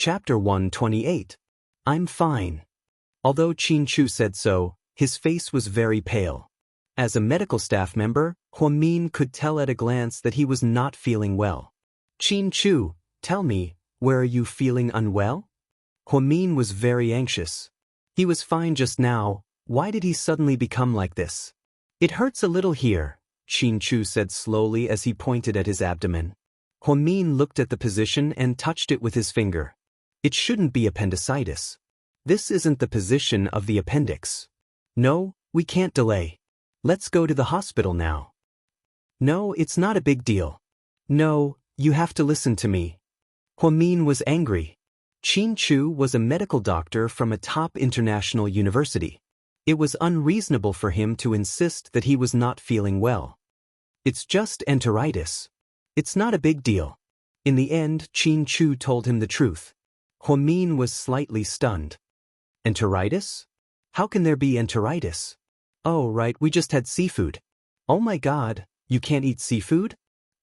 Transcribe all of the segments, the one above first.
Chapter 128. I'm fine. Although Qin Chu said so, his face was very pale. As a medical staff member, Huamin could tell at a glance that he was not feeling well. Qin Chu, tell me, where are you feeling unwell? Huamin was very anxious. He was fine just now. Why did he suddenly become like this? It hurts a little here, Qin Chu said slowly as he pointed at his abdomen. Huamin looked at the position and touched it with his finger. It shouldn't be appendicitis. This isn't the position of the appendix. No, we can't delay. Let's go to the hospital now. No, it's not a big deal. No, you have to listen to me. Huamin was angry. Qin Chu was a medical doctor from a top international university. It was unreasonable for him to insist that he was not feeling well. It's just enteritis. It's not a big deal. In the end, Qin Chu told him the truth. Huamin was slightly stunned. Enteritis? How can there be enteritis? Oh, right, we just had seafood. Oh my God, you can't eat seafood?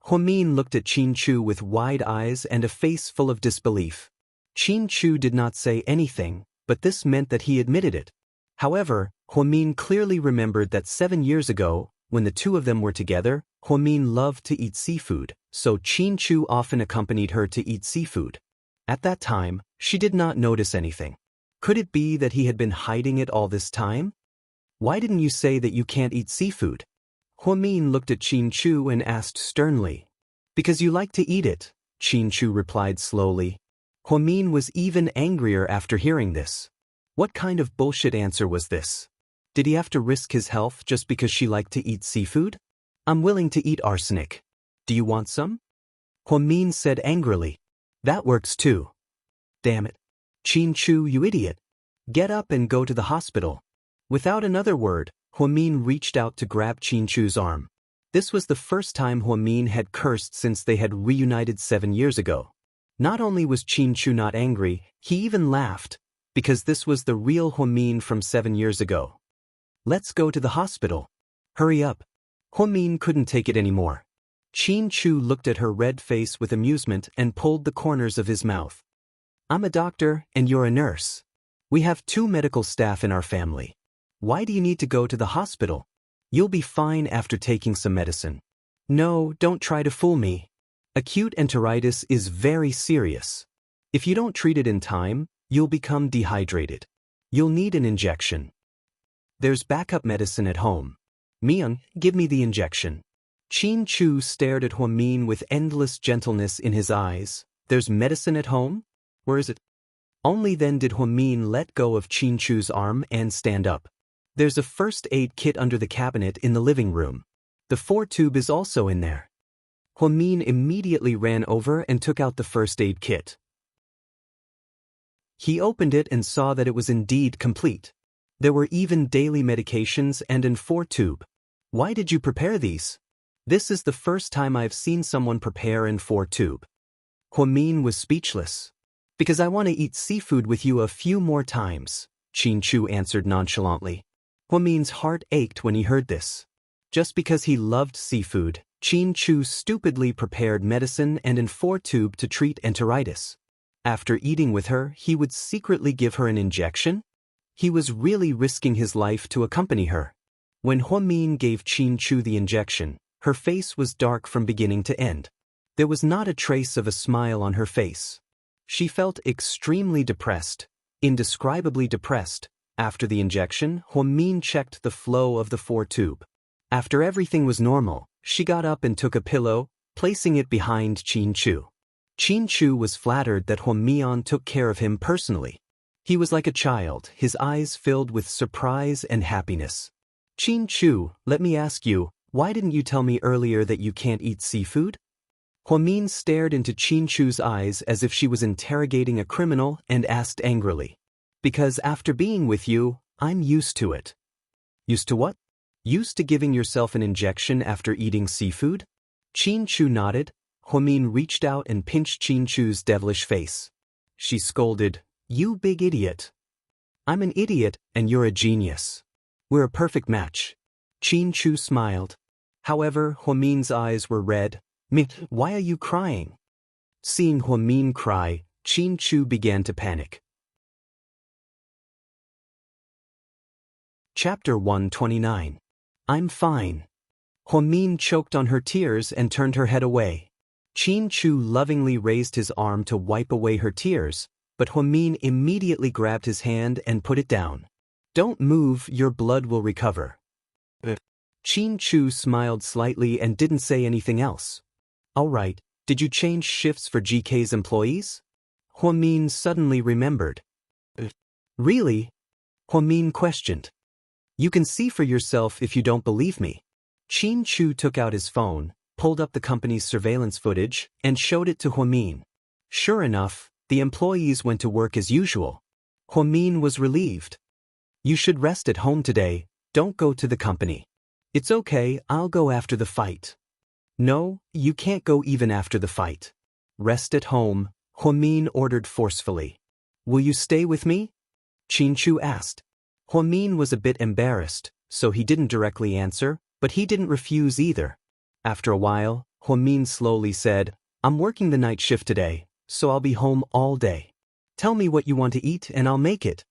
Huamin looked at Qin Chu with wide eyes and a face full of disbelief. Qin Chu did not say anything, but this meant that he admitted it. However, Huamin clearly remembered that 7 years ago, when the two of them were together, Huamin loved to eat seafood, so Qin Chu often accompanied her to eat seafood. At that time, she did not notice anything. Could it be that he had been hiding it all this time? Why didn't you say that you can't eat seafood? Huamin looked at Qin Chu and asked sternly. Because you like to eat it, Qin Chu replied slowly. Huamin was even angrier after hearing this. What kind of bullshit answer was this? Did he have to risk his health just because she liked to eat seafood? I'm willing to eat arsenic. Do you want some? Huamin said angrily. That works too. Damn it. Qin Chu, you idiot. Get up and go to the hospital. Without another word, Huamin reached out to grab Qin Chu's arm. This was the first time Huamin had cursed since they had reunited 7 years ago. Not only was Qin Chu not angry, he even laughed, because this was the real Huamin from 7 years ago. Let's go to the hospital. Hurry up. Huamin couldn't take it anymore. Qin Chu looked at her red face with amusement and pulled the corners of his mouth. I'm a doctor and you're a nurse. We have 2 medical staff in our family. Why do you need to go to the hospital? You'll be fine after taking some medicine. No, don't try to fool me. Acute enteritis is very serious. If you don't treat it in time, you'll become dehydrated. You'll need an injection. There's backup medicine at home. Myung, give me the injection. Qin Chu stared at Huamin with endless gentleness in his eyes. There's medicine at home? Where is it? Only then did Huamin let go of Qin Chu's arm and stand up. There's a first aid kit under the cabinet in the living room. The 4-tube is also in there. Huamin immediately ran over and took out the first aid kit. He opened it and saw that it was indeed complete. There were even daily medications and an 4-tube. Why did you prepare these? This is the first time I've seen someone prepare an 4-tube. Huamin was speechless. Because I want to eat seafood with you a few more times, Qin Chu answered nonchalantly. Huamin's heart ached when he heard this. Just because he loved seafood, Qin Chu stupidly prepared medicine and an 4-tube to treat enteritis. After eating with her, he would secretly give her an injection? He was really risking his life to accompany her. When Huamin gave Qin Chu the injection, her face was dark from beginning to end. There was not a trace of a smile on her face. She felt extremely depressed, indescribably depressed. After the injection, Huamin checked the flow of the 4-tube. After everything was normal, she got up and took a pillow, placing it behind Qin Chu. Qin Chu was flattered that Huamin took care of him personally. He was like a child, his eyes filled with surprise and happiness. Qin Chu, let me ask you, why didn't you tell me earlier that you can't eat seafood? Huamin stared into Qin Chu's eyes as if she was interrogating a criminal and asked angrily. Because after being with you, I'm used to it. Used to what? Used to giving yourself an injection after eating seafood? Qin Chu nodded. Huamin reached out and pinched Qin Chu's devilish face. She scolded, You big idiot. I'm an idiot and you're a genius. We're a perfect match. Qin Chu smiled. However, Huamin's eyes were red. Why are you crying? Seeing Huamin cry, Qin Chu began to panic. Chapter 129. I'm fine. Huamin choked on her tears and turned her head away. Qin Chu lovingly raised his arm to wipe away her tears, but Huamin immediately grabbed his hand and put it down. Don't move, your blood will recover. Qin Chu smiled slightly and didn't say anything else. All right, did you change shifts for GK's employees? Huamin suddenly remembered. Really? Huamin questioned. You can see for yourself if you don't believe me. Qin Chu took out his phone, pulled up the company's surveillance footage, and showed it to Huamin. Sure enough, the employees went to work as usual. Huamin was relieved. You should rest at home today, don't go to the company. It's okay, I'll go after the fight. No, you can't go even after the fight. Rest at home, Huamin ordered forcefully. Will you stay with me? Qin Chu asked. Huamin was a bit embarrassed, so he didn't directly answer, but he didn't refuse either. After a while, Huamin slowly said, I'm working the night shift today, so I'll be home all day. Tell me what you want to eat and I'll make it.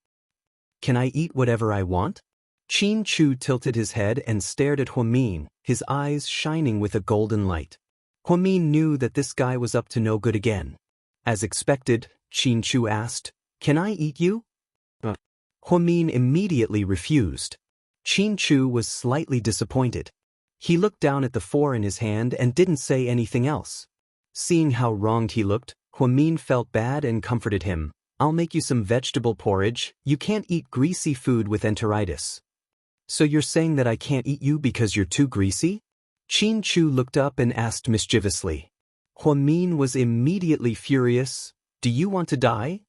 Can I eat whatever I want? Qin Chu tilted his head and stared at Huamin, his eyes shining with a golden light. Huamin knew that this guy was up to no good again. As expected, Qin Chu asked, Can I eat you? Huamin immediately refused. Qin Chu was slightly disappointed. He looked down at the 4 in his hand and didn't say anything else. Seeing how wronged he looked, Huamin felt bad and comforted him. I'll make you some vegetable porridge, you can't eat greasy food with enteritis. So you're saying that I can't eat you because you're too greasy? Qin Chu looked up and asked mischievously. Huamin was immediately furious. Do you want to die?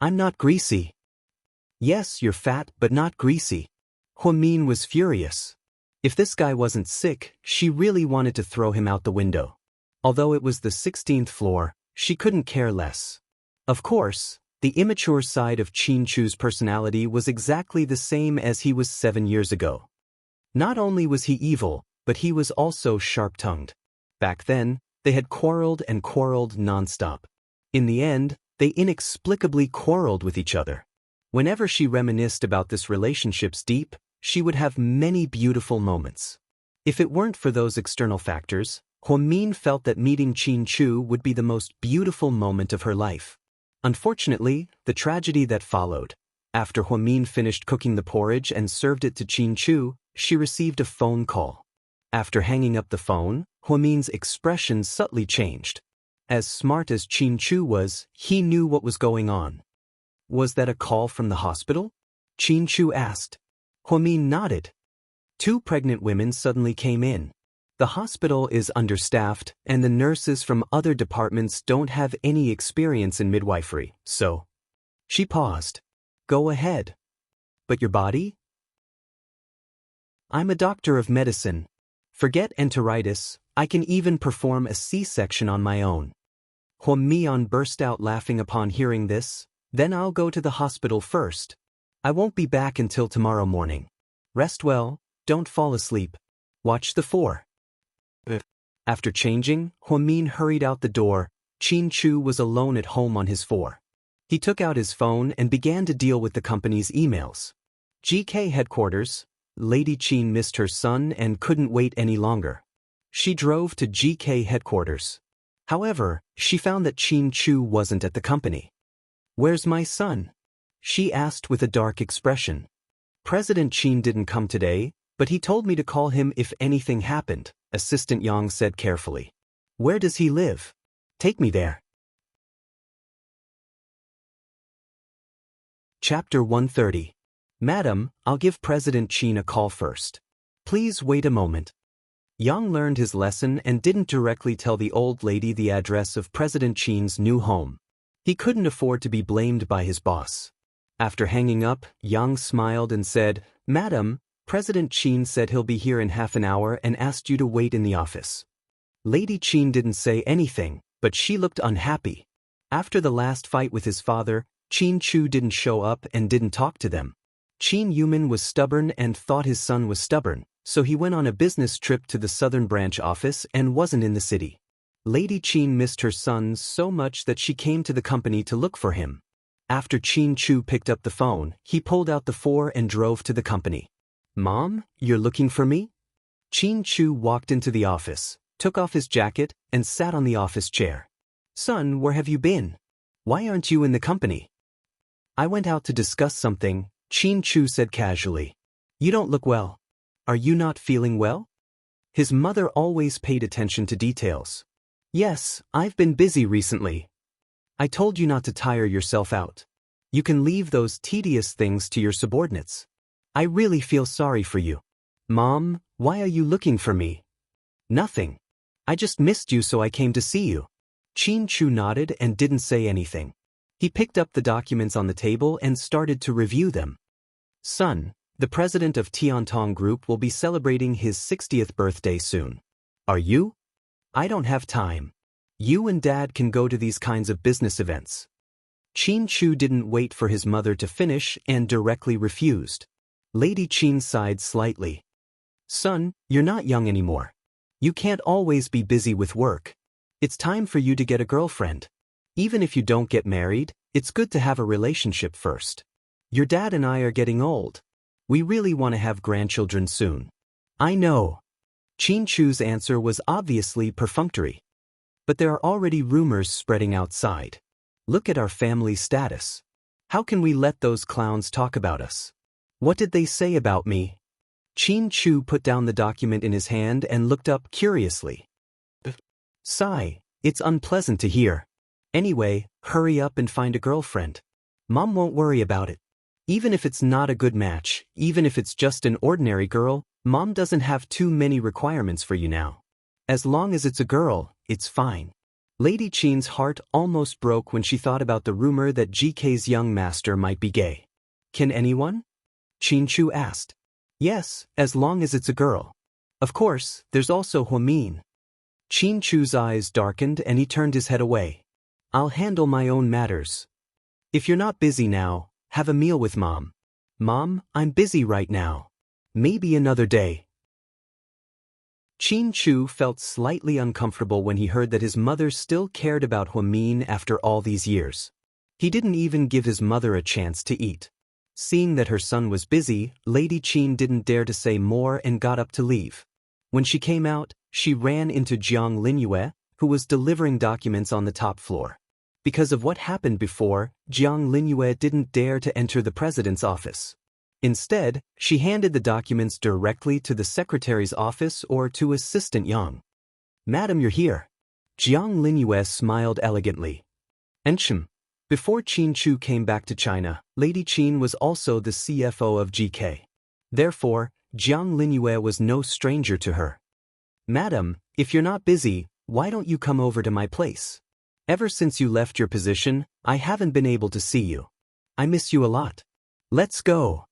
I'm not greasy. Yes, you're fat, but not greasy. Huamin was furious. If this guy wasn't sick, she really wanted to throw him out the window. Although it was the 16th floor, she couldn't care less. Of course, the immature side of Qin Chu's personality was exactly the same as he was 7 years ago. Not only was he evil, but he was also sharp-tongued. Back then, they had quarreled and quarreled non-stop. In the end, they inexplicably quarreled with each other. Whenever she reminisced about this relationship's deep, she would have many beautiful moments. If it weren't for those external factors, Huamin felt that meeting Qin Chu would be the most beautiful moment of her life. Unfortunately, the tragedy that followed. After Huamin finished cooking the porridge and served it to Qin Chu, she received a phone call. After hanging up the phone, Huamin's expression subtly changed. As smart as Qin Chu was, he knew what was going on. Was that a call from the hospital? Qin Chu asked. Huamin nodded. 2 pregnant women suddenly came in. The hospital is understaffed, and the nurses from other departments don't have any experience in midwifery, so. She paused. Go ahead. But your body? I'm a doctor of medicine. Forget enteritis, I can even perform a C-section on my own. Huamin burst out laughing upon hearing this. Then I'll go to the hospital first. I won't be back until tomorrow morning. Rest well, don't fall asleep. Watch the 4. After changing, Huamin hurried out the door. Qin Chu was alone at home on his 4. He took out his phone and began to deal with the company's emails. GK headquarters. Lady Qin missed her son and couldn't wait any longer. She drove to GK headquarters. However, she found that Qin Chu wasn't at the company. Where's my son? She asked with a dark expression. President Qin didn't come today, but he told me to call him if anything happened, Assistant Yang said carefully. Where does he live? Take me there. Chapter 130. Madam, I'll give President Qin a call first. Please wait a moment. Yang learned his lesson and didn't directly tell the old lady the address of President Qin's new home. He couldn't afford to be blamed by his boss. After hanging up, Yang smiled and said, Madam, President Qin said he'll be here in half an hour and asked you to wait in the office. Lady Qin didn't say anything, but she looked unhappy. After the last fight with his father, Qin Chu didn't show up and didn't talk to them. Qin Yuman was stubborn and thought his son was stubborn, so he went on a business trip to the southern branch office and wasn't in the city. Lady Qin missed her son so much that she came to the company to look for him. After Qin Chu picked up the phone, he pulled out the 4 and drove to the company. "Mom, you're looking for me?" Qin Chu walked into the office, took off his jacket, and sat on the office chair. "Son, where have you been? Why aren't you in the company?" "I went out to discuss something," Qin Chu said casually. "You don't look well. Are you not feeling well?" His mother always paid attention to details. "Yes, I've been busy recently. I told you not to tire yourself out. You can leave those tedious things to your subordinates. I really feel sorry for you." "Mom, why are you looking for me?" "Nothing. I just missed you, so I came to see you." Qin Chu nodded and didn't say anything. He picked up the documents on the table and started to review them. "Son, the president of Tiantong Group will be celebrating his 60th birthday soon. Are you?" "I don't have time. You and Dad can go to these kinds of business events." Qin Chu didn't wait for his mother to finish and directly refused. Lady Qin sighed slightly. "Son, you're not young anymore. You can't always be busy with work. It's time for you to get a girlfriend. Even if you don't get married, it's good to have a relationship first. Your dad and I are getting old. We really want to have grandchildren soon." "I know." Qin Chu's answer was obviously perfunctory. "But there are already rumors spreading outside. Look at our family status. How can we let those clowns talk about us? What did they say about me?" Qin Chu put down the document in his hand and looked up curiously. "Sigh, it's unpleasant to hear. Anyway, hurry up and find a girlfriend. Mom won't worry about it. Even if it's not a good match, even if it's just an ordinary girl, Mom doesn't have too many requirements for you now. As long as it's a girl, it's fine." Lady Qin's heart almost broke when she thought about the rumor that GK's young master might be gay. "Can anyone?" Qin Chu asked. "Yes, as long as it's a girl. Of course, there's also Huamin." Qin Chu's eyes darkened and he turned his head away. "I'll handle my own matters. If you're not busy now, have a meal with Mom." "Mom, I'm busy right now. Maybe another day." Qin Chu felt slightly uncomfortable when he heard that his mother still cared about Huamin after all these years. He didn't even give his mother a chance to eat. Seeing that her son was busy, Lady Qin didn't dare to say more and got up to leave. When she came out, she ran into Jiang Linyue, who was delivering documents on the top floor. Because of what happened before, Jiang Linyue didn't dare to enter the president's office. Instead, she handed the documents directly to the secretary's office or to Assistant Yang. "Madam, you're here." Jiang Linyue smiled elegantly. "Enchem." Before Qin Chu came back to China, Lady Qin was also the CFO of GK. Therefore, Jiang Linyue was no stranger to her. "Madam, if you're not busy, why don't you come over to my place? Ever since you left your position, I haven't been able to see you. I miss you a lot. Let's go."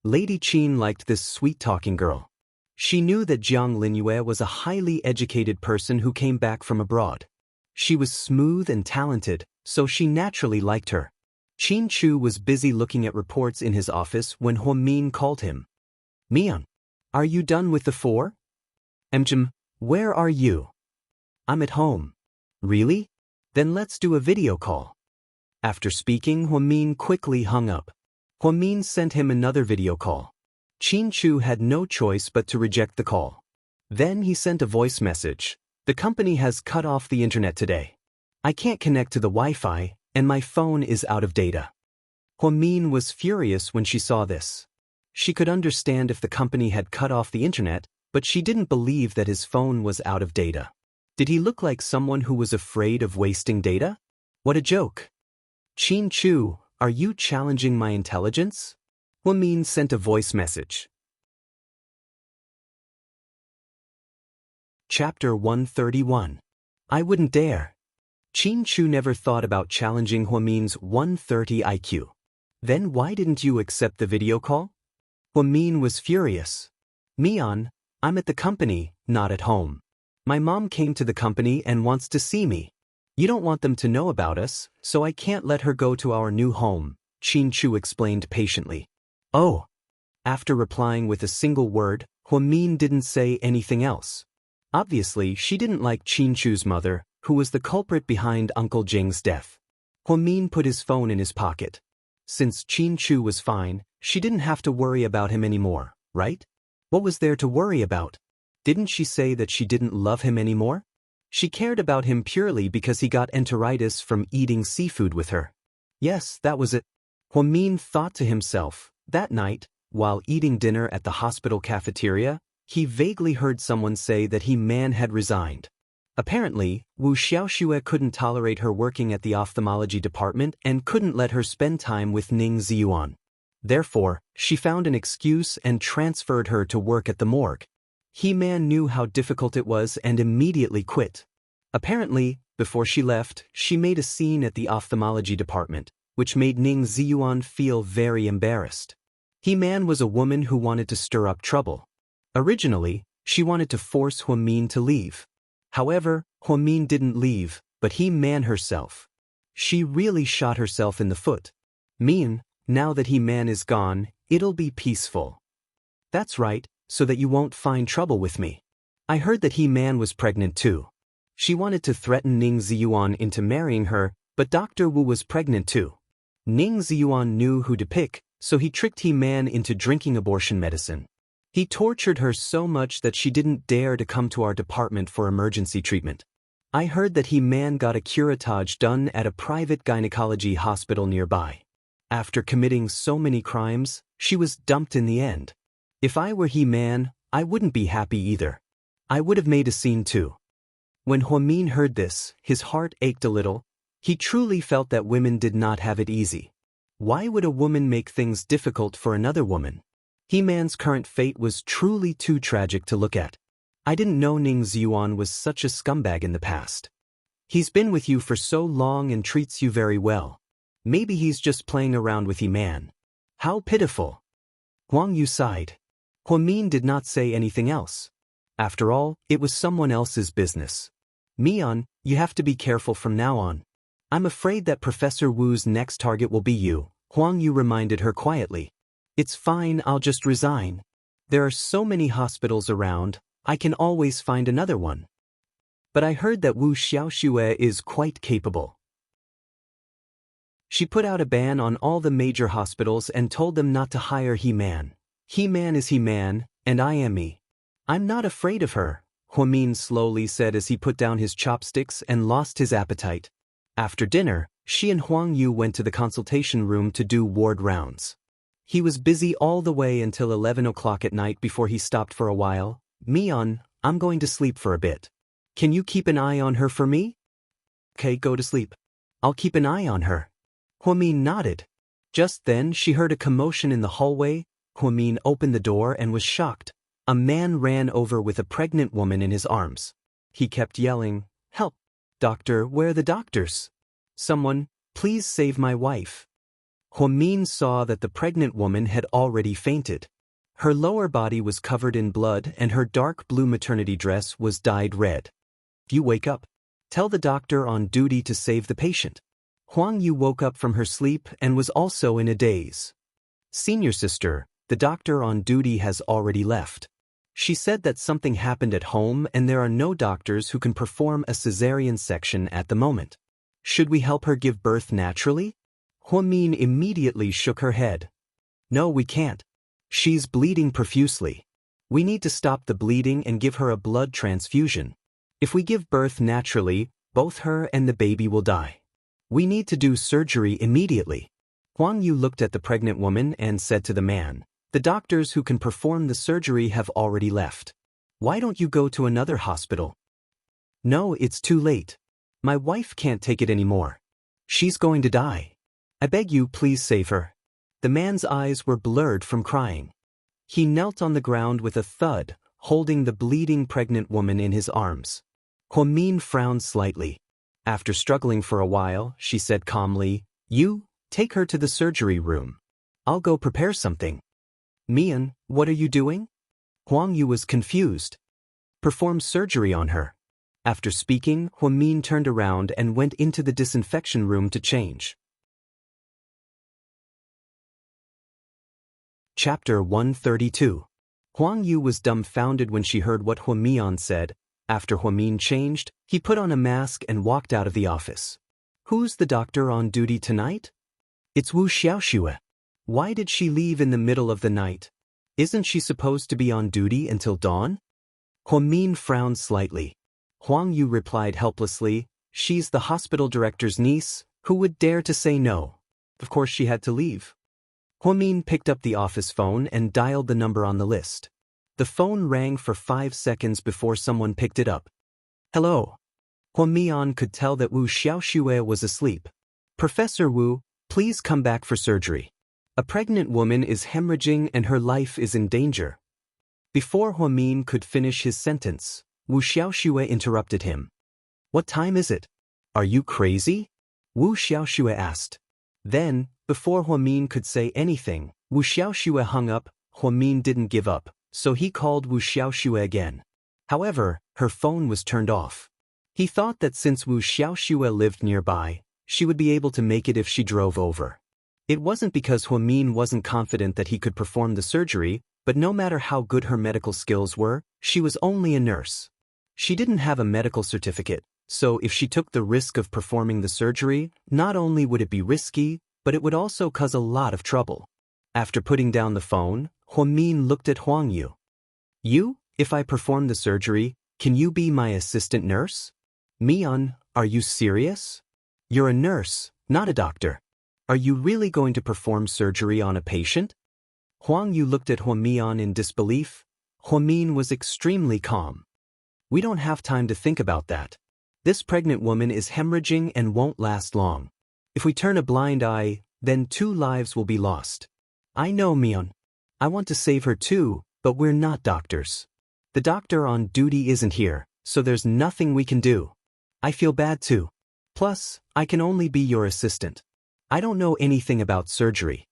Lady Qin liked this sweet-talking girl. She knew that Jiang Linyue was a highly educated person who came back from abroad. She was smooth and talented, so she naturally liked her. Qin Chu was busy looking at reports in his office when Huamin called him. "Mian, are you done with the 4? "Emjem, where are you?" "I'm at home." "Really? Then let's do a video call." After speaking, Huamin quickly hung up. Huamin sent him another video call. Qin Chu had no choice but to reject the call. Then he sent a voice message. "The company has cut off the internet today. I can't connect to the Wi-Fi, and my phone is out of data." Huamin was furious when she saw this. She could understand if the company had cut off the internet, but she didn't believe that his phone was out of data. Did he look like someone who was afraid of wasting data? What a joke. "Qin Chu, are you challenging my intelligence?" Huamin sent a voice message. Chapter 131. I wouldn't dare. Qin Chu never thought about challenging Huamin's 130 IQ. "Then why didn't you accept the video call?" Huamin was furious. "Mian, I'm at the company, not at home. My mom came to the company and wants to see me. You don't want them to know about us, so I can't let her go to our new home," Qin Chu explained patiently. "Oh." After replying with a single word, Huamin didn't say anything else. Obviously, she didn't like Qin Chu's mother, who was the culprit behind Uncle Jing's death. Huamin put his phone in his pocket. Since Qin Chu was fine, she didn't have to worry about him anymore, right? What was there to worry about? Didn't she say that she didn't love him anymore? She cared about him purely because he got enteritis from eating seafood with her. Yes, that was it. Huamin thought to himself. That night, while eating dinner at the hospital cafeteria, he vaguely heard someone say that He-Man had resigned. Apparently, Wu Xiaoxue couldn't tolerate her working at the ophthalmology department and couldn't let her spend time with Ning Ziyuan. Therefore, she found an excuse and transferred her to work at the morgue. He-Man knew how difficult it was and immediately quit. Apparently, before she left, she made a scene at the ophthalmology department, which made Ning Ziyuan feel very embarrassed. He-Man was a woman who wanted to stir up trouble. Originally, she wanted to force Huamin to leave. However, Huamin didn't leave, but He-Man herself. She really shot herself in the foot. Now that He-Man is gone, it'll be peaceful. That's right, so that you won't find trouble with me. I heard that He-Man was pregnant too. She wanted to threaten Ning Ziyuan into marrying her, but Dr. Wu was pregnant too. Ning Ziyuan knew who to pick, so he tricked He-Man into drinking abortion medicine. He tortured her so much that she didn't dare to come to our department for emergency treatment. I heard that He-Man got a curettage done at a private gynecology hospital nearby. After committing so many crimes, she was dumped in the end. If I were He-Man, I wouldn't be happy either. I would have made a scene too. When Huamin heard this, his heart ached a little. He truly felt that women did not have it easy. Why would a woman make things difficult for another woman? He-Man's current fate was truly too tragic to look at. I didn't know Ning Ziyuan was such a scumbag in the past. He's been with you for so long and treats you very well. Maybe he's just playing around with He-Man. How pitiful. Huang Yu sighed. Huamin did not say anything else. After all, it was someone else's business. Mian, you have to be careful from now on. I'm afraid that Professor Wu's next target will be you, Huang Yu reminded her quietly. It's fine, I'll just resign. There are so many hospitals around, I can always find another one. But I heard that Wu Xiaoxue is quite capable. She put out a ban on all the major hospitals and told them not to hire He-Man. He-Man is He-Man, and I am me. I'm not afraid of her, Huamin slowly said as he put down his chopsticks and lost his appetite. After dinner, she and Huang Yu went to the consultation room to do ward rounds. He was busy all the way until 11 o'clock at night before he stopped for a while. Mian, I'm going to sleep for a bit. Can you keep an eye on her for me? Okay, go to sleep. I'll keep an eye on her. Huamin nodded. Just then she heard a commotion in the hallway. Huamin opened the door and was shocked. A man ran over with a pregnant woman in his arms. He kept yelling, "Help! Doctor, where are the doctors? Someone, please save my wife." Huamin saw that the pregnant woman had already fainted. Her lower body was covered in blood and her dark blue maternity dress was dyed red. You wake up. Tell the doctor on duty to save the patient. Huang Yu woke up from her sleep and was also in a daze. Senior sister, the doctor on duty has already left. She said that something happened at home and there are no doctors who can perform a cesarean section at the moment. Should we help her give birth naturally? Huamin immediately shook her head. No, we can't. She's bleeding profusely. We need to stop the bleeding and give her a blood transfusion. If we give birth naturally, both her and the baby will die. We need to do surgery immediately. Huang Yu looked at the pregnant woman and said to the man, the doctors who can perform the surgery have already left. Why don't you go to another hospital? No, it's too late. My wife can't take it anymore. She's going to die. I beg you, please save her. The man's eyes were blurred from crying. He knelt on the ground with a thud, holding the bleeding pregnant woman in his arms. Huamin frowned slightly. After struggling for a while, she said calmly, You, take her to the surgery room. I'll go prepare something. Mian, what are you doing? Huang Yu was confused. Perform surgery on her. After speaking, Huamin turned around and went into the disinfection room to change. Chapter 132. Huang Yu was dumbfounded when she heard what Huamian said. After Huamin changed, he put on a mask and walked out of the office. Who's the doctor on duty tonight? It's Wu Xiaoxue. Why did she leave in the middle of the night? Isn't she supposed to be on duty until dawn? Huamin frowned slightly. Huang Yu replied helplessly, she's the hospital director's niece, who would dare to say no? Of course she had to leave. Huamin picked up the office phone and dialed the number on the list. The phone rang for 5 seconds before someone picked it up. Hello. Huamian could tell that Wu Xiaoxue was asleep. Professor Wu, please come back for surgery. A pregnant woman is hemorrhaging and her life is in danger. Before Huamin could finish his sentence, Wu Xiaoxue interrupted him. What time is it? Are you crazy? Wu Xiaoxue asked. Then, before Huamin could say anything, Wu Xiaoxue hung up. Huamin didn't give up, so he called Wu Xiaoxue again. However, her phone was turned off. He thought that since Wu Xiaoxue lived nearby, she would be able to make it if she drove over. It wasn't because Huamin wasn't confident that he could perform the surgery, but no matter how good her medical skills were, she was only a nurse. She didn't have a medical certificate, so if she took the risk of performing the surgery, not only would it be risky, but it would also cause a lot of trouble. After putting down the phone, Huamin looked at Huang Yu. You, if I perform the surgery, can you be my assistant nurse? Mian, are you serious? You're a nurse, not a doctor. Are you really going to perform surgery on a patient? Huang Yu looked at Huamian in disbelief. Huamin was extremely calm. We don't have time to think about that. This pregnant woman is hemorrhaging and won't last long. If we turn a blind eye, then 2 lives will be lost. I know, Mian. I want to save her too, but we're not doctors. The doctor on duty isn't here, so there's nothing we can do. I feel bad too. Plus, I can only be your assistant. I don't know anything about surgery.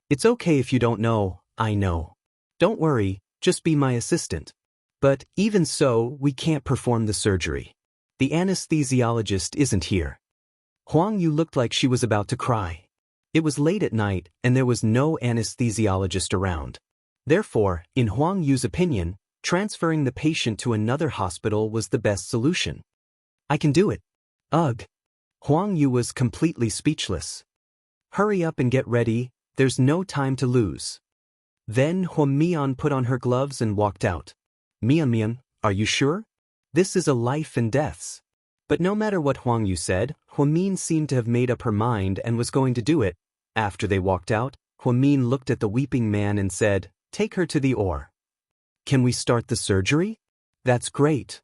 It's okay if you don't know, I know. Don't worry, just be my assistant. But, even so, we can't perform the surgery. The anesthesiologist isn't here. Huang Yu looked like she was about to cry. It was late at night, and there was no anesthesiologist around. Therefore, in Huang Yu's opinion, transferring the patient to another hospital was the best solution. I can do it. Ugh. Huang Yu was completely speechless. Hurry up and get ready, there's no time to lose. Then Huamian put on her gloves and walked out. Mian, are you sure? This is a life and deaths. But no matter what Huang Yu said, Huamin seemed to have made up her mind and was going to do it. After they walked out, Huamin looked at the weeping man and said, take her to the OR. Can we start the surgery? That's great.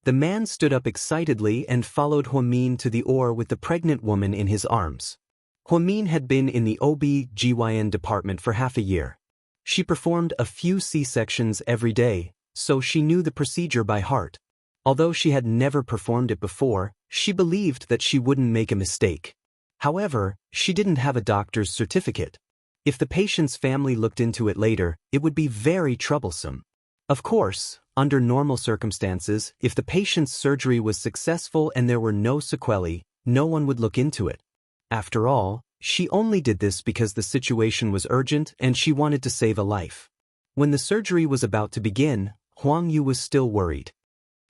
The man stood up excitedly and followed Huamin to the OR with the pregnant woman in his arms. Huamin had been in the OB/GYN department for half a year. She performed a few C-sections every day, so she knew the procedure by heart. Although she had never performed it before, she believed that she wouldn't make a mistake. However, she didn't have a doctor's certificate. If the patient's family looked into it later, it would be very troublesome. Of course, under normal circumstances, if the patient's surgery was successful and there were no sequelae, no one would look into it. After all, she only did this because the situation was urgent and she wanted to save a life. When the surgery was about to begin, Huang Yu was still worried.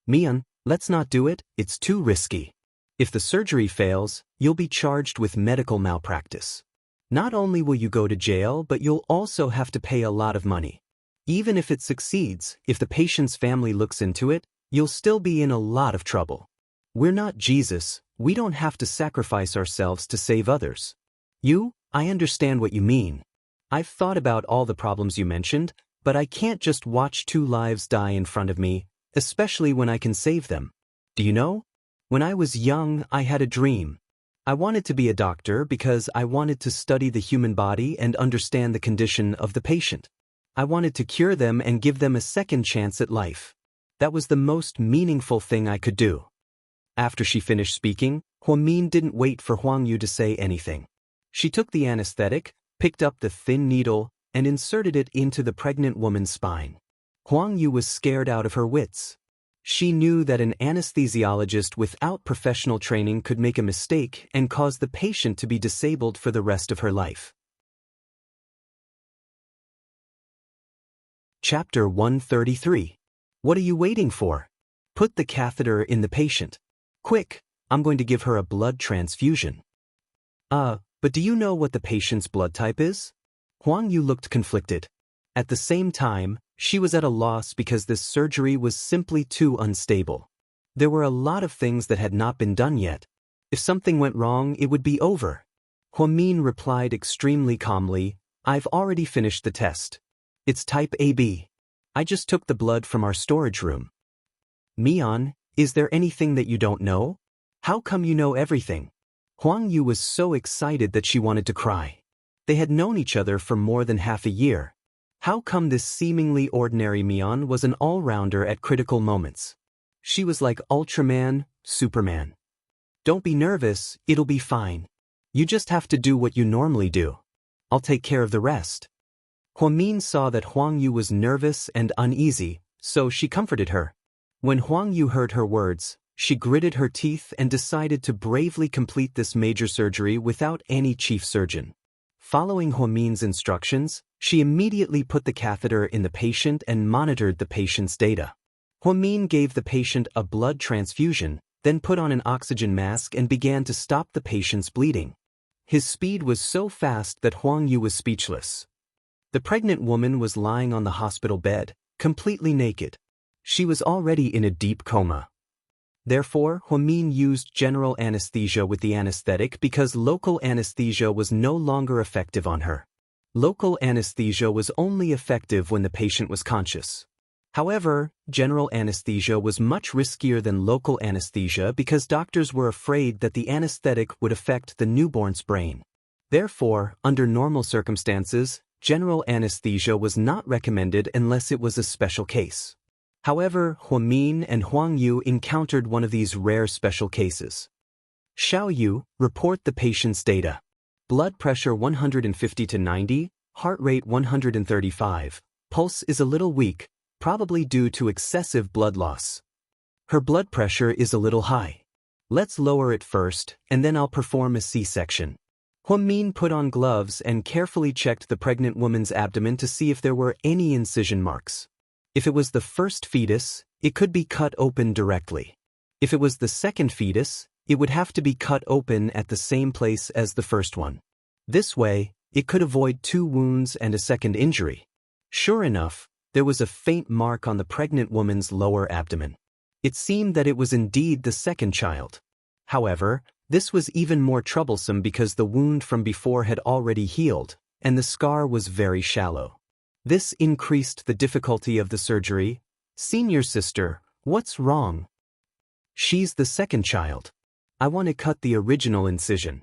Mian, let's not do it, it's too risky. If the surgery fails, you'll be charged with medical malpractice. Not only will you go to jail, but you'll also have to pay a lot of money. Even if it succeeds, if the patient's family looks into it, you'll still be in a lot of trouble. We're not Jesus, we don't have to sacrifice ourselves to save others. I understand what you mean. I've thought about all the problems you mentioned, but I can't just watch 2 lives die in front of me, especially when I can save them. Do you know? When I was young, I had a dream. I wanted to be a doctor because I wanted to study the human body and understand the condition of the patient. I wanted to cure them and give them a second chance at life. That was the most meaningful thing I could do. After she finished speaking, Huamin didn't wait for Huang Yu to say anything. She took the anesthetic, picked up the thin needle, and inserted it into the pregnant woman's spine. Huang Yu was scared out of her wits. She knew that an anesthesiologist without professional training could make a mistake and cause the patient to be disabled for the rest of her life. Chapter 133. What are you waiting for? Put the catheter in the patient. Quick, I'm going to give her a blood transfusion. But do you know what the patient's blood type is? Huang Yu looked conflicted. At the same time, she was at a loss because this surgery was simply too unstable. There were a lot of things that had not been done yet. If something went wrong, it would be over. Huamin replied extremely calmly, I've already finished the test. It's type AB. I just took the blood from our storage room. Mian, is there anything that you don't know? How come you know everything? Huang Yu was so excited that she wanted to cry. They had known each other for more than half a year. How come this seemingly ordinary Mian was an all-rounder at critical moments? She was like Ultraman, Superman. Don't be nervous, it'll be fine. You just have to do what you normally do. I'll take care of the rest. Huamin saw that Huang Yu was nervous and uneasy, so she comforted her. When Huang Yu heard her words, she gritted her teeth and decided to bravely complete this major surgery without any chief surgeon. Following Huamin's instructions, she immediately put the catheter in the patient and monitored the patient's data. Huamin gave the patient a blood transfusion, then put on an oxygen mask and began to stop the patient's bleeding. His speed was so fast that Huang Yu was speechless. The pregnant woman was lying on the hospital bed, completely naked. She was already in a deep coma. Therefore, Huamin used general anesthesia with the anesthetic because local anesthesia was no longer effective on her. Local anesthesia was only effective when the patient was conscious. However, general anesthesia was much riskier than local anesthesia because doctors were afraid that the anesthetic would affect the newborn's brain. Therefore, under normal circumstances, general anesthesia was not recommended unless it was a special case. However, Huamin and Huang Yu encountered one of these rare special cases. Xiao Yu, report the patient's data. Blood pressure 150/90, heart rate 135, pulse is a little weak, probably due to excessive blood loss. Her blood pressure is a little high. Let's lower it first, and then I'll perform a C-section. Huamin put on gloves and carefully checked the pregnant woman's abdomen to see if there were any incision marks. If it was the first fetus, it could be cut open directly. If it was the second fetus, it would have to be cut open at the same place as the first one. This way, it could avoid 2 wounds and a second injury. Sure enough, there was a faint mark on the pregnant woman's lower abdomen. It seemed that it was indeed the second child. However, this was even more troublesome because the wound from before had already healed, and the scar was very shallow. This increased the difficulty of the surgery. Senior sister, what's wrong? She's the second child. I want to cut the original incision.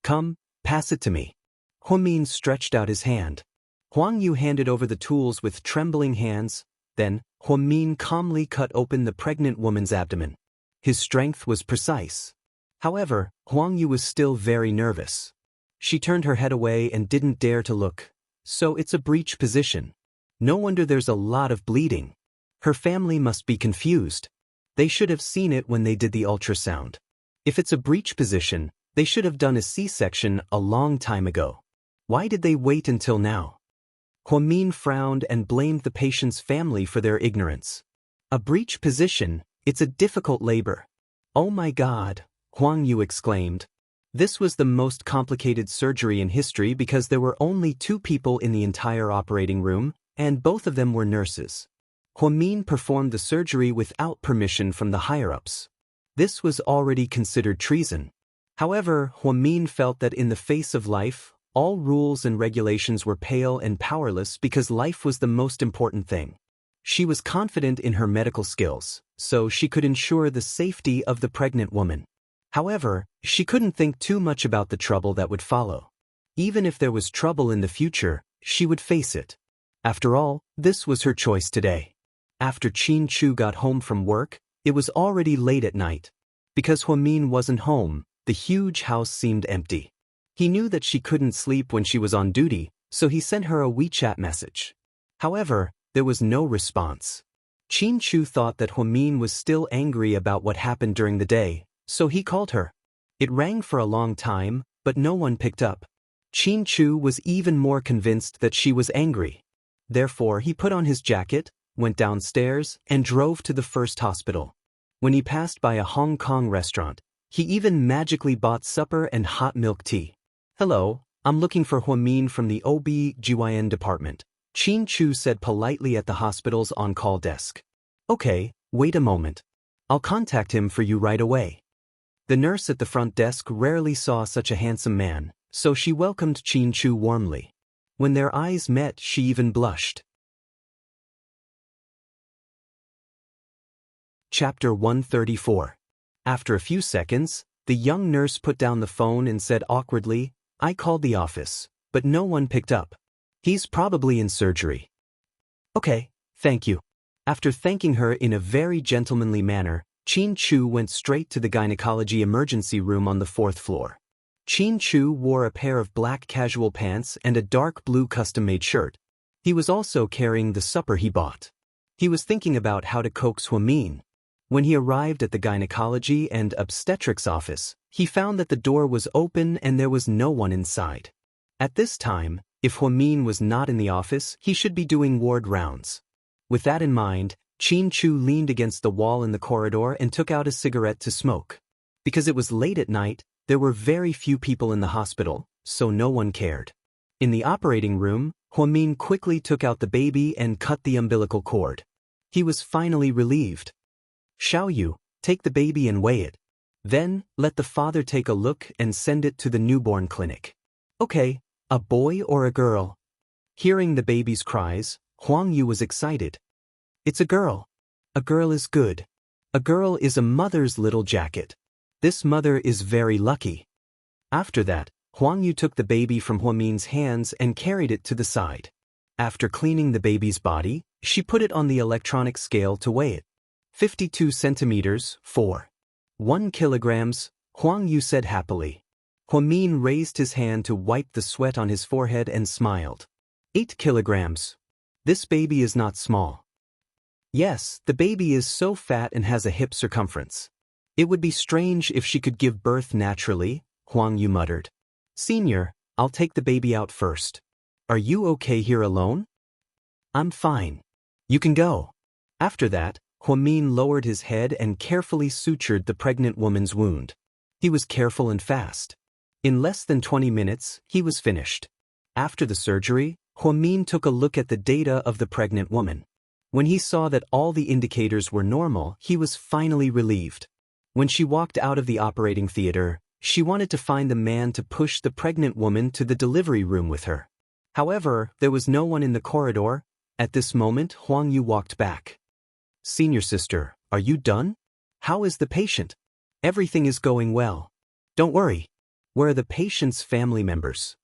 Come, pass it to me. Huamin stretched out his hand. Huang Yu handed over the tools with trembling hands. Then, Huamin calmly cut open the pregnant woman's abdomen. His strength was precise. However, Huang Yu was still very nervous. She turned her head away and didn't dare to look. So it's a breech position. No wonder there's a lot of bleeding. Her family must be confused. They should have seen it when they did the ultrasound. If it's a breech position, they should have done a C-section a long time ago. Why did they wait until now? Huamin frowned and blamed the patient's family for their ignorance. A breech position, it's a difficult labor. Oh my God, Huang Yu exclaimed. This was the most complicated surgery in history because there were only 2 people in the entire operating room, and both of them were nurses. Huamin performed the surgery without permission from the higher-ups. This was already considered treason. However, Huamin felt that in the face of life, all rules and regulations were pale and powerless because life was the most important thing. She was confident in her medical skills, so she could ensure the safety of the pregnant woman. However, she couldn't think too much about the trouble that would follow. Even if there was trouble in the future, she would face it. After all, this was her choice today. After Qin Chu got home from work, it was already late at night. Because Huamin wasn't home, the huge house seemed empty. He knew that she couldn't sleep when she was on duty, so he sent her a WeChat message. However, there was no response. Qin Chu thought that Huamin was still angry about what happened during the day, so he called her. It rang for a long time, but no one picked up. Qin Chu was even more convinced that she was angry. Therefore, he put on his jacket, went downstairs, and drove to the first hospital. When he passed by a Hong Kong restaurant, he even magically bought supper and hot milk tea. "Hello, I'm looking for Huamin from the OB/GYN department," Qin Chu said politely at the hospital's on-call desk. "Okay, wait a moment. I'll contact him for you right away." The nurse at the front desk rarely saw such a handsome man, so she welcomed Qin Chu warmly. When their eyes met, she even blushed. Chapter 134. After a few seconds, the young nurse put down the phone and said awkwardly, "I called the office, but no one picked up. He's probably in surgery." "Okay, thank you." After thanking her in a very gentlemanly manner, Qin Chu went straight to the gynecology emergency room on the 4th floor. Qin Chu wore a pair of black casual pants and a dark blue custom-made shirt. He was also carrying the supper he bought. He was thinking about how to coax Huamin. When he arrived at the gynecology and obstetrics office, he found that the door was open and there was no one inside. At this time, if Huamin was not in the office, he should be doing ward rounds. With that in mind, Qin Chu leaned against the wall in the corridor and took out a cigarette to smoke. Because it was late at night, there were very few people in the hospital, so no one cared. In the operating room, Huamin quickly took out the baby and cut the umbilical cord. He was finally relieved. "Xiaoyu, take the baby and weigh it. Then, let the father take a look and send it to the newborn clinic." "Okay, a boy or a girl?" Hearing the baby's cries, Huang Yu was excited. "It's a girl. A girl is good. A girl is a mother's little jacket. This mother is very lucky." After that, Huang Yu took the baby from Huamin's hands and carried it to the side. After cleaning the baby's body, she put it on the electronic scale to weigh it. 52 centimeters, 4.1 kilograms, Huang Yu said happily. Huamin raised his hand to wipe the sweat on his forehead and smiled. 8 kilograms. This baby is not small. Yes, the baby is so fat and has a hip circumference. It would be strange if she could give birth naturally, Huang Yu muttered. "Senior, I'll take the baby out first. Are you okay here alone?" "I'm fine. You can go." After that, Huamin lowered his head and carefully sutured the pregnant woman's wound. He was careful and fast. In less than 20 minutes, he was finished. After the surgery, Huamin took a look at the data of the pregnant woman. When he saw that all the indicators were normal, he was finally relieved. When she walked out of the operating theater, she wanted to find the man to push the pregnant woman to the delivery room with her. However, there was no one in the corridor. At this moment, Huang Yu walked back. "Senior sister, are you done? How is the patient?" "Everything is going well. Don't worry. Where are the patient's family members?"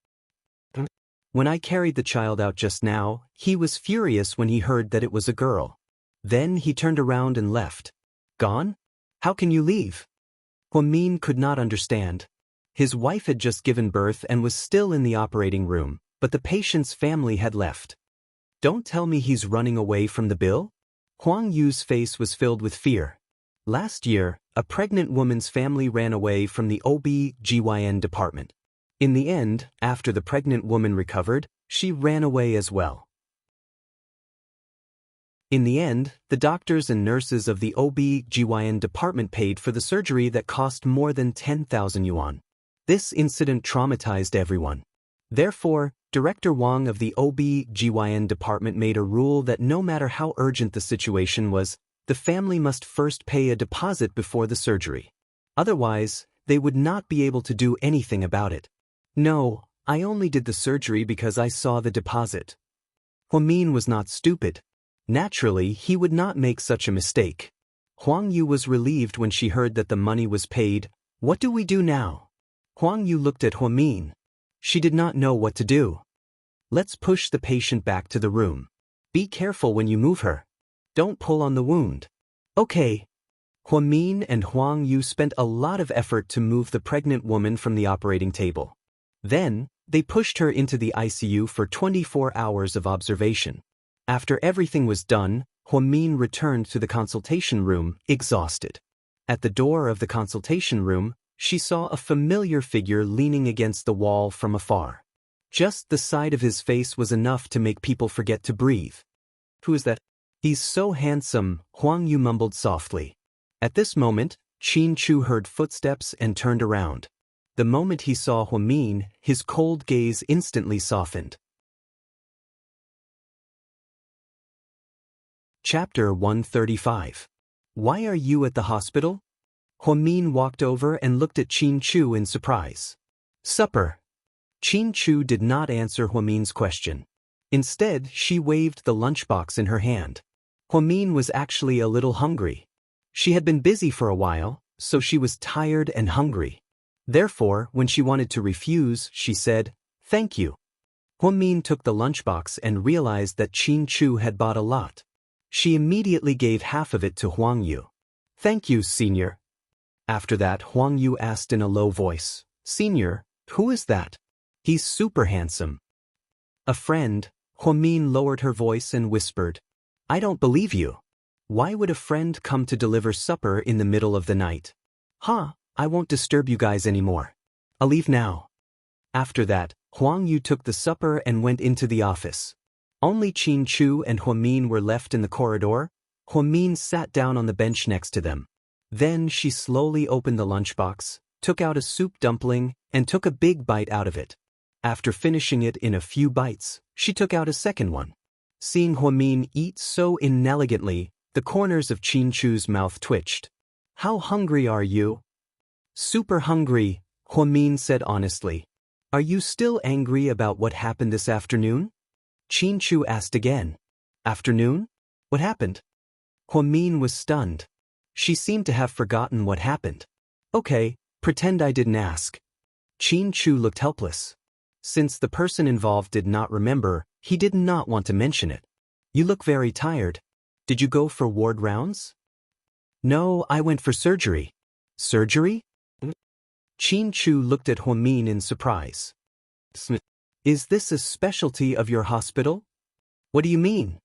"When I carried the child out just now, he was furious when he heard that it was a girl. Then he turned around and left." "Gone? How can you leave?" Huamin could not understand. His wife had just given birth and was still in the operating room, but the patient's family had left. "Don't tell me he's running away from the bill?" Huang Yu's face was filled with fear. Last year, a pregnant woman's family ran away from the OB/GYN department. In the end, after the pregnant woman recovered, she ran away as well. In the end, the doctors and nurses of the OB/GYN department paid for the surgery that cost more than 10,000 yuan. This incident traumatized everyone. Therefore, Director Wang of the OB/GYN department made a rule that no matter how urgent the situation was, the family must first pay a deposit before the surgery. Otherwise, they would not be able to do anything about it. "No, I only did the surgery because I saw the deposit." Huamin was not stupid. Naturally, he would not make such a mistake. Huang Yu was relieved when she heard that the money was paid. "What do we do now?" Huang Yu looked at Huamin. She did not know what to do. "Let's push the patient back to the room. Be careful when you move her. Don't pull on the wound." "Okay." Huamin and Huang Yu spent a lot of effort to move the pregnant woman from the operating table. Then, they pushed her into the ICU for 24 hours of observation. After everything was done, Huamin returned to the consultation room, exhausted. At the door of the consultation room, she saw a familiar figure leaning against the wall from afar. Just the sight of his face was enough to make people forget to breathe. Who is that? He's so handsome, Huang Yu mumbled softly. At this moment, Qin Chu heard footsteps and turned around. The moment he saw Huamin, his cold gaze instantly softened. Chapter 135. Why are you at the hospital? Huamin walked over and looked at Qin Chu in surprise. Supper. Qin Chu did not answer Huamin's question. Instead, she waved the lunchbox in her hand. Huamin was actually a little hungry. She had been busy for a while, so she was tired and hungry. Therefore, when she wanted to refuse, she said, "Thank you." Huamin took the lunchbox and realized that Qin Chu had bought a lot. She immediately gave half of it to Huang Yu. "Thank you, Senior." After that, Huang Yu asked in a low voice, "Senior, who is that? He's super handsome." "A friend." Huamin lowered her voice and whispered, "I don't believe you. Why would a friend come to deliver supper in the middle of the night?" I won't disturb you guys anymore. I'll leave now." After that, Huang Yu took the supper and went into the office. Only Qin Chu and Huamin were left in the corridor. Huamin sat down on the bench next to them. Then she slowly opened the lunchbox, took out a soup dumpling, and took a big bite out of it. After finishing it in a few bites, she took out a second one. Seeing Huamin eat so inelegantly, the corners of Qin Chu's mouth twitched. "How hungry are you?" "Super hungry," Huamin said honestly. "Are you still angry about what happened this afternoon?" Qin Chu asked again. "Afternoon? What happened?" Huamin was stunned. She seemed to have forgotten what happened. "Okay, pretend I didn't ask." Qin Chu looked helpless. Since the person involved did not remember, he did not want to mention it. "You look very tired. Did you go for ward rounds?" "No, I went for surgery." "Surgery?" Qin Chu looked at Huamin in surprise. "Is this a specialty of your hospital?" "What do you mean?"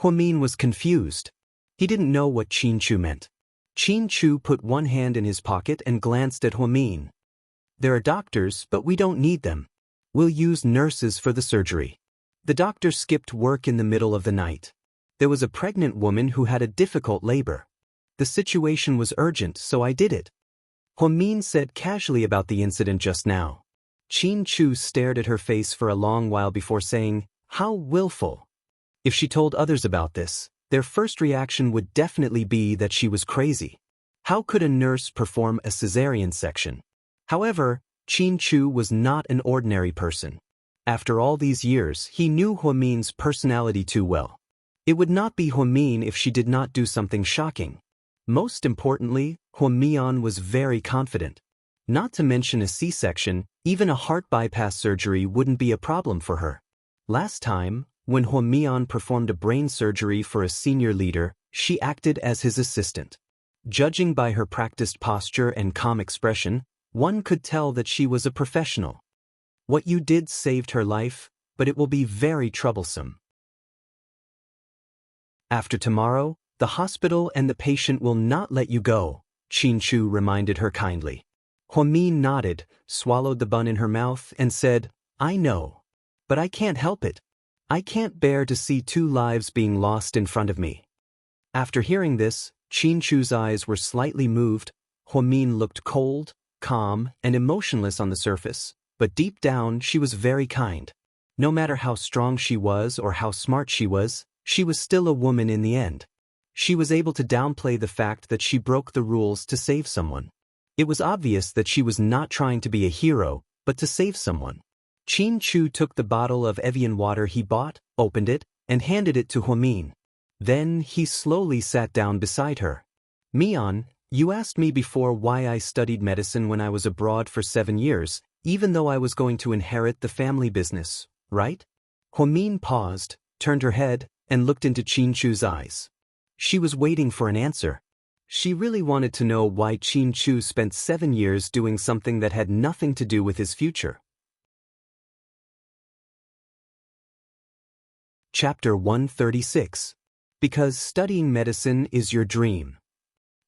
Huamin was confused. He didn't know what Qin Chu meant. Qin Chu put one hand in his pocket and glanced at Huamin. "There are doctors, but we don't need them. We'll use nurses for the surgery." The doctor skipped work in the middle of the night. There was a pregnant woman who had a difficult labor. The situation was urgent, so I did it. Huamin said casually about the incident just now. Qin Chu stared at her face for a long while before saying, "How willful." If she told others about this, their first reaction would definitely be that she was crazy. How could a nurse perform a cesarean section? However, Qin Chu was not an ordinary person. After all these years, he knew Huamin's personality too well. It would not be Huamin if she did not do something shocking. Most importantly, Huamian was very confident. Not to mention a C-section, even a heart bypass surgery wouldn't be a problem for her. Last time, when Huamian performed a brain surgery for a senior leader, she acted as his assistant. Judging by her practiced posture and calm expression, one could tell that she was a professional. What you did saved her life, but it will be very troublesome. After tomorrow, the hospital and the patient will not let you go, Qin Chu reminded her kindly. Huamin nodded, swallowed the bun in her mouth, and said, "I know. But I can't help it. I can't bear to see 2 lives being lost in front of me." After hearing this, Qin Chu's eyes were slightly moved. Huamin looked cold, calm, and emotionless on the surface, but deep down she was very kind. No matter how strong she was or how smart she was still a woman in the end. She was able to downplay the fact that she broke the rules to save someone. It was obvious that she was not trying to be a hero, but to save someone. Qin Chu took the bottle of Evian water he bought, opened it, and handed it to Huamin. Then he slowly sat down beside her. "Mian, you asked me before why I studied medicine when I was abroad for 7 years, even though I was going to inherit the family business, right?" Huamin paused, turned her head, and looked into Qin Chu's eyes. She was waiting for an answer. She really wanted to know why Qin Chu spent 7 years doing something that had nothing to do with his future. Chapter 136. Because studying medicine is your dream.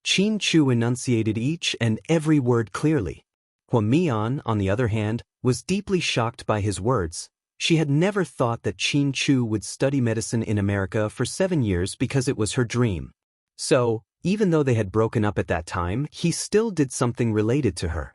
Qin Chu enunciated each and every word clearly. Huamian, on the other hand, was deeply shocked by his words, She had never thought that Qin Chu would study medicine in America for 7 years because it was her dream. So, even though they had broken up at that time, he still did something related to her.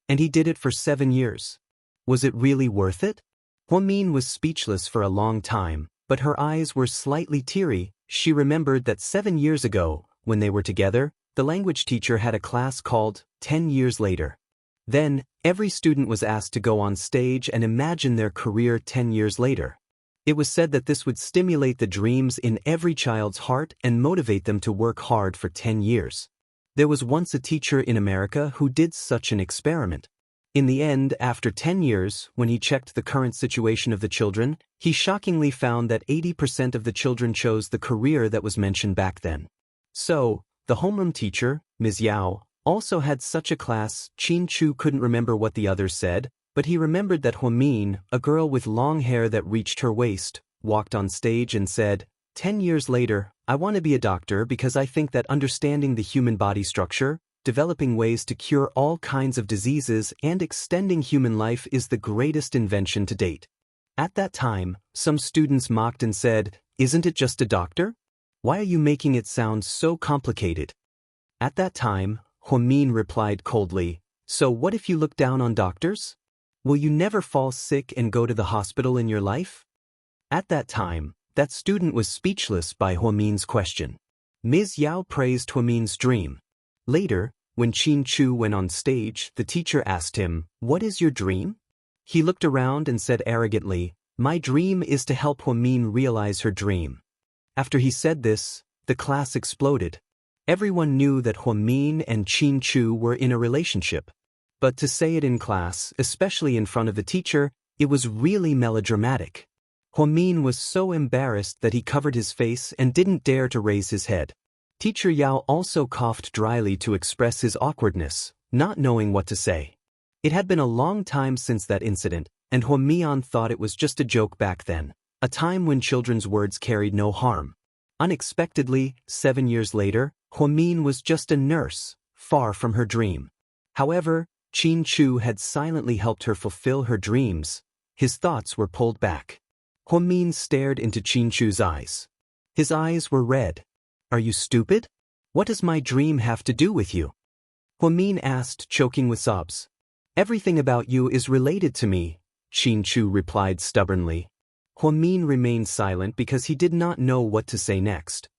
And he did it for 7 years. Was it really worth it? Huamin was speechless for a long time, but her eyes were slightly teary. She remembered that 7 years ago, when they were together, the language teacher had a class called 10 Years Later. Then, every student was asked to go on stage and imagine their career 10 years later. It was said that this would stimulate the dreams in every child's heart and motivate them to work hard for 10 years. There was once a teacher in America who did such an experiment. In the end, after 10 years, when he checked the current situation of the children, he shockingly found that 80% of the children chose the career that was mentioned back then. So, the homeroom teacher, Ms. Yao, also had such a class. Qin Chu couldn't remember what the others said, but he remembered that Huamin, a girl with long hair that reached her waist, walked on stage and said, 10 years later, I want to be a doctor because I think that understanding the human body structure, developing ways to cure all kinds of diseases and extending human life is the greatest invention to date. At that time, some students mocked and said, isn't it just a doctor? Why are you making it sound so complicated? At that time, Huamin replied coldly, so what if you look down on doctors? Will you never fall sick and go to the hospital in your life? At that time, that student was speechless by Huamin's question. Ms. Yao praised Huamin's dream. Later, when Qin Chu went on stage, the teacher asked him, what is your dream? He looked around and said arrogantly, my dream is to help Huamin realize her dream. After he said this, the class exploded. Everyone knew that Huamin and Qin Chu were in a relationship. But to say it in class, especially in front of the teacher, it was really melodramatic. Huamin was so embarrassed that he covered his face and didn't dare to raise his head. Teacher Yao also coughed dryly to express his awkwardness, not knowing what to say. It had been a long time since that incident, and Huamian thought it was just a joke back then, a time when children's words carried no harm. Unexpectedly, 7 years later, Huamin was just a nurse, far from her dream. However, Qin Chu had silently helped her fulfill her dreams. His thoughts were pulled back. Huamin stared into Qin Chu's eyes. His eyes were red. Are you stupid? What does my dream have to do with you? Huamin asked, choking with sobs. Everything about you is related to me, Qin Chu replied stubbornly. Huamin remained silent because he did not know what to say next.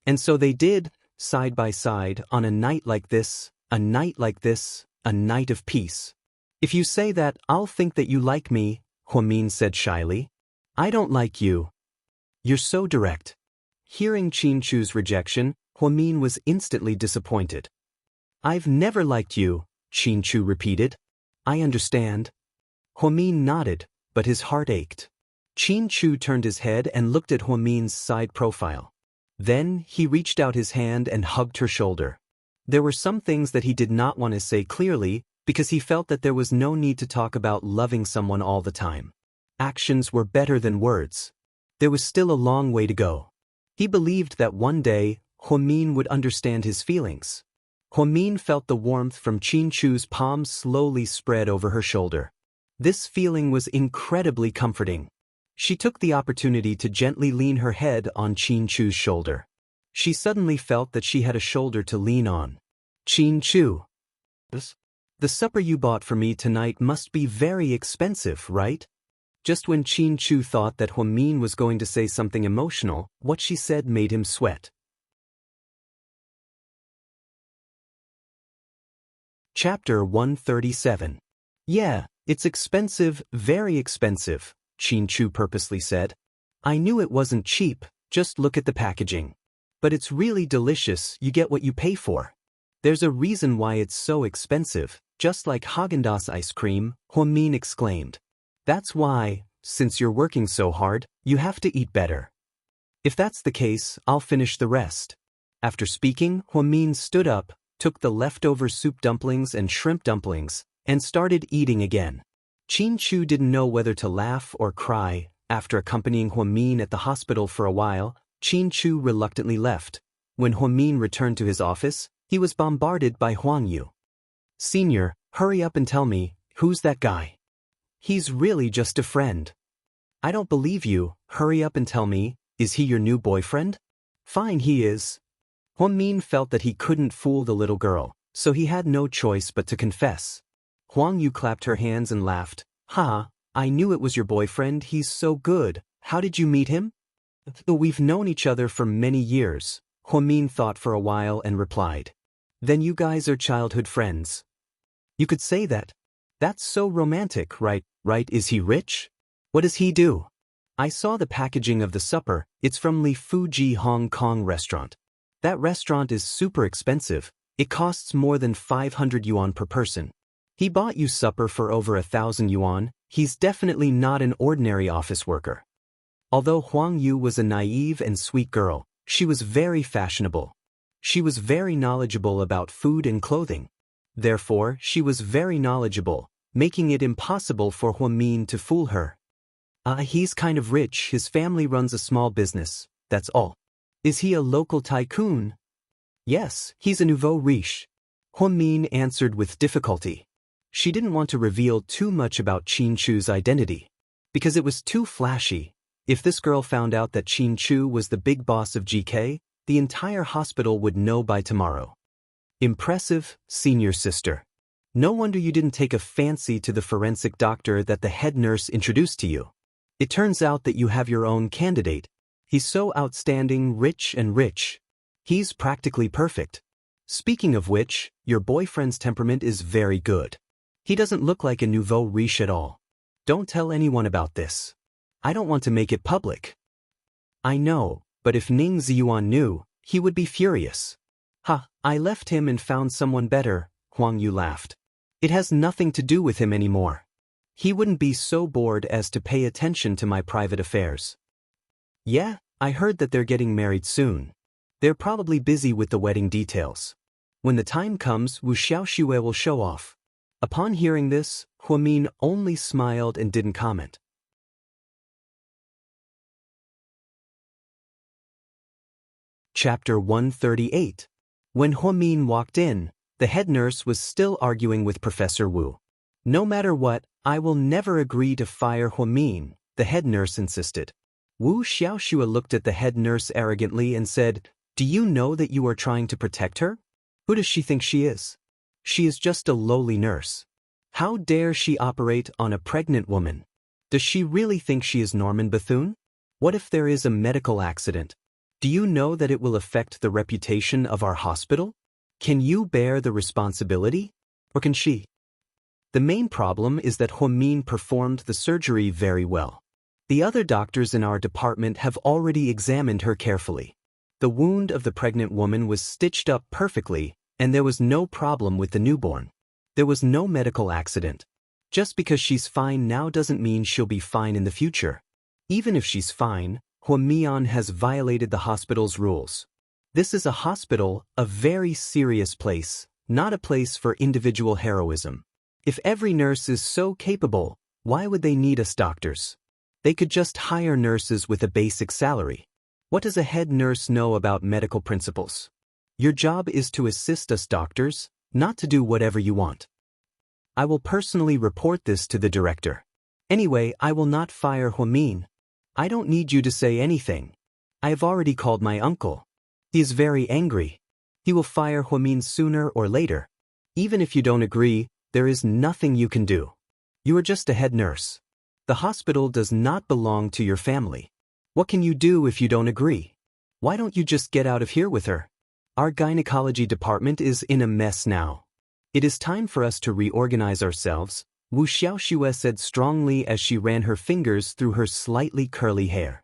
And so they did, side by side, on a night like this, a night like this, a night of peace. If you say that, I'll think that you like me, Huamin said shyly. I don't like you. You're so direct. Hearing Qin Chu's rejection, Huamin was instantly disappointed. I've never liked you, Qin Chu repeated. I understand. Huamin nodded, but his heart ached. Qin Chu turned his head and looked at Huamin's side profile. Then, he reached out his hand and hugged her shoulder. There were some things that he did not want to say clearly, because he felt that there was no need to talk about loving someone all the time. Actions were better than words. There was still a long way to go. He believed that one day, Huamin would understand his feelings. Huamin felt the warmth from Qin Chu's palm slowly spread over her shoulder. This feeling was incredibly comforting. She took the opportunity to gently lean her head on Qin Chu's shoulder. She suddenly felt that she had a shoulder to lean on. Qin Chu. The supper you bought for me tonight must be very expensive, right? Just when Qin Chu thought that Huamin was going to say something emotional, what she said made him sweat. Chapter 137. Yeah, it's expensive, very expensive, Qin Chu purposely said. I knew it wasn't cheap, just look at the packaging. But it's really delicious, you get what you pay for. There's a reason why it's so expensive, just like Haagen-Dazs ice cream, Huamin exclaimed. That's why, since you're working so hard, you have to eat better. If that's the case, I'll finish the rest. After speaking, Huamin stood up, took the leftover soup dumplings and shrimp dumplings, and started eating again. Qin Chu didn't know whether to laugh or cry. After accompanying Huamin at the hospital for a while, Qin Chu reluctantly left. When Huamin returned to his office, he was bombarded by Huang Yu. Senior, hurry up and tell me, who's that guy? He's really just a friend. I don't believe you, hurry up and tell me, is he your new boyfriend? Fine, he is. Huang Min felt that he couldn't fool the little girl, so he had no choice but to confess. Huang Yu clapped her hands and laughed. Ha, I knew it was your boyfriend, he's so good. How did you meet him? We've known each other for many years, Huang Min thought for a while and replied. Then you guys are childhood friends. You could say that. That's so romantic, right? Is he rich? What does he do? I saw the packaging of the supper, it's from Li Fuji Hong Kong restaurant. That restaurant is super expensive, it costs more than 500 yuan per person. He bought you supper for over 1,000 yuan, he's definitely not an ordinary office worker. Although Huang Yu was a naive and sweet girl, she was very fashionable. She was very knowledgeable about food and clothing. Therefore, she was very knowledgeable, making it impossible for Huang Min to fool her. He's kind of rich, his family runs a small business, that's all. Is he a local tycoon? Yes, he's a nouveau riche. Huang Min answered with difficulty. She didn't want to reveal too much about Qin Chu's identity, because it was too flashy. If this girl found out that Qin Chu was the big boss of GK, the entire hospital would know by tomorrow. Impressive, senior sister. No wonder you didn't take a fancy to the forensic doctor that the head nurse introduced to you. It turns out that you have your own candidate. He's so outstanding, rich. He's practically perfect. Speaking of which, your boyfriend's temperament is very good. He doesn't look like a nouveau riche at all. Don't tell anyone about this. I don't want to make it public. I know, but if Ning Ziyuan knew, he would be furious. Ha, I left him and found someone better, Huang Yu laughed. It has nothing to do with him anymore. He wouldn't be so bored as to pay attention to my private affairs. Yeah, I heard that they're getting married soon. They're probably busy with the wedding details. When the time comes, Wu Xiaoxue will show off. Upon hearing this, Huang Min only smiled and didn't comment. Chapter 138. When Huang Min walked in, the head nurse was still arguing with Professor Wu. No matter what, I will never agree to fire Huang Min, the head nurse insisted. Wu Xiaoxue looked at the head nurse arrogantly and said, Do you know that you are trying to protect her? Who does she think she is? She is just a lowly nurse. How dare she operate on a pregnant woman? Does she really think she is Norman Bethune? What if there is a medical accident? Do you know that it will affect the reputation of our hospital? Can you bear the responsibility? Or can she? The main problem is that Huang Min performed the surgery very well. The other doctors in our department have already examined her carefully. The wound of the pregnant woman was stitched up perfectly, and there was no problem with the newborn. There was no medical accident. Just because she's fine now doesn't mean she'll be fine in the future. Even if she's fine, Huang Min has violated the hospital's rules. This is a hospital, a very serious place, not a place for individual heroism. If every nurse is so capable, why would they need us doctors? They could just hire nurses with a basic salary. What does a head nurse know about medical principles? Your job is to assist us doctors, not to do whatever you want. I will personally report this to the director. Anyway, I will not fire Huang Min. I don't need you to say anything. I have already called my uncle. He is very angry. He will fire Huang Min sooner or later. Even if you don't agree, there is nothing you can do. You are just a head nurse. The hospital does not belong to your family. What can you do if you don't agree? Why don't you just get out of here with her? Our gynecology department is in a mess now. It is time for us to reorganize ourselves, Wu Xiaoxue said strongly as she ran her fingers through her slightly curly hair.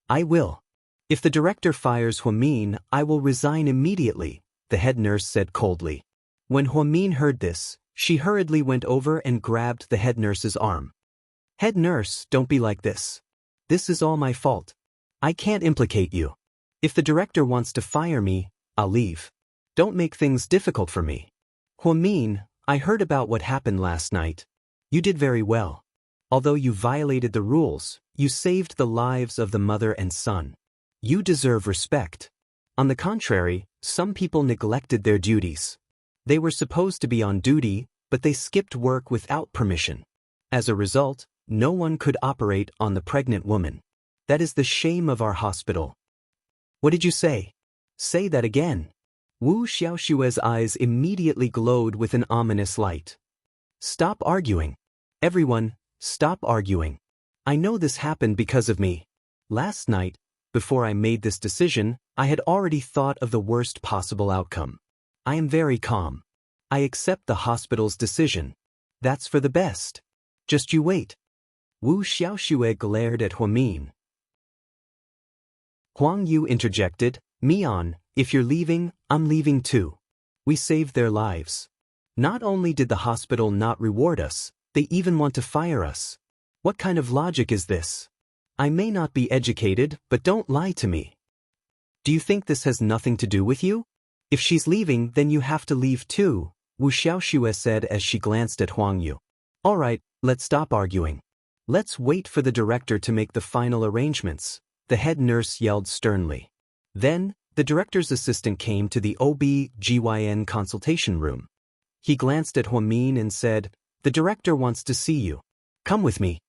I will. If the director fires Huang Min, I will resign immediately, the head nurse said coldly. When Huang Min heard this, she hurriedly went over and grabbed the head nurse's arm. Head nurse, don't be like this. This is all my fault. I can't implicate you. If the director wants to fire me, I'll leave. Don't make things difficult for me. Huang Min, I heard about what happened last night. You did very well. Although you violated the rules, you saved the lives of the mother and son. You deserve respect. On the contrary, some people neglected their duties. They were supposed to be on duty, but they skipped work without permission. As a result, no one could operate on the pregnant woman. That is the shame of our hospital. What did you say? Say that again. Wu Xiaoxue's eyes immediately glowed with an ominous light. Stop arguing. Everyone, stop arguing. I know this happened because of me. Last night, before I made this decision, I had already thought of the worst possible outcome. I am very calm. I accept the hospital's decision. That's for the best. Just you wait. Wu Xiaoxue glared at Huamin. Huang Yu interjected, Mian, if you're leaving, I'm leaving too. We saved their lives. Not only did the hospital not reward us, they even want to fire us. What kind of logic is this? I may not be educated, but don't lie to me. Do you think this has nothing to do with you? If she's leaving, then you have to leave too, Wu Xiaoxue said as she glanced at Huang Yu. All right, let's stop arguing. Let's wait for the director to make the final arrangements, the head nurse yelled sternly. Then, the director's assistant came to the OB/GYN consultation room. He glanced at Huamin and said, The director wants to see you. Come with me.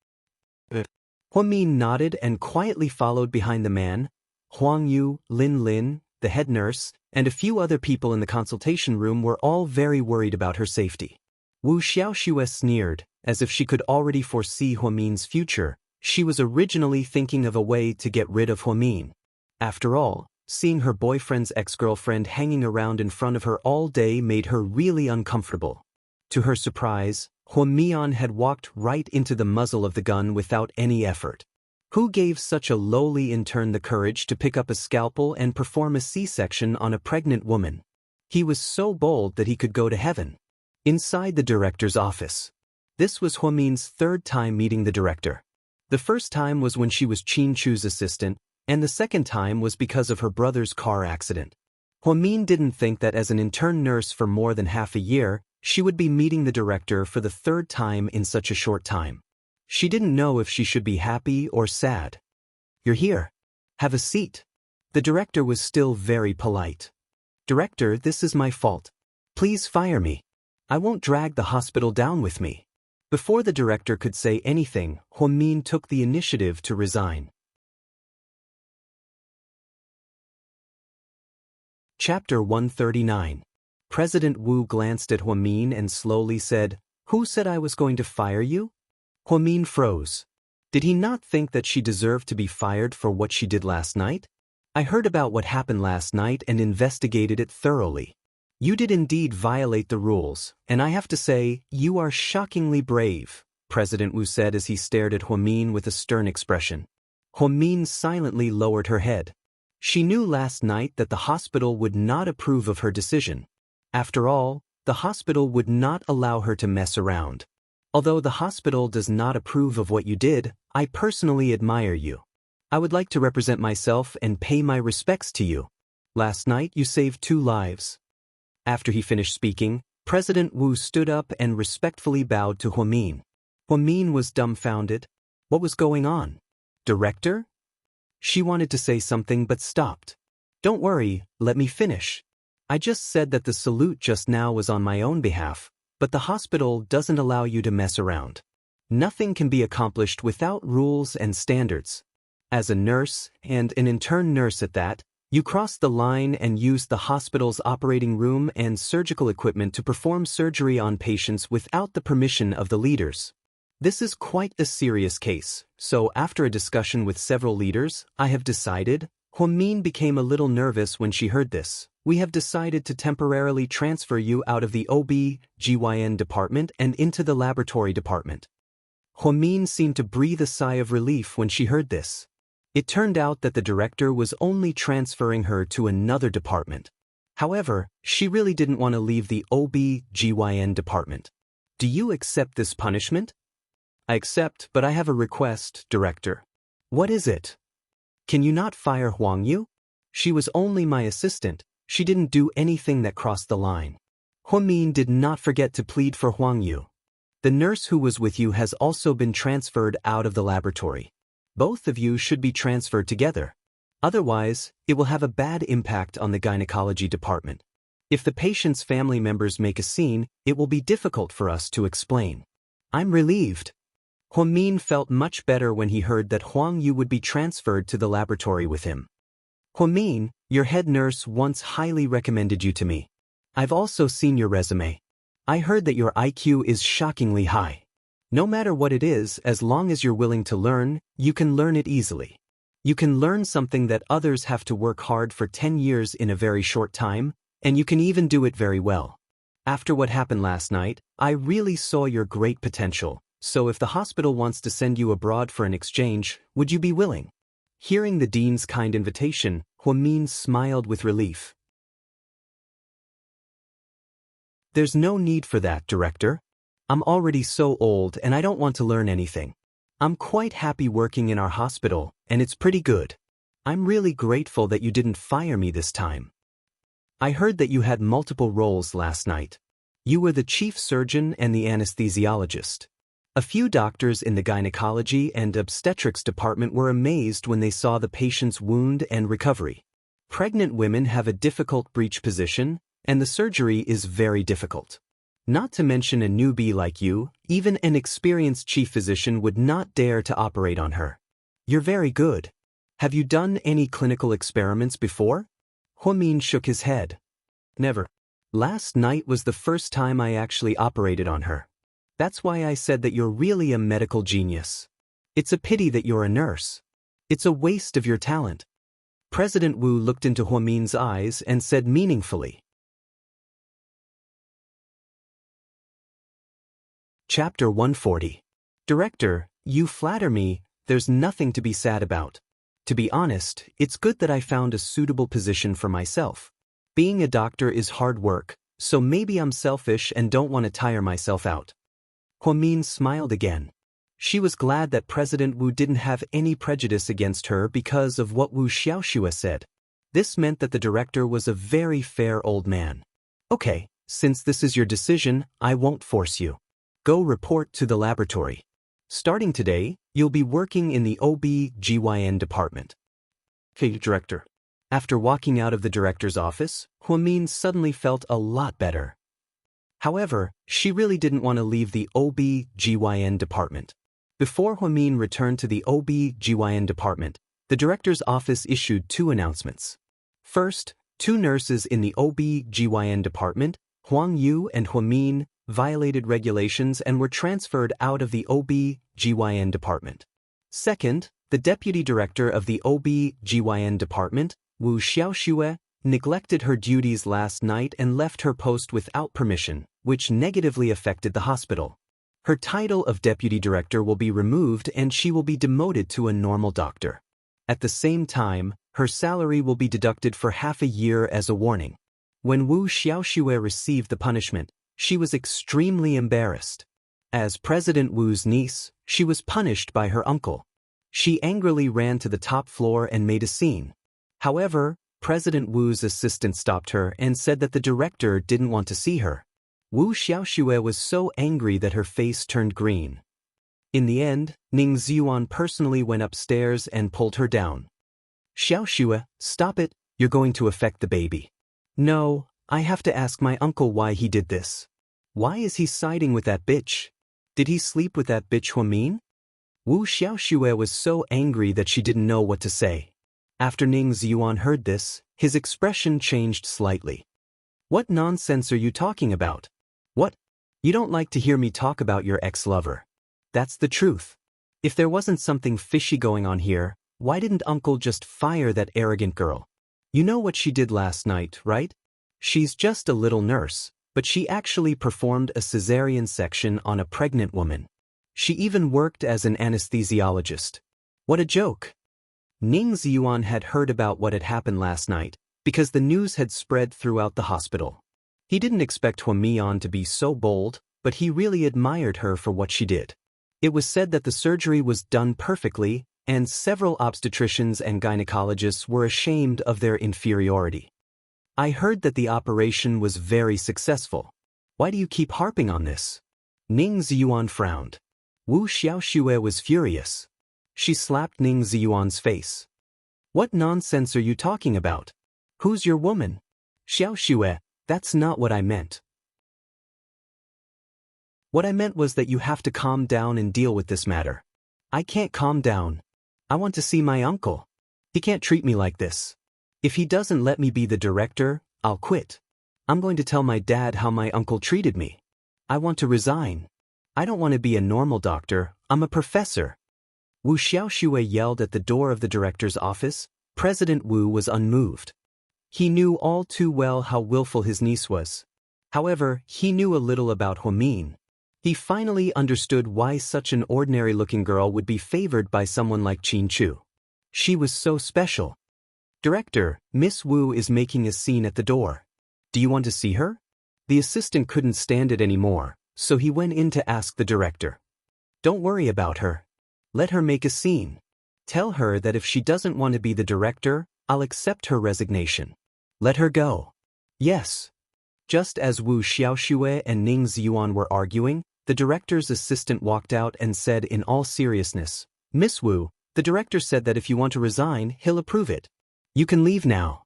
Huamin nodded and quietly followed behind the man. Huang Yu, Lin, the head nurse, and a few other people in the consultation room were all very worried about her safety. Wu Xiaoxue sneered, as if she could already foresee Huamin's future. She was originally thinking of a way to get rid of Huamin. After all, seeing her boyfriend's ex-girlfriend hanging around in front of her all day made her really uncomfortable. To her surprise, Huamian had walked right into the muzzle of the gun without any effort. Who gave such a lowly intern the courage to pick up a scalpel and perform a C-section on a pregnant woman? He was so bold that he could go to heaven. Inside the director's office. This was Huamin's third time meeting the director. The first time was when she was Qin Chu's assistant, and the second time was because of her brother's car accident. Huamin didn't think that as an intern nurse for more than half a year, she would be meeting the director for the third time in such a short time. She didn't know if she should be happy or sad. You're here. Have a seat. The director was still very polite. Director, this is my fault. Please fire me. I won't drag the hospital down with me. Before the director could say anything, Huamin took the initiative to resign. Chapter 139. President Wu glanced at Huamin and slowly said, Who said I was going to fire you? Huamin froze. Did he not think that she deserved to be fired for what she did last night? I heard about what happened last night and investigated it thoroughly. You did indeed violate the rules, and I have to say, you are shockingly brave, President Wu said as he stared at Huamin with a stern expression. Huamin silently lowered her head. She knew last night that the hospital would not approve of her decision. After all, the hospital would not allow her to mess around. Although the hospital does not approve of what you did, I personally admire you. I would like to represent myself and pay my respects to you. Last night you saved 2 lives. After he finished speaking, President Wu stood up and respectfully bowed to Huamin. Huamin was dumbfounded. What was going on? Director? She wanted to say something but stopped. Don't worry, let me finish. I just said that the salute just now was on my own behalf, but the hospital doesn't allow you to mess around. Nothing can be accomplished without rules and standards. As a nurse, and an intern nurse at that, you crossed the line and used the hospital's operating room and surgical equipment to perform surgery on patients without the permission of the leaders. This is quite a serious case, so after a discussion with several leaders, I have decided. Huamin became a little nervous when she heard this. We have decided to temporarily transfer you out of the OB/GYN department and into the laboratory department. Huamin seemed to breathe a sigh of relief when she heard this. It turned out that the director was only transferring her to another department. However, she really didn't want to leave the OB/GYN department. Do you accept this punishment? I accept, but I have a request, Director. What is it? Can you not fire Huang Yu? She was only my assistant. She didn't do anything that crossed the line. Huamin did not forget to plead for Huang Yu. The nurse who was with you has also been transferred out of the laboratory. Both of you should be transferred together. Otherwise, it will have a bad impact on the gynecology department. If the patient's family members make a scene, it will be difficult for us to explain. I'm relieved. Min felt much better when he heard that Huang Yu would be transferred to the laboratory with him. Min, your head nurse once highly recommended you to me. I've also seen your resume. I heard that your IQ is shockingly high. No matter what it is, as long as you're willing to learn, you can learn it easily. You can learn something that others have to work hard for 10 years in a very short time, and you can even do it very well. After what happened last night, I really saw your great potential, so if the hospital wants to send you abroad for an exchange, would you be willing? Hearing the dean's kind invitation, Min smiled with relief. There's no need for that, Director. I'm already so old and I don't want to learn anything. I'm quite happy working in our hospital, and it's pretty good. I'm really grateful that you didn't fire me this time. I heard that you had multiple roles last night. You were the chief surgeon and the anesthesiologist. A few doctors in the gynecology and obstetrics department were amazed when they saw the patient's wound and recovery. Pregnant women have a difficult breech position, and the surgery is very difficult. Not to mention a newbie like you, even an experienced chief physician would not dare to operate on her. You're very good. Have you done any clinical experiments before? Min shook his head. Never. Last night was the first time I actually operated on her. That's why I said that you're really a medical genius. It's a pity that you're a nurse. It's a waste of your talent. President Wu looked into Min's eyes and said meaningfully. Chapter 140. Director, you flatter me, there's nothing to be sad about. To be honest, it's good that I found a suitable position for myself. Being a doctor is hard work, so maybe I'm selfish and don't want to tire myself out. Min smiled again. She was glad that President Wu didn't have any prejudice against her because of what Wu Xiaoxue said. This meant that the director was a very fair old man. Okay, since this is your decision, I won't force you. Go report to the laboratory. Starting today, you'll be working in the OB/GYN department. Okay, Director. After walking out of the director's office, Min suddenly felt a lot better. However, she really didn't want to leave the OB/GYN department. Before Min returned to the OB/GYN department, the director's office issued two announcements. First, two nurses in the OB/GYN department, Huang Yu and Min, violated regulations and were transferred out of the OB/GYN department. Second, the deputy director of the OB/GYN department, Wu Xiaoxue, neglected her duties last night and left her post without permission, which negatively affected the hospital. Her title of deputy director will be removed and she will be demoted to a normal doctor. At the same time, her salary will be deducted for half a year as a warning. When Wu Xiaoxue received the punishment, she was extremely embarrassed. As President Wu's niece, she was punished by her uncle. She angrily ran to the top floor and made a scene. However, President Wu's assistant stopped her and said that the director didn't want to see her. Wu Xiaoxue was so angry that her face turned green. In the end, Ning Ziyuan personally went upstairs and pulled her down. Xiaoxue, stop it, you're going to affect the baby. No, I have to ask my uncle why he did this. Why is he siding with that bitch? Did he sleep with that bitch Min? Wu Xiaoxue was so angry that she didn't know what to say. After Ning Ziyuan heard this, his expression changed slightly. What nonsense are you talking about? What? You don't like to hear me talk about your ex-lover. That's the truth. If there wasn't something fishy going on here, why didn't Uncle just fire that arrogant girl? You know what she did last night, right? She's just a little nurse, but she actually performed a cesarean section on a pregnant woman. She even worked as an anesthesiologist. What a joke. Ning Ziyuan had heard about what had happened last night, because the news had spread throughout the hospital. He didn't expect Min to be so bold, but he really admired her for what she did. It was said that the surgery was done perfectly, and several obstetricians and gynecologists were ashamed of their inferiority. I heard that the operation was very successful. Why do you keep harping on this? Ning Ziyuan frowned. Wu Xiaoxue was furious. She slapped Ning Ziyuan's face. What nonsense are you talking about? Who's your woman? Xiaoxue, that's not what I meant. What I meant was that you have to calm down and deal with this matter. I can't calm down. I want to see my uncle. He can't treat me like this. If he doesn't let me be the director, I'll quit. I'm going to tell my dad how my uncle treated me. I want to resign. I don't want to be a normal doctor, I'm a professor. Wu Xiaoxue yelled at the door of the director's office. President Wu was unmoved. He knew all too well how willful his niece was. However, he knew a little about Huamin. He finally understood why such an ordinary-looking girl would be favored by someone like Qin Chu. She was so special. Director, Miss Wu is making a scene at the door. Do you want to see her? The assistant couldn't stand it anymore, so he went in to ask the director. Don't worry about her. Let her make a scene. Tell her that if she doesn't want to be the director, I'll accept her resignation. Let her go. Yes. Just as Wu Xiaoxue and Ning Ziyuan were arguing, the director's assistant walked out and said in all seriousness, Miss Wu, the director said that if you want to resign, he'll approve it. You can leave now.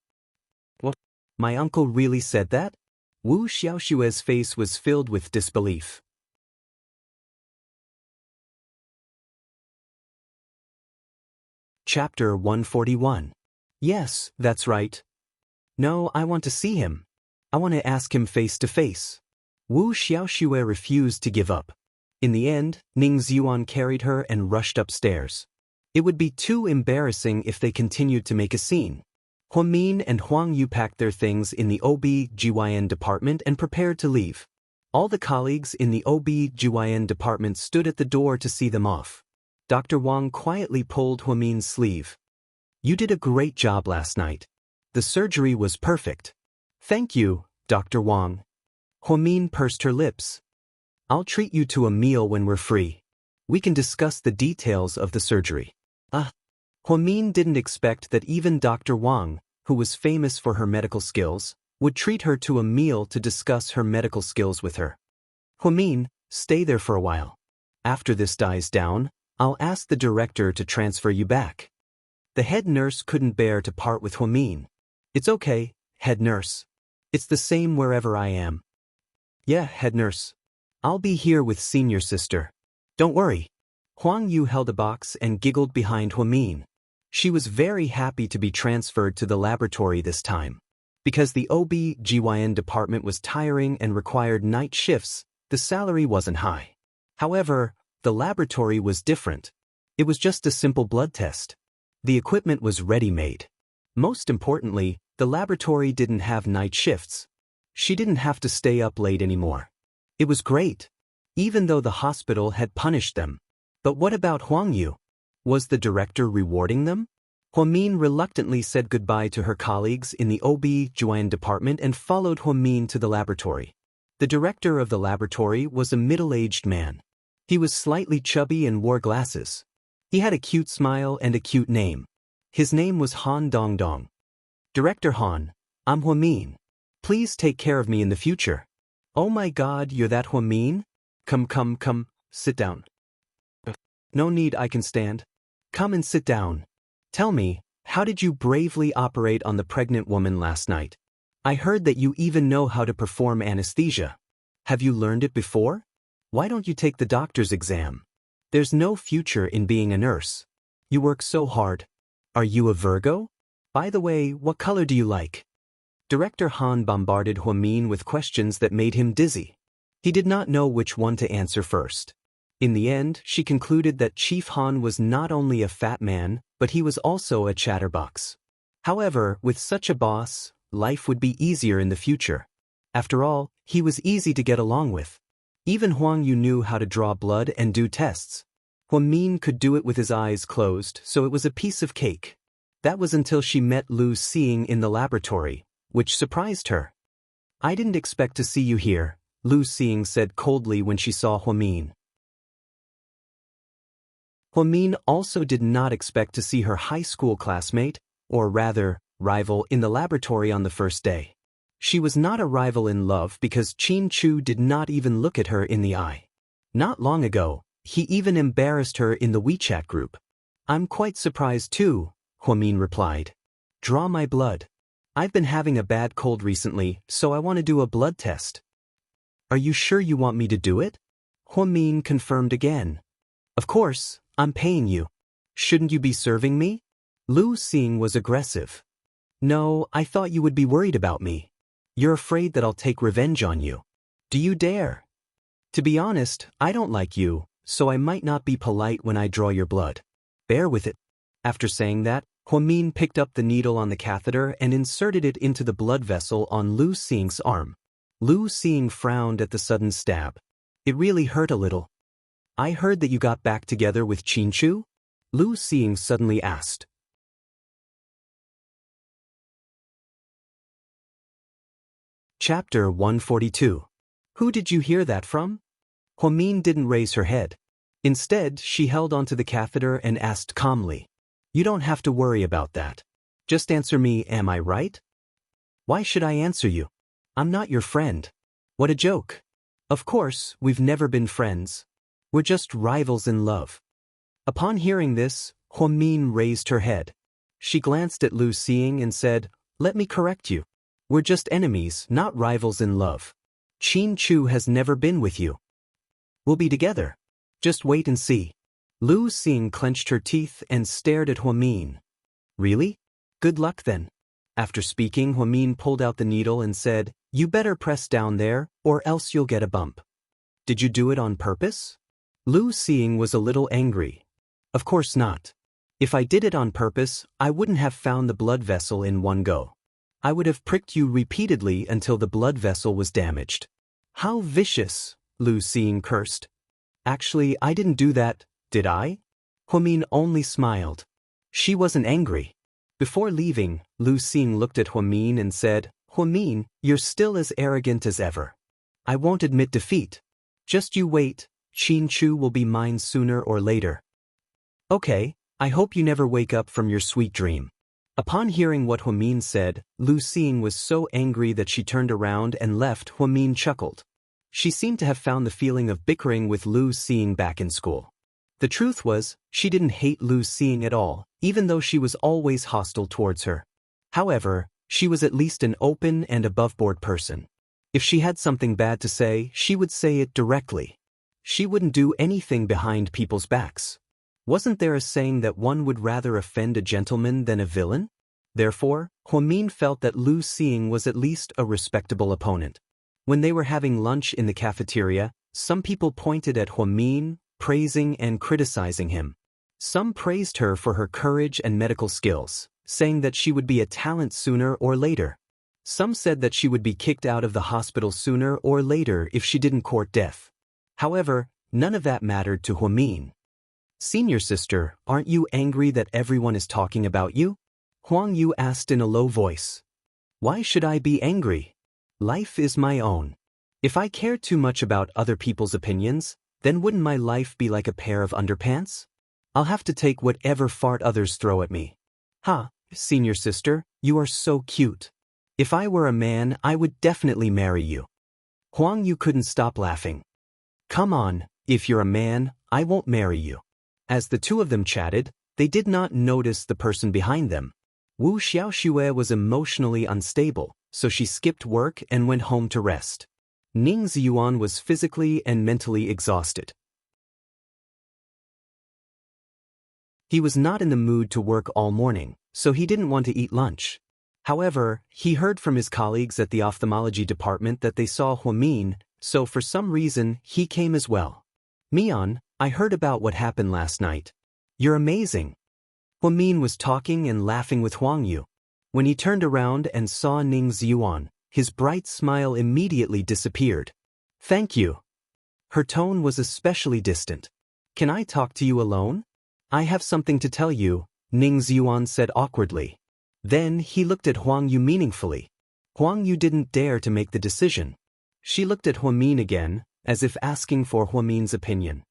What? My uncle really said that? Wu Xiaoxue's face was filled with disbelief. Chapter 141. Yes, that's right. No, I want to see him. I want to ask him face to face. Wu Xiaoxue refused to give up. In the end, Ning Ziyuan carried her and rushed upstairs. It would be too embarrassing if they continued to make a scene. Huamin and Huang Yu packed their things in the OB/GYN department and prepared to leave. All the colleagues in the OB/GYN department stood at the door to see them off. Dr. Wang quietly pulled Huamin's sleeve. You did a great job last night. The surgery was perfect. Thank you, Dr. Wang. Huamin pursed her lips. I'll treat you to a meal when we're free. We can discuss the details of the surgery. Huamin didn't expect that even Dr. Wang, who was famous for her medical skills, would treat her to a meal to discuss her medical skills with her. Huamin, stay there for a while. After this dies down, I'll ask the director to transfer you back. The head nurse couldn't bear to part with Huamin. It's okay, head nurse. It's the same wherever I am. Yeah, head nurse. I'll be here with senior sister. Don't worry. Huang Yu held a box and giggled behind Huamin. She was very happy to be transferred to the laboratory this time. Because the OB/GYN department was tiring and required night shifts, the salary wasn't high. However, the laboratory was different. It was just a simple blood test. The equipment was ready-made. Most importantly, the laboratory didn't have night shifts. She didn't have to stay up late anymore. It was great, even though the hospital had punished them. But what about Huang Yu? Was the director rewarding them? Huamin reluctantly said goodbye to her colleagues in the OB/GYN department and followed Huamin to the laboratory. The director of the laboratory was a middle-aged man. He was slightly chubby and wore glasses. He had a cute smile and a cute name. His name was Han Dongdong. Director Han, I'm Huamin. Please take care of me in the future. Oh my God, you're that Huamin? Come, sit down. No need, I can stand. Come and sit down. Tell me, how did you bravely operate on the pregnant woman last night? I heard that you even know how to perform anesthesia. Have you learned it before? Why don't you take the doctor's exam? There's no future in being a nurse. You work so hard. Are you a Virgo? By the way, what color do you like? Director Han bombarded Huamin with questions that made him dizzy. He did not know which one to answer first. In the end, she concluded that Chief Han was not only a fat man, but he was also a chatterbox. However, with such a boss, life would be easier in the future. After all, he was easy to get along with. Even Huang Yu knew how to draw blood and do tests. Huamin could do it with his eyes closed, so it was a piece of cake. That was until she met Lu Xing in the laboratory, which surprised her. I didn't expect to see you here, Lu Xing said coldly when she saw Huamin. Huamin also did not expect to see her high school classmate, or rather, rival, in the laboratory on the first day. She was not a rival in love because Qin Chu did not even look at her in the eye. Not long ago, he even embarrassed her in the WeChat group. I'm quite surprised too, Huamin replied. Draw my blood. I've been having a bad cold recently, so I want to do a blood test. Are you sure you want me to do it? Huamin confirmed again. Of course, I'm paying you. Shouldn't you be serving me? Lu Xing was aggressive. No, I thought you would be worried about me. You're afraid that I'll take revenge on you. Do you dare? To be honest, I don't like you, so I might not be polite when I draw your blood. Bear with it. After saying that, Huamin picked up the needle on the catheter and inserted it into the blood vessel on Lu Xing's arm. Lu Xing frowned at the sudden stab. It really hurt a little. I heard that you got back together with Qianchu? Lu Xing suddenly asked. Chapter 142. Who did you hear that from? Huamin didn't raise her head. Instead, she held onto the catheter and asked calmly. You don't have to worry about that. Just answer me, am I right? Why should I answer you? I'm not your friend. What a joke. Of course, we've never been friends. We're just rivals in love. Upon hearing this, Huamin raised her head. She glanced at Lu Xing and said, Let me correct you. We're just enemies, not rivals in love. Qianchu has never been with you. We'll be together. Just wait and see. Lu Xing clenched her teeth and stared at Huamin. Really? Good luck then. After speaking, Huamin pulled out the needle and said, You better press down there, or else you'll get a bump. Did you do it on purpose? Lu Xing was a little angry. Of course not. If I did it on purpose, I wouldn't have found the blood vessel in one go. I would have pricked you repeatedly until the blood vessel was damaged. How vicious, Lu Xing cursed. Actually, I didn't do that, did I? Huamin only smiled. She wasn't angry. Before leaving, Lu Xing looked at Huamin and said, Huamin, you're still as arrogant as ever. I won't admit defeat. Just you wait, Qianchu will be mine sooner or later. Okay, I hope you never wake up from your sweet dream. Upon hearing what Huamin said, Lu Xing was so angry that she turned around and left. Huamin chuckled. She seemed to have found the feeling of bickering with Lu Xing back in school. The truth was, she didn't hate Lu Xing at all, even though she was always hostile towards her. However, she was at least an open and above-board person. If she had something bad to say, she would say it directly. She wouldn't do anything behind people's backs. Wasn't there a saying that one would rather offend a gentleman than a villain? Therefore, Huamin felt that Lu Xing was at least a respectable opponent. When they were having lunch in the cafeteria, some people pointed at Huamin, praising and criticizing him. Some praised her for her courage and medical skills, saying that she would be a talent sooner or later. Some said that she would be kicked out of the hospital sooner or later if she didn't court death. However, none of that mattered to Huamin. Senior sister, aren't you angry that everyone is talking about you? Huang Yu asked in a low voice. Why should I be angry? Life is my own. If I cared too much about other people's opinions, then wouldn't my life be like a pair of underpants? I'll have to take whatever fart others throw at me. Ha, senior sister, you are so cute. If I were a man, I would definitely marry you. Huang Yu couldn't stop laughing. Come on, if you're a man, I won't marry you. As the two of them chatted, they did not notice the person behind them. Wu Xiaoxue was emotionally unstable, so she skipped work and went home to rest. Ning Ziyuan was physically and mentally exhausted. He was not in the mood to work all morning, so he didn't want to eat lunch. However, he heard from his colleagues at the ophthalmology department that they saw Huamin, so for some reason, he came as well. Mian, I heard about what happened last night. You're amazing. Huamin was talking and laughing with Huang Yu. When he turned around and saw Ning Ziyuan, his bright smile immediately disappeared. Thank you. Her tone was especially distant. Can I talk to you alone? I have something to tell you, Ning Ziyuan said awkwardly. Then he looked at Huang Yu meaningfully. Huang Yu didn't dare to make the decision. She looked at Huamin again, as if asking for Huamin's opinion.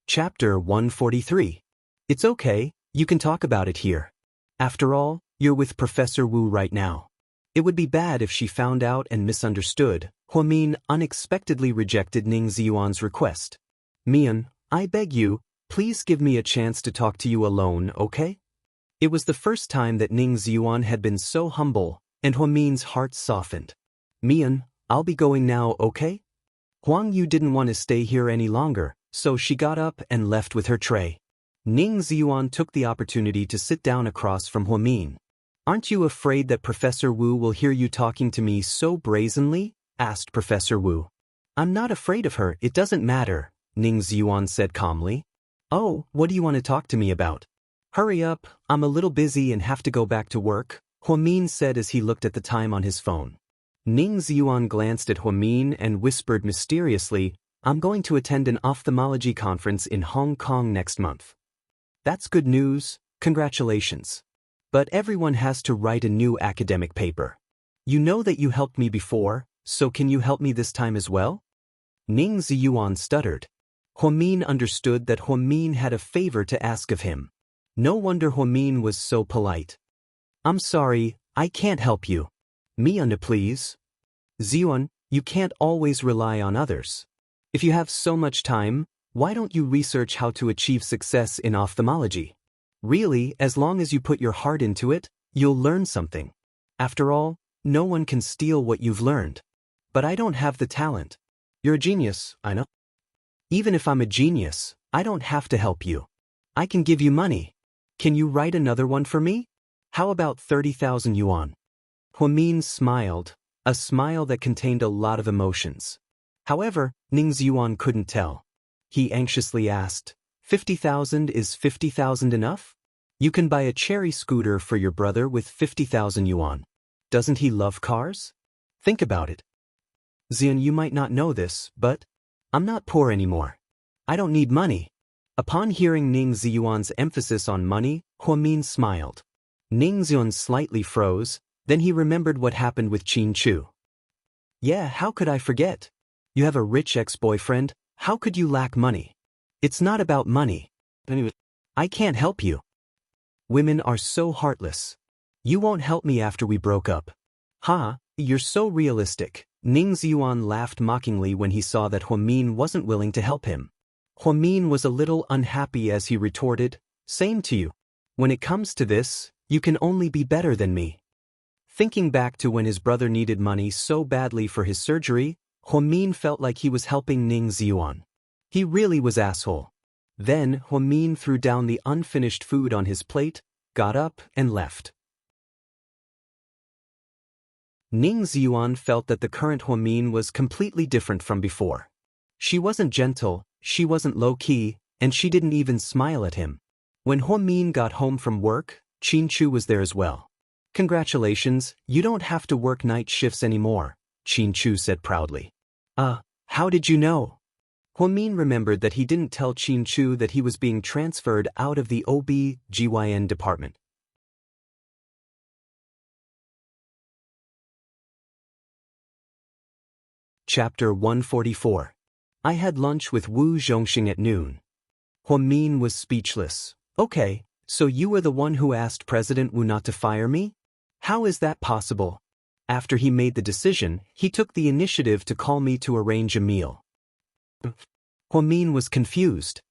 Chapter 143. It's okay, you can talk about it here. After all, you're with Professor Wu right now. It would be bad if she found out and misunderstood. Huamin unexpectedly rejected Ning Ziyuan's request. Mian, I beg you, please give me a chance to talk to you alone, okay? It was the first time that Ning Ziyuan had been so humble, and Huamin's heart softened. Mian, I'll be going now, okay? Huang Yu didn't want to stay here any longer, so she got up and left with her tray. Ning Ziyuan took the opportunity to sit down across from Huamin. Aren't you afraid that Professor Wu will hear you talking to me so brazenly? Asked Professor Wu. I'm not afraid of her, it doesn't matter, Ning Ziyuan said calmly. Oh, what do you want to talk to me about? Hurry up, I'm a little busy and have to go back to work, Huamin said as he looked at the time on his phone. Ning Ziyuan glanced at Huamin and whispered mysteriously, I'm going to attend an ophthalmology conference in Hong Kong next month. That's good news, congratulations. But everyone has to write a new academic paper. You know that you helped me before, so can you help me this time as well? Ning Ziyuan stuttered. Huamin understood that Huamin had a favor to ask of him. No wonder Huamin was so polite. I'm sorry, I can't help you. Mian, please. Ziyuan, you can't always rely on others. If you have so much time, why don't you research how to achieve success in ophthalmology? Really, as long as you put your heart into it, you'll learn something. After all, no one can steal what you've learned. But I don't have the talent. You're a genius, I know. Even if I'm a genius, I don't have to help you. I can give you money. Can you write another one for me? How about 30,000 yuan? Huamin smiled, a smile that contained a lot of emotions. However, Ning Ziyuan couldn't tell. He anxiously asked, 50,000 is 50,000 enough? You can buy a cherry scooter for your brother with 50,000 yuan. Doesn't he love cars? Think about it. Zian, you might not know this, but I'm not poor anymore. I don't need money. Upon hearing Ning Ziyuan's emphasis on money, Huamin smiled. Ning Ziyuan slightly froze, then he remembered what happened with Qin Chu. Yeah, how could I forget? You have a rich ex-boyfriend, how could you lack money? It's not about money. Anyway, I can't help you. Women are so heartless. You won't help me after we broke up. Ha, you're so realistic. Ning Ziyuan laughed mockingly when he saw that Huamin wasn't willing to help him. Huamin was a little unhappy as he retorted, same to you. When it comes to this, you can only be better than me. Thinking back to when his brother needed money so badly for his surgery, Huamin felt like he was helping Ning Ziyuan. He really was asshole. Then Huamin threw down the unfinished food on his plate, got up and left. Ning Ziyuan felt that the current Huamin was completely different from before. She wasn't gentle, she wasn't low-key, and she didn't even smile at him. When Huamin got home from work, Qin Chu was there as well. Congratulations, you don't have to work night shifts anymore, Qin Chu said proudly. How did you know? Huamin remembered that he didn't tell Qin Chu that he was being transferred out of the OB/GYN department. Chapter 144. I had lunch with Wu Zhongxing at noon. Huamin was speechless. Okay, so you were the one who asked President Wu not to fire me? How is that possible? After he made the decision, he took the initiative to call me to arrange a meal. Huamin was confused.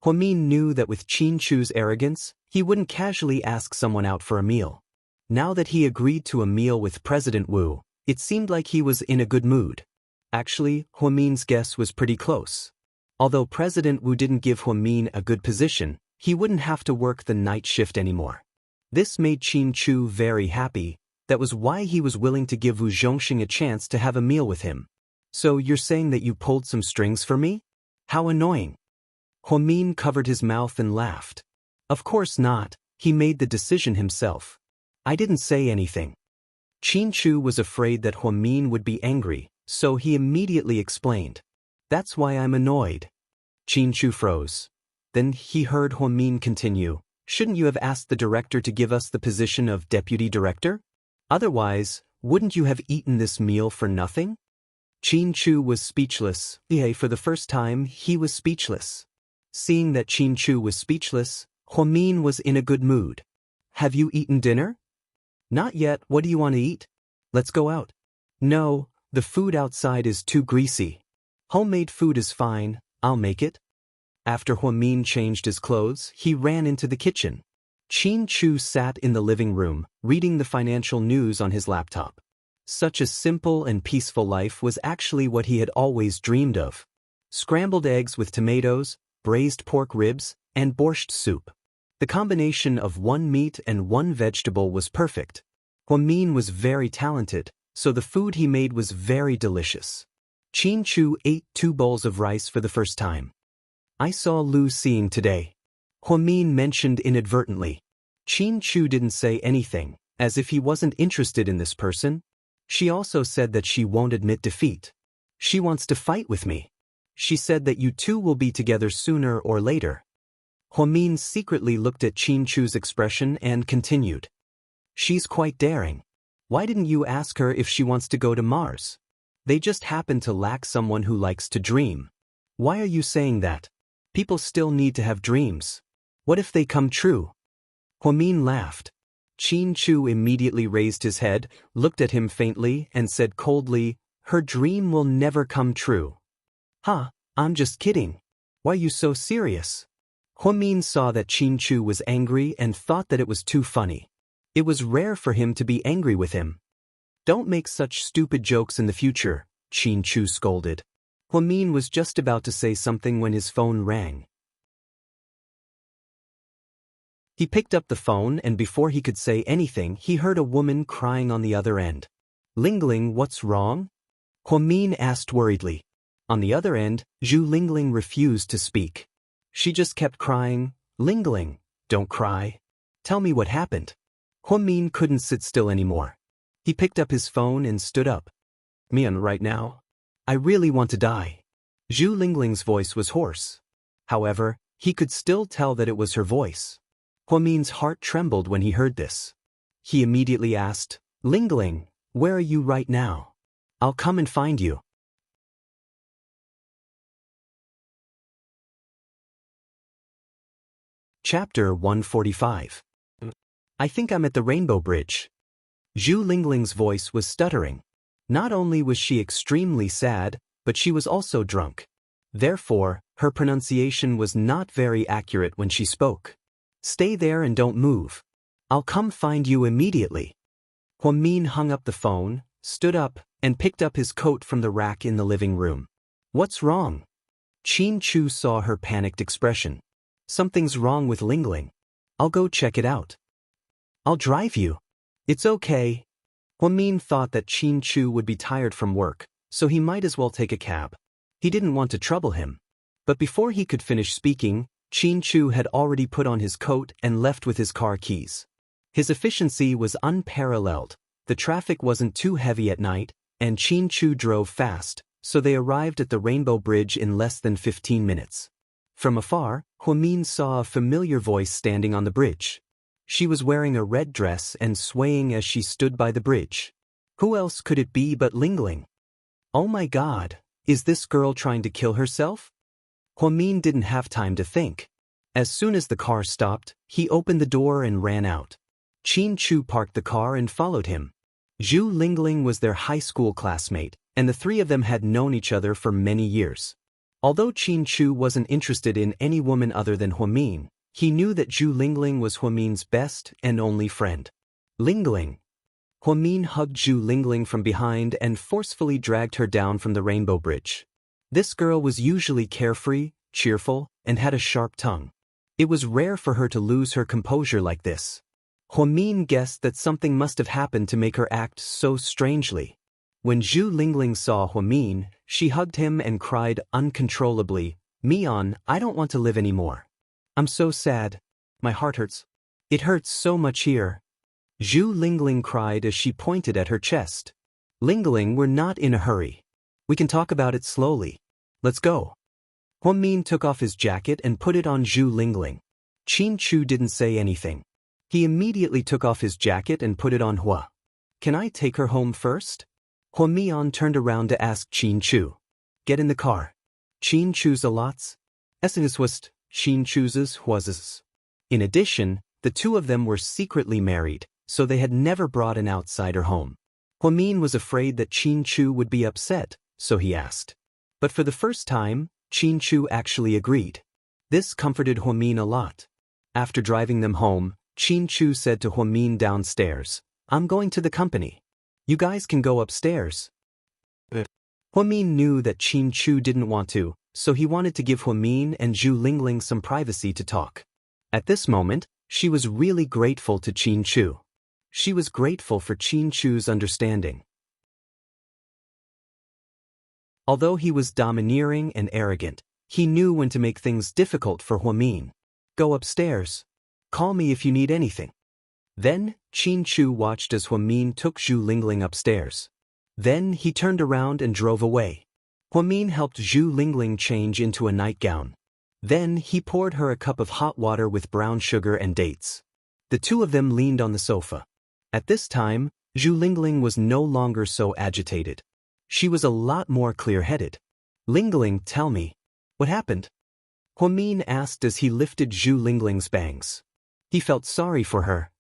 Huamin knew that with Qin Chu's arrogance, he wouldn't casually ask someone out for a meal. Now that he agreed to a meal with President Wu, it seemed like he was in a good mood. Actually, Huamin's guess was pretty close. Although President Wu didn't give Huamin a good position, he wouldn't have to work the night shift anymore. This made Qin Chu very happy. That was why he was willing to give Wu Zhongxing a chance to have a meal with him. So you're saying that you pulled some strings for me? How annoying. Huamin covered his mouth and laughed. Of course not, he made the decision himself. I didn't say anything. Qin Chu was afraid that Huamin would be angry, so he immediately explained. That's why I'm annoyed. Qin Chu froze. Then he heard Huamin continue. Shouldn't you have asked the director to give us the position of deputy director? Otherwise, wouldn't you have eaten this meal for nothing? Qin Chu was speechless. For the first time, he was speechless. Seeing that Qin Chu was speechless, Huamin was in a good mood. Have you eaten dinner? Not yet. What do you want to eat? Let's go out. No, the food outside is too greasy. Homemade food is fine, I'll make it. After Huamin changed his clothes, he ran into the kitchen. Qin Chu sat in the living room, reading the financial news on his laptop. Such a simple and peaceful life was actually what he had always dreamed of. Scrambled eggs with tomatoes, braised pork ribs, and borscht soup. The combination of one meat and one vegetable was perfect. Huamin was very talented, so the food he made was very delicious. Qin Chu ate 2 bowls of rice for the first time. I saw Lu Xing today. Huamin mentioned inadvertently. Qin Chu didn't say anything, as if he wasn't interested in this person. She also said that she won't admit defeat. She wants to fight with me. She said that you two will be together sooner or later. Huamin secretly looked at Qin Chu's expression and continued. She's quite daring. Why didn't you ask her if she wants to go to Mars? They just happen to lack someone who likes to dream. Why are you saying that? People still need to have dreams. What if they come true? Huamin laughed. Qin Chu immediately raised his head, looked at him faintly, and said coldly, her dream will never come true. Huh, I'm just kidding. Why are you so serious? Huamin saw that Qin Chu was angry and thought that it was too funny. It was rare for him to be angry with him. Don't make such stupid jokes in the future, Qin Chu scolded. Huamin was just about to say something when his phone rang. He picked up the phone and before he could say anything he heard a woman crying on the other end. Lingling, what's wrong? Huamin asked worriedly. On the other end, Zhu Lingling refused to speak. She just kept crying, Lingling, don't cry. Tell me what happened. Huamin couldn't sit still anymore. He picked up his phone and stood up. Mian, right now? I really want to die. Zhu Lingling's voice was hoarse. However, he could still tell that it was her voice. Huamin's heart trembled when he heard this. He immediately asked, Lingling, where are you right now? I'll come and find you. Chapter 145. I think I'm at the Rainbow Bridge. Zhu Lingling's voice was stuttering. Not only was she extremely sad, but she was also drunk. Therefore, her pronunciation was not very accurate when she spoke. Stay there and don't move. I'll come find you immediately. Huamin hung up the phone, stood up, and picked up his coat from the rack in the living room. What's wrong? Qin Chu saw her panicked expression. Something's wrong with Lingling. I'll go check it out. I'll drive you. It's okay. Huamin thought that Qin Chu would be tired from work, so he might as well take a cab. He didn't want to trouble him. But before he could finish speaking, Qin Chu had already put on his coat and left with his car keys. His efficiency was unparalleled. The traffic wasn't too heavy at night, and Qin Chu drove fast, so they arrived at the Rainbow Bridge in less than 15 minutes. From afar, Huamin saw a familiar voice standing on the bridge. She was wearing a red dress and swaying as she stood by the bridge. Who else could it be but Lingling? Oh my God, is this girl trying to kill herself? Huamin didn't have time to think. As soon as the car stopped, he opened the door and ran out. Qin Chu parked the car and followed him. Zhu Lingling was their high school classmate, and the three of them had known each other for many years. Although Qin Chu wasn't interested in any woman other than Huamin, he knew that Zhu Lingling was Huamin's best and only friend. Lingling. Huamin hugged Zhu Lingling from behind and forcefully dragged her down from the Rainbow Bridge. This girl was usually carefree, cheerful, and had a sharp tongue. It was rare for her to lose her composure like this. Huamin guessed that something must have happened to make her act so strangely. When Zhu Lingling saw Huamin, she hugged him and cried uncontrollably, Mian, I don't want to live anymore. I'm so sad. My heart hurts. It hurts so much here. Zhu Lingling cried as she pointed at her chest. Lingling, we're not in a hurry. We can talk about it slowly. Let's go. Huamin took off his jacket and put it on Zhu Lingling. Qin Chu didn't say anything. He immediately took off his jacket and put it on Hua. Can I take her home first? Huamian turned around to ask Qin Chu. Get in the car. Qin Chu's a lots. Esseniswist, Qin Chu's Huaz's. In addition, the two of them were secretly married, so they had never brought an outsider home. Huamin was afraid that Qin Chu would be upset, so he asked. But for the first time, Qin Chu actually agreed. This comforted Huamin a lot. After driving them home, Qin Chu said to Huamin downstairs. I'm going to the company. You guys can go upstairs. Huamin knew that Qin Chu didn't want to, so he wanted to give Huamin and Zhu Lingling some privacy to talk. At this moment, she was really grateful to Qin Chu. She was grateful for Qin Chu's understanding. Although he was domineering and arrogant, he knew when to make things difficult for Huamin. Go upstairs. Call me if you need anything. Then, Qin Chu watched as Huamin took Zhu Lingling upstairs. Then he turned around and drove away. Huamin helped Zhu Lingling change into a nightgown. Then he poured her a cup of hot water with brown sugar and dates. The two of them leaned on the sofa. At this time, Zhu Lingling was no longer so agitated. She was a lot more clear-headed. Lingling, tell me, what happened? Huamin asked as he lifted Zhu Lingling's bangs. He felt sorry for her.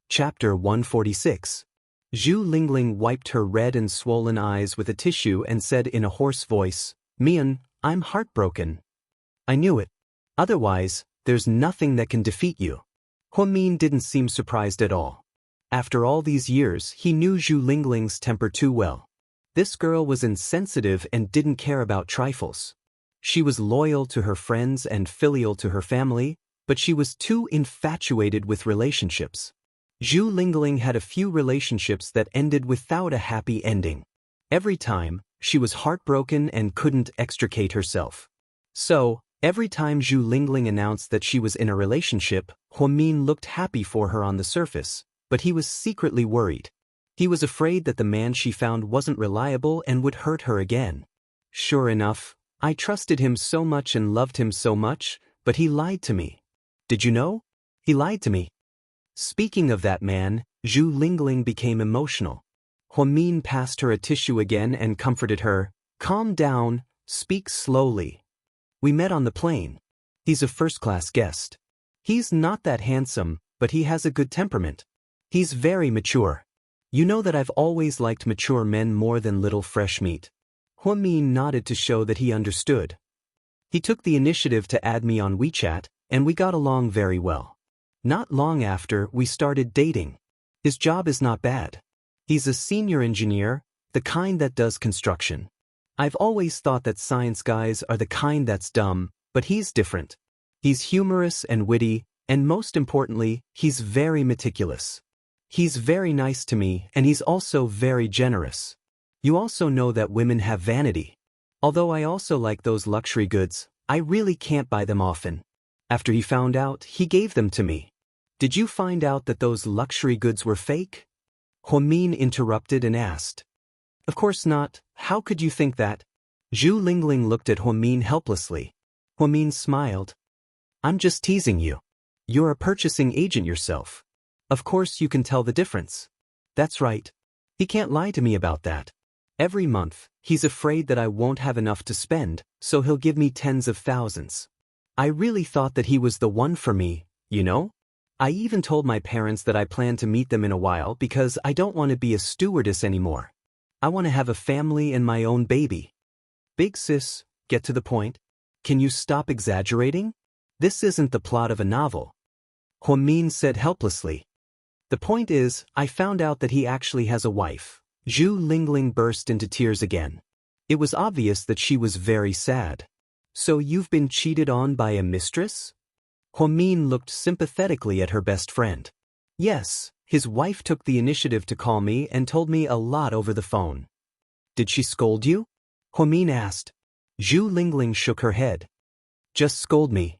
Chapter 146. Zhu Lingling wiped her red and swollen eyes with a tissue and said in a hoarse voice, Mian, I'm heartbroken. I knew it. Otherwise, there's nothing that can defeat you. Huamin didn't seem surprised at all. After all these years, he knew Zhu Lingling's temper too well. This girl was insensitive and didn't care about trifles. She was loyal to her friends and filial to her family, but she was too infatuated with relationships. Zhu Lingling had a few relationships that ended without a happy ending. Every time, she was heartbroken and couldn't extricate herself. So, every time Zhu Lingling announced that she was in a relationship, Huamin looked happy for her on the surface, but he was secretly worried. He was afraid that the man she found wasn't reliable and would hurt her again. Sure enough, I trusted him so much and loved him so much, but he lied to me. Did you know? He lied to me. Speaking of that man, Zhu Lingling became emotional. Huamin passed her a tissue again and comforted her. Calm down, speak slowly. We met on the plane. He's a first-class guest. He's not that handsome, but he has a good temperament. He's very mature. You know that I've always liked mature men more than little fresh meat. Huamin nodded to show that he understood. He took the initiative to add me on WeChat, and we got along very well. Not long after, we started dating. His job is not bad. He's a senior engineer, the kind that does construction. I've always thought that science guys are the kind that's dumb, but he's different. He's humorous and witty, and most importantly, he's very meticulous. He's very nice to me, and he's also very generous. You also know that women have vanity. Although I also like those luxury goods, I really can't buy them often. After he found out, he gave them to me. Did you find out that those luxury goods were fake? Huamin interrupted and asked. Of course not, how could you think that? Zhu Lingling looked at Huamin helplessly. Huamin smiled. I'm just teasing you. You're a purchasing agent yourself. Of course you can tell the difference. That's right. He can't lie to me about that. Every month, he's afraid that I won't have enough to spend, so he'll give me tens of thousands. I really thought that he was the one for me, you know? I even told my parents that I plan to meet them in a while because I don't want to be a stewardess anymore. I want to have a family and my own baby. Big sis, get to the point. Can you stop exaggerating? This isn't the plot of a novel. Huamin said helplessly. The point is, I found out that he actually has a wife. Zhu Lingling burst into tears again. It was obvious that she was very sad. So you've been cheated on by a mistress? Huamin looked sympathetically at her best friend. Yes, his wife took the initiative to call me and told me a lot over the phone. Did she scold you? Huamin asked. Zhu Lingling shook her head. Just scold me.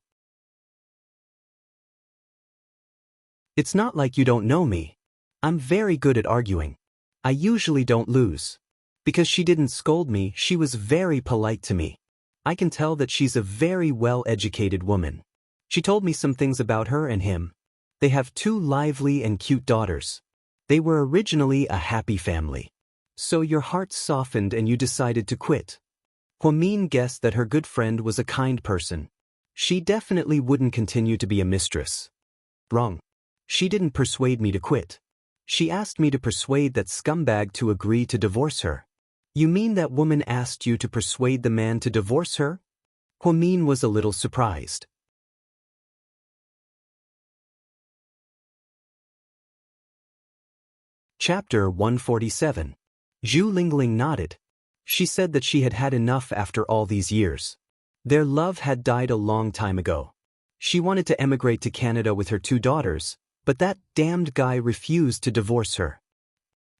It's not like you don't know me. I'm very good at arguing. I usually don't lose. Because she didn't scold me, she was very polite to me. I can tell that she's a very well-educated woman. She told me some things about her and him. They have 2 lively and cute daughters. They were originally a happy family. So your heart softened and you decided to quit. Huamin guessed that her good friend was a kind person. She definitely wouldn't continue to be a mistress. Wrong. She didn't persuade me to quit. She asked me to persuade that scumbag to agree to divorce her. You mean that woman asked you to persuade the man to divorce her? Huamin was a little surprised. Chapter 147. Zhu Lingling nodded. She said that she had had enough after all these years. Their love had died a long time ago. She wanted to emigrate to Canada with her 2 daughters, but that damned guy refused to divorce her.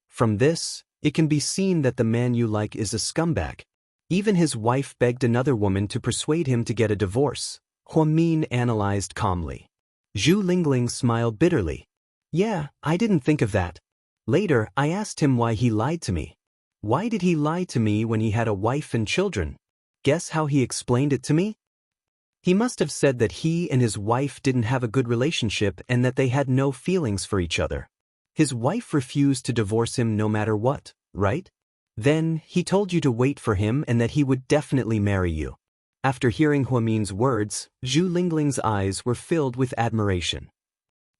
From this, it can be seen that the man you like is a scumbag. Even his wife begged another woman to persuade him to get a divorce. Huamin analyzed calmly. Zhu Lingling smiled bitterly. Yeah, I didn't think of that. Later, I asked him why he lied to me. Why did he lie to me when he had a wife and children? Guess how he explained it to me? He must have said that he and his wife didn't have a good relationship and that they had no feelings for each other. His wife refused to divorce him no matter what, right? Then, he told you to wait for him and that he would definitely marry you. After hearing Huamin's words, Zhu Lingling's eyes were filled with admiration.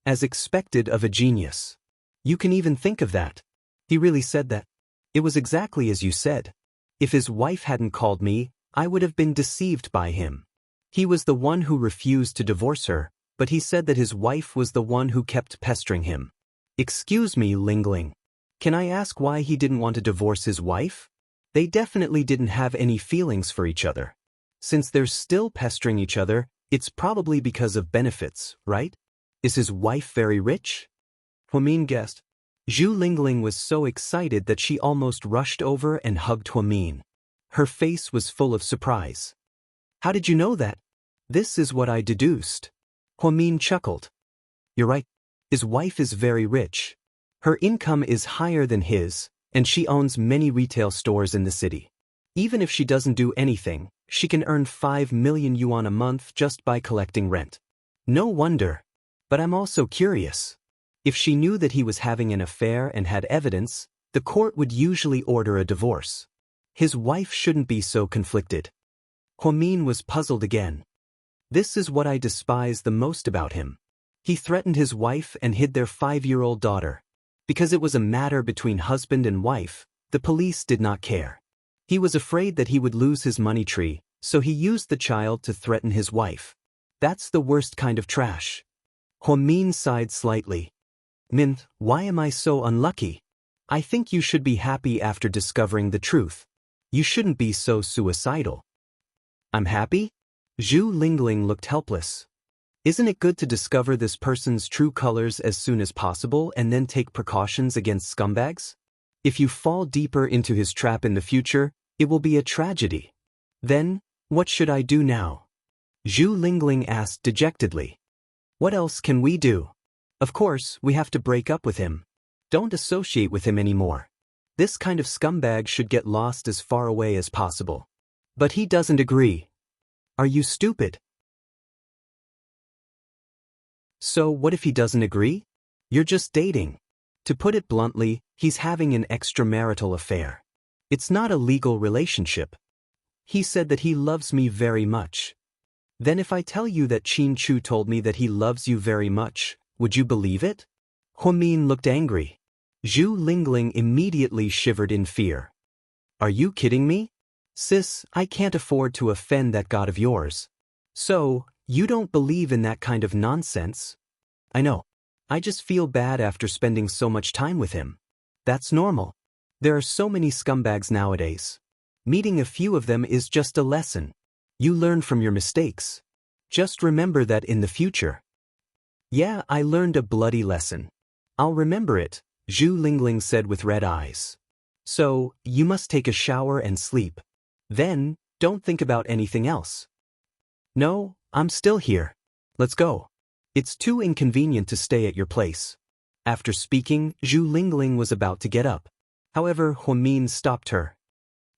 As expected of a genius. You can even think of that. He really said that. It was exactly as you said. If his wife hadn't called me, I would have been deceived by him. He was the one who refused to divorce her, but he said that his wife was the one who kept pestering him. Excuse me, Lingling. Can I ask why he didn't want to divorce his wife? They definitely didn't have any feelings for each other. Since they're still pestering each other, it's probably because of benefits, right? Is his wife very rich? Huamin guessed. Zhu Lingling was so excited that she almost rushed over and hugged Huamin. Her face was full of surprise. How did you know that? This is what I deduced. Huamin chuckled. You're right. His wife is very rich. Her income is higher than his, and she owns many retail stores in the city. Even if she doesn't do anything, she can earn 5 million yuan a month just by collecting rent. No wonder. But I'm also curious. If she knew that he was having an affair and had evidence, the court would usually order a divorce. His wife shouldn't be so conflicted. Huamin was puzzled again. This is what I despise the most about him. He threatened his wife and hid their 5-year-old daughter. Because it was a matter between husband and wife, the police did not care. He was afraid that he would lose his money tree, so he used the child to threaten his wife. That's the worst kind of trash. Huamin sighed slightly. Min, why am I so unlucky? I think you should be happy after discovering the truth. You shouldn't be so suicidal. I'm happy? Zhu Lingling looked helpless. Isn't it good to discover this person's true colors as soon as possible and then take precautions against scumbags? If you fall deeper into his trap in the future, it will be a tragedy. Then, what should I do now? Zhu Lingling asked dejectedly. What else can we do? Of course, we have to break up with him. Don't associate with him anymore. This kind of scumbag should get lost as far away as possible. But he doesn't agree. Are you stupid? So what if he doesn't agree? You're just dating. To put it bluntly, he's having an extramarital affair. It's not a legal relationship. He said that he loves me very much. Then if I tell you that Qin Chu told me that he loves you very much, would you believe it? Huamin looked angry. Zhu Lingling immediately shivered in fear. Are you kidding me? Sis, I can't afford to offend that god of yours. So, you don't believe in that kind of nonsense? I know. I just feel bad after spending so much time with him. That's normal. There are so many scumbags nowadays. Meeting a few of them is just a lesson. You learn from your mistakes. Just remember that in the future. Yeah, I learned a bloody lesson. I'll remember it, Zhu Lingling said with red eyes. So, you must take a shower and sleep. Then, don't think about anything else. No, I'm still here. Let's go. It's too inconvenient to stay at your place. After speaking, Zhu Lingling was about to get up. However, Huamin stopped her.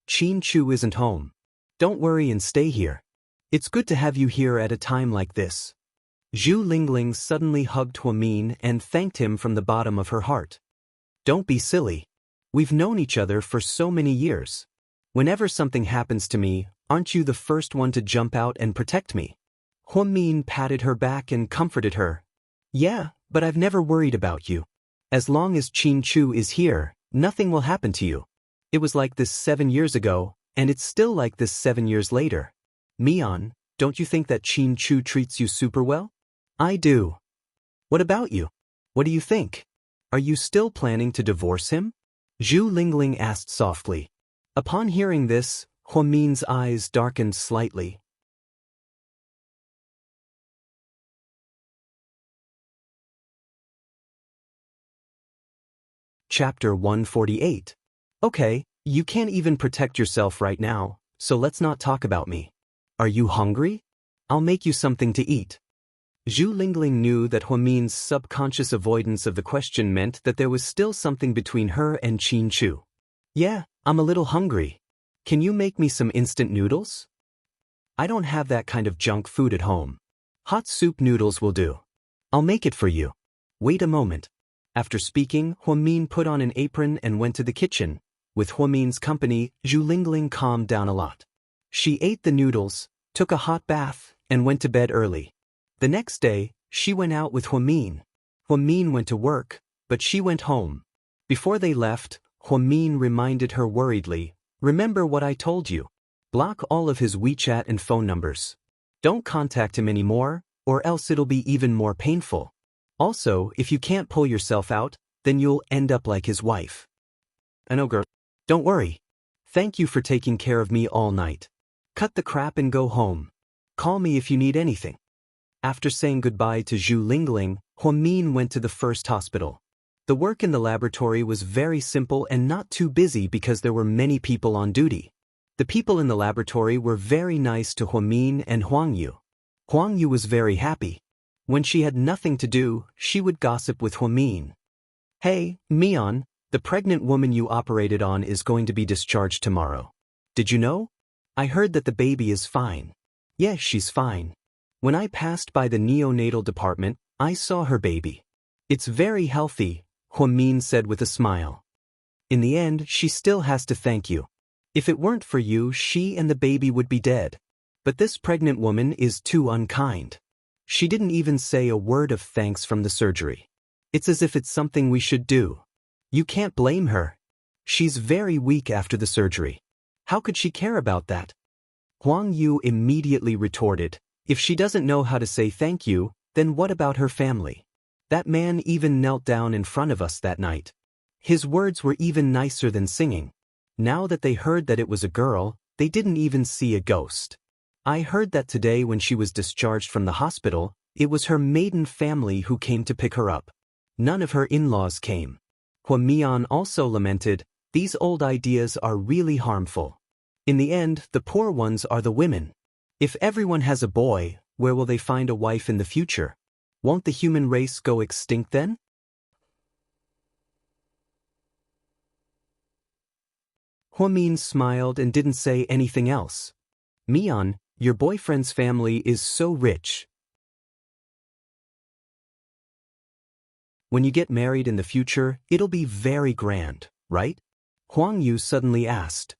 Qin Chu isn't home. Don't worry and stay here. It's good to have you here at a time like this. Zhu Lingling suddenly hugged Huamin and thanked him from the bottom of her heart. Don't be silly. We've known each other for so many years. Whenever something happens to me, aren't you the first one to jump out and protect me? Huamin patted her back and comforted her. Yeah, but I've never worried about you. As long as Qin Chu is here, nothing will happen to you. It was like this 7 years ago, and it's still like this 7 years later. Mian, don't you think that Qin Chu treats you super well? I do. What about you? What do you think? Are you still planning to divorce him? Zhu Lingling asked softly. Upon hearing this, Huamin's eyes darkened slightly. Chapter 148. Okay, you can't even protect yourself right now, so let's not talk about me. Are you hungry? I'll make you something to eat. Zhu Lingling knew that Huamin's subconscious avoidance of the question meant that there was still something between her and Qin Chu. Yeah, I'm a little hungry. Can you make me some instant noodles? I don't have that kind of junk food at home. Hot soup noodles will do. I'll make it for you. Wait a moment. After speaking, Huamin put on an apron and went to the kitchen. With Huamin's company, Zhu Lingling calmed down a lot. She ate the noodles, took a hot bath, and went to bed early. The next day, she went out with Huamin. Huamin went to work, but she went home. Before they left, Huamin reminded her worriedly, "Remember what I told you. Block all of his WeChat and phone numbers. Don't contact him anymore, or else it'll be even more painful. Also, if you can't pull yourself out, then you'll end up like his wife." I know, girl. Don't worry. Thank you for taking care of me all night. Cut the crap and go home. Call me if you need anything. After saying goodbye to Zhu Lingling, Huamin went to the first hospital. The work in the laboratory was very simple and not too busy because there were many people on duty. The people in the laboratory were very nice to Huamin and Huangyu. Huangyu was very happy. When she had nothing to do, she would gossip with Huamin. Hey, Mian, the pregnant woman you operated on is going to be discharged tomorrow. Did you know? I heard that the baby is fine. Yes, she's fine. When I passed by the neonatal department, I saw her baby. It's very healthy, Huamin said with a smile. In the end, she still has to thank you. If it weren't for you, she and the baby would be dead. But this pregnant woman is too unkind. She didn't even say a word of thanks from the surgery. It's as if it's something we should do. You can't blame her. She's very weak after the surgery. How could she care about that? Huang Yu immediately retorted, if she doesn't know how to say thank you, then what about her family? That man even knelt down in front of us that night. His words were even nicer than singing. Now that they heard that it was a girl, they didn't even see a ghost. I heard that today when she was discharged from the hospital, it was her maiden family who came to pick her up. None of her in-laws came. Huamian also lamented, these old ideas are really harmful. In the end, the poor ones are the women. If everyone has a boy, where will they find a wife in the future? Won't the human race go extinct then? Huamin smiled and didn't say anything else. Mian, your boyfriend's family is so rich. When you get married in the future, it'll be very grand, right? Huang Yu suddenly asked.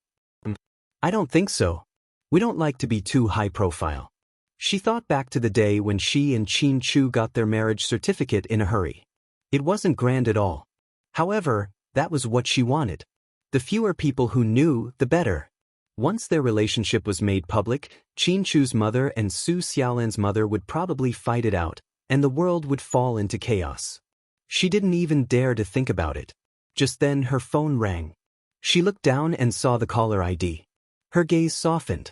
I don't think so. We don't like to be too high profile. She thought back to the day when she and Qin Chu got their marriage certificate in a hurry. It wasn't grand at all. However, that was what she wanted. The fewer people who knew, the better. Once their relationship was made public, Qin Chu's mother and Su Xiaolan's mother would probably fight it out, and the world would fall into chaos. She didn't even dare to think about it. Just then her phone rang. She looked down and saw the caller ID. Her gaze softened.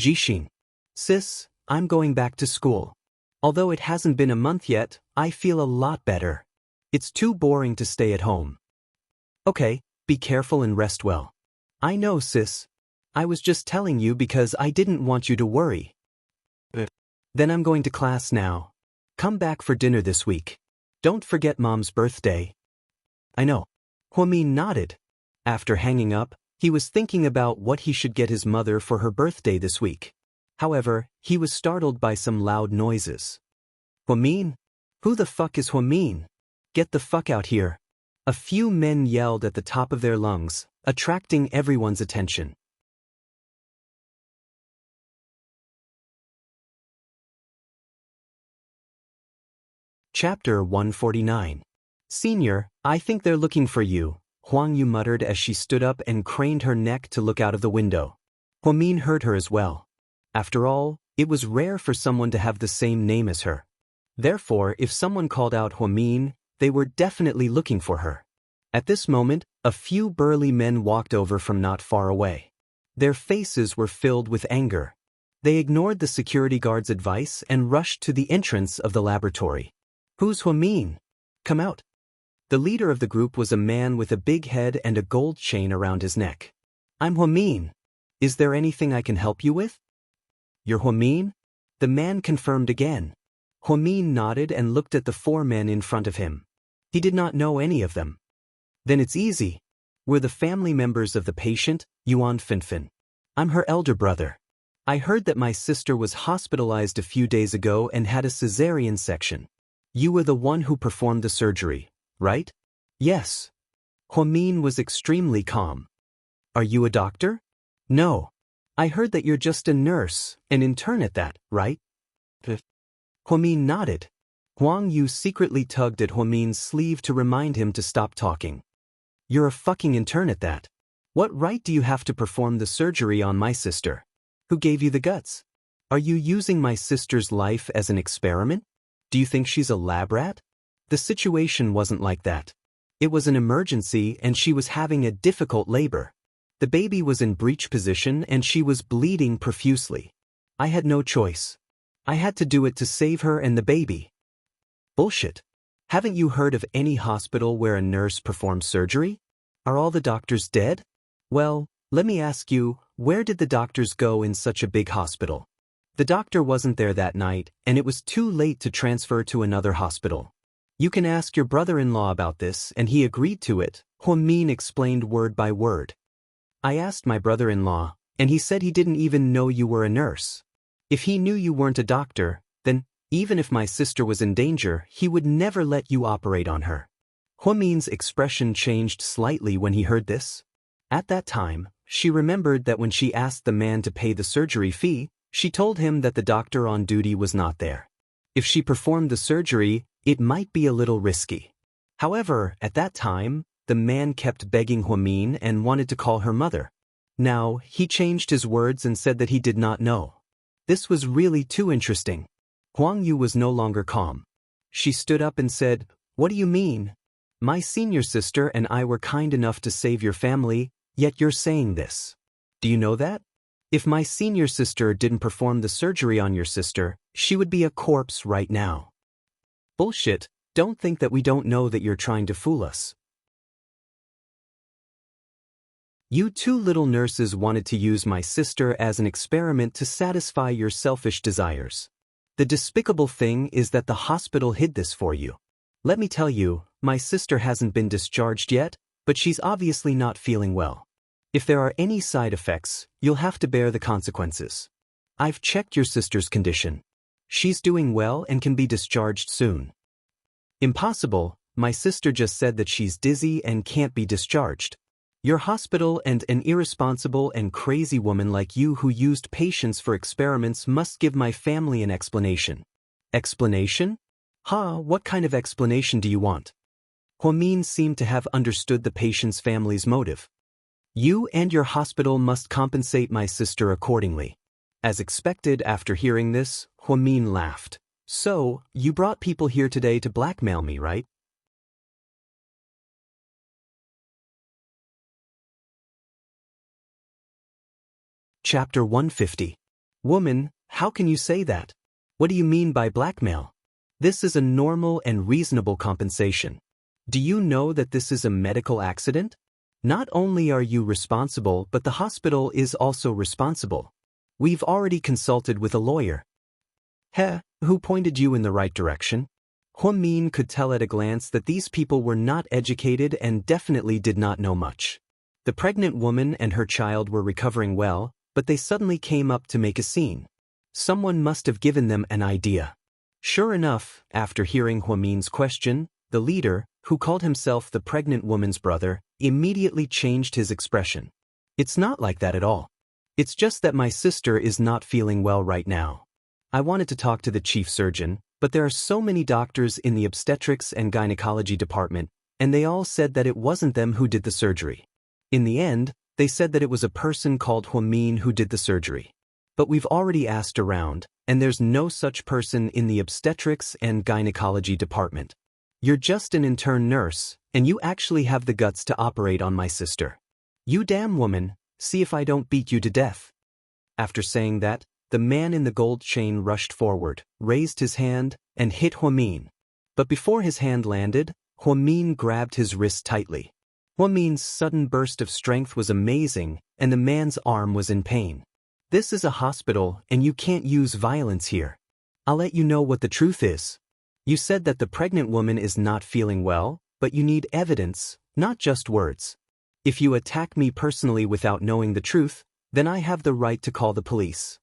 Jixin. Sis, I'm going back to school. Although it hasn't been a month yet, I feel a lot better. It's too boring to stay at home. Okay, be careful and rest well. I know, sis. I was just telling you because I didn't want you to worry. Then I'm going to class now. Come back for dinner this week. Don't forget Mom's birthday. I know. Huamin nodded. After hanging up, he was thinking about what he should get his mother for her birthday this week. However, he was startled by some loud noises. Huamin? Who the fuck is Huamin? Get the fuck out here. A few men yelled at the top of their lungs, attracting everyone's attention. Chapter 149. Senior, I think they're looking for you, Huang Yu muttered as she stood up and craned her neck to look out of the window. Huamin heard her as well. After all, it was rare for someone to have the same name as her. Therefore, if someone called out Huamin, they were definitely looking for her. At this moment, a few burly men walked over from not far away. Their faces were filled with anger. They ignored the security guard's advice and rushed to the entrance of the laboratory. "Who's Huamin? Come out." The leader of the group was a man with a big head and a gold chain around his neck. "I'm Huamin. Is there anything I can help you with?" "You're Huamin?" The man confirmed again. Huamin nodded and looked at the four men in front of him. He did not know any of them. "Then it's easy. We're the family members of the patient, Yuan Finfin. I'm her elder brother. I heard that my sister was hospitalized a few days ago and had a cesarean section. You were the one who performed the surgery, right?" "Yes." Huamin was extremely calm. "Are you a doctor?" "No. I heard that you're just a nurse, an intern at that, right?" Huamin nodded. Huang Yu secretly tugged at Huamin's sleeve to remind him to stop talking. "You're a fucking intern at that. What right do you have to perform the surgery on my sister? Who gave you the guts? Are you using my sister's life as an experiment? Do you think she's a lab rat?" The situation wasn't like that. It was an emergency and she was having a difficult labor. The baby was in breech position and she was bleeding profusely. I had no choice. I had to do it to save her and the baby. Bullshit. Haven't you heard of any hospital where a nurse performs surgery? Are all the doctors dead? Well, let me ask you, where did the doctors go in such a big hospital? The doctor wasn't there that night, and it was too late to transfer to another hospital. You can ask your brother-in-law about this, and he agreed to it, Huamin explained word by word. I asked my brother-in-law, and he said he didn't even know you were a nurse. If he knew you weren't a doctor, then, even if my sister was in danger, he would never let you operate on her. Huamin's expression changed slightly when he heard this. At that time, she remembered that when she asked the man to pay the surgery fee, she told him that the doctor on duty was not there. If she performed the surgery, it might be a little risky. However, at that time, the man kept begging Huamin and wanted to call her mother. Now, he changed his words and said that he did not know. This was really too interesting. Huang Yu was no longer calm. She stood up and said, "What do you mean? My senior sister and I were kind enough to save your family, yet you're saying this. Do you know that? If my senior sister didn't perform the surgery on your sister, she would be a corpse right now." Bullshit, don't think that we don't know that you're trying to fool us. You two little nurses wanted to use my sister as an experiment to satisfy your selfish desires. The despicable thing is that the hospital hid this for you. Let me tell you, my sister hasn't been discharged yet, but she's obviously not feeling well. If there are any side effects, you'll have to bear the consequences. I've checked your sister's condition. She's doing well and can be discharged soon. Impossible, my sister just said that she's dizzy and can't be discharged. Your hospital and an irresponsible and crazy woman like you who used patients for experiments must give my family an explanation. Explanation? What kind of explanation do you want? Huamin seemed to have understood the patient's family's motive. You and your hospital must compensate my sister accordingly. As expected after hearing this, Huamin laughed. So, you brought people here today to blackmail me, right? Chapter 150. Woman, how can you say that? What do you mean by blackmail? This is a normal and reasonable compensation. Do you know that this is a medical accident? Not only are you responsible, but the hospital is also responsible. We've already consulted with a lawyer. Who pointed you in the right direction? Huamin could tell at a glance that these people were not educated and definitely did not know much. The pregnant woman and her child were recovering well, but they suddenly came up to make a scene. Someone must have given them an idea. Sure enough, after hearing Huamin's question, the leader, who called himself the pregnant woman's brother, immediately changed his expression. It's not like that at all. It's just that my sister is not feeling well right now. I wanted to talk to the chief surgeon, but there are so many doctors in the obstetrics and gynecology department, and they all said that it wasn't them who did the surgery. In the end, they said that it was a person called Huamin who did the surgery. But we've already asked around, and there's no such person in the obstetrics and gynecology department. You're just an intern nurse, and you actually have the guts to operate on my sister. You damn woman, see if I don't beat you to death." After saying that, the man in the gold chain rushed forward, raised his hand, and hit Huamin. But before his hand landed, Huamin grabbed his wrist tightly. Huamin's sudden burst of strength was amazing, and the man's arm was in pain. "This is a hospital, and you can't use violence here. I'll let you know what the truth is. You said that the pregnant woman is not feeling well, but you need evidence, not just words. If you attack me personally without knowing the truth, then I have the right to call the police."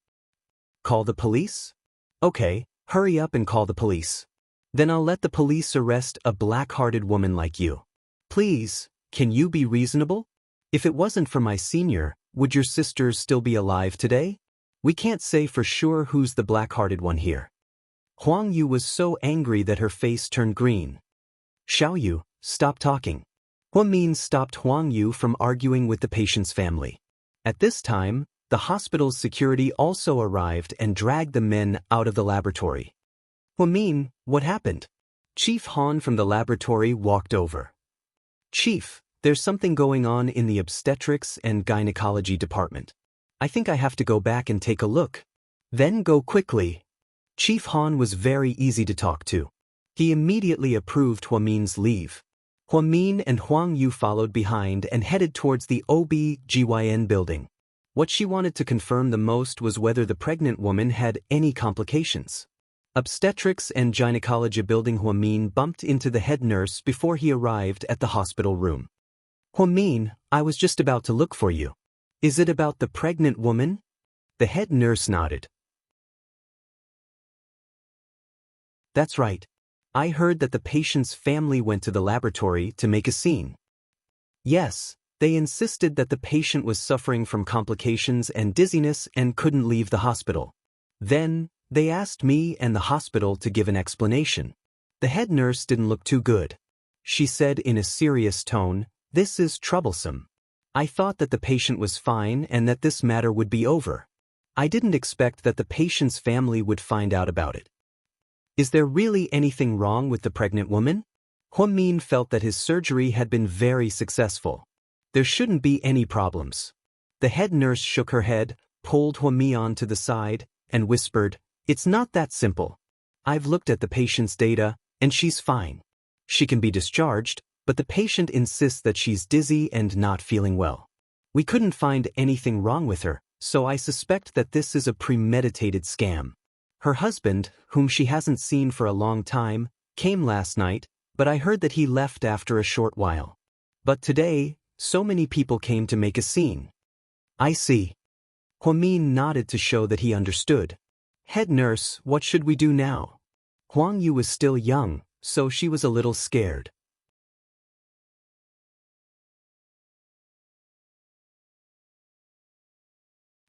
"Call the police? Okay, hurry up and call the police. Then I'll let the police arrest a black-hearted woman like you. Please, can you be reasonable? If it wasn't for my senior, would your sisters still be alive today? We can't say for sure who's the black-hearted one here." Huang Yu was so angry that her face turned green. "Xiao Yu, stop talking." Huamin stopped Huang Yu from arguing with the patient's family. At this time, the hospital's security also arrived and dragged the men out of the laboratory. "Huamin, what happened?" Chief Han from the laboratory walked over. "Chief, there's something going on in the obstetrics and gynecology department. I think I have to go back and take a look." "Then go quickly." Chief Han was very easy to talk to. He immediately approved Huamin's leave. Huamin and Huang Yu followed behind and headed towards the OB/GYN building. What she wanted to confirm the most was whether the pregnant woman had any complications. Obstetrics and gynecology building. Huamin bumped into the head nurse before he arrived at the hospital room. "Huamin, I was just about to look for you. Is it about the pregnant woman?" The head nurse nodded. "That's right. I heard that the patient's family went to the laboratory to make a scene." "Yes, they insisted that the patient was suffering from complications and dizziness and couldn't leave the hospital. Then, they asked me and the hospital to give an explanation." The head nurse didn't look too good. She said in a serious tone, "This is troublesome. I thought that the patient was fine and that this matter would be over. I didn't expect that the patient's family would find out about it. Is there really anything wrong with the pregnant woman?" Huamin felt that his surgery had been very successful. There shouldn't be any problems. The head nurse shook her head, pulled Huamin to the side, and whispered, "It's not that simple. I've looked at the patient's data, and she's fine. She can be discharged, but the patient insists that she's dizzy and not feeling well. We couldn't find anything wrong with her, so I suspect that this is a premeditated scam. Her husband, whom she hasn't seen for a long time, came last night, but I heard that he left after a short while. But today, so many people came to make a scene." "I see." Huamin nodded to show that he understood. "Head nurse, what should we do now?" Huang Yu was still young, so she was a little scared.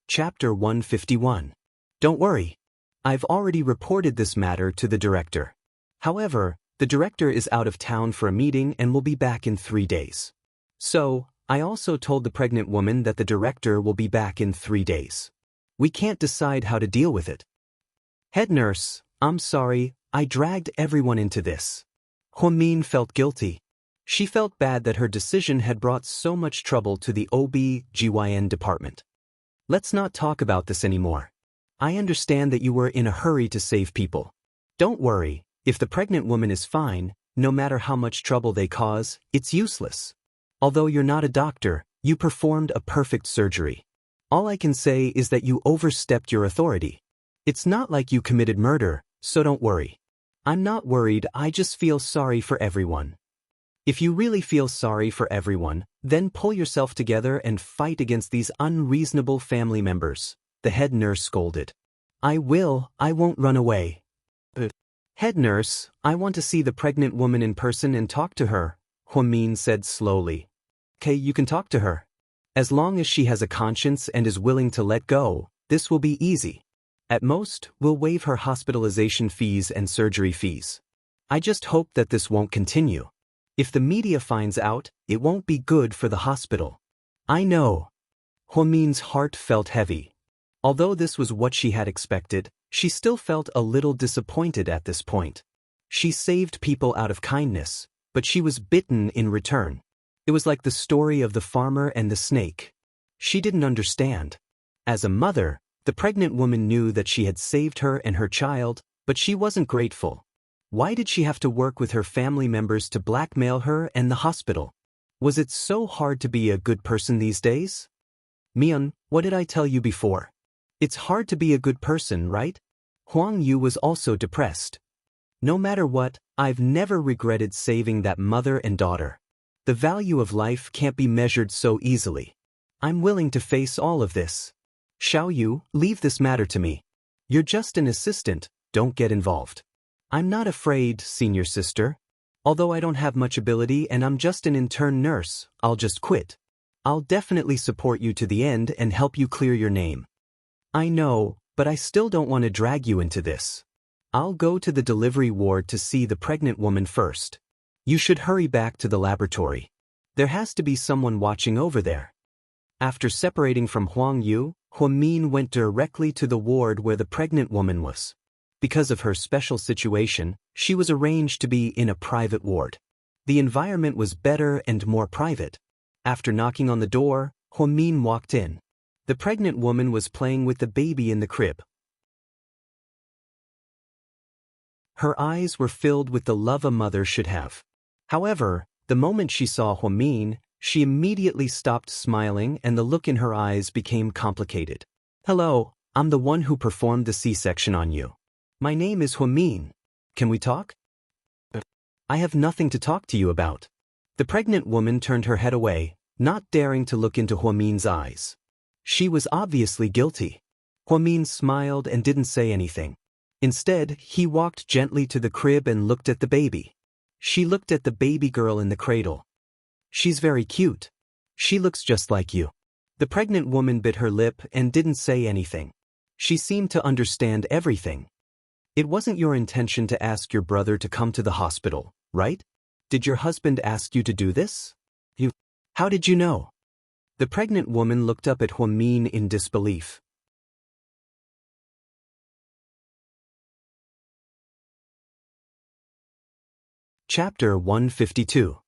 Chapter 151. Don't worry. I've already reported this matter to the director. However, the director is out of town for a meeting and will be back in 3 days. So, I also told the pregnant woman that the director will be back in 3 days. We can't decide how to deal with it. Head nurse, I'm sorry, I dragged everyone into this. Huamin felt guilty. She felt bad that her decision had brought so much trouble to the OB/GYN department. Let's not talk about this anymore. I understand that you were in a hurry to save people. Don't worry, if the pregnant woman is fine, no matter how much trouble they cause, it's useless. Although you're not a doctor, you performed a perfect surgery. All I can say is that you overstepped your authority. It's not like you committed murder, so don't worry. I'm not worried, I just feel sorry for everyone. If you really feel sorry for everyone, then pull yourself together and fight against these unreasonable family members, the head nurse scolded. I won't run away. Head nurse, I want to see the pregnant woman in person and talk to her, Huamin said slowly. Okay, you can talk to her. As long as she has a conscience and is willing to let go, this will be easy. At most, we'll waive her hospitalization fees and surgery fees. I just hope that this won't continue. If the media finds out, it won't be good for the hospital. I know. Huamin's heart felt heavy. Although this was what she had expected, she still felt a little disappointed at this point. She saved people out of kindness, but she was bitten in return. It was like the story of the farmer and the snake. She didn't understand. As a mother, the pregnant woman knew that she had saved her and her child, but she wasn't grateful. Why did she have to work with her family members to blackmail her and the hospital? Was it so hard to be a good person these days? Mian, what did I tell you before? It's hard to be a good person, right? Huang Yu was also depressed. No matter what, I've never regretted saving that mother and daughter. The value of life can't be measured so easily. I'm willing to face all of this. Xiao Yu, leave this matter to me. You're just an assistant, don't get involved. I'm not afraid, senior sister. Although I don't have much ability and I'm just an intern nurse, I'll just quit. I'll definitely support you to the end and help you clear your name. I know, but I still don't want to drag you into this. I'll go to the delivery ward to see the pregnant woman first. You should hurry back to the laboratory. There has to be someone watching over there. After separating from Huang Yu, Huamin went directly to the ward where the pregnant woman was. Because of her special situation, she was arranged to be in a private ward. The environment was better and more private. After knocking on the door, Huamin walked in. The pregnant woman was playing with the baby in the crib. Her eyes were filled with the love a mother should have. However, the moment she saw Huamin, she immediately stopped smiling and the look in her eyes became complicated. Hello, I'm the one who performed the C-section on you. My name is Huamin. Can we talk? I have nothing to talk to you about. The pregnant woman turned her head away, not daring to look into Huamin's eyes. She was obviously guilty. Huamin smiled and didn't say anything. Instead, he walked gently to the crib and looked at the baby. She looked at the baby girl in the cradle. She's very cute. She looks just like you. The pregnant woman bit her lip and didn't say anything. She seemed to understand everything. It wasn't your intention to ask your brother to come to the hospital, right? Did your husband ask you to do this? How did you know? The pregnant woman looked up at Huamin in disbelief. Chapter 152.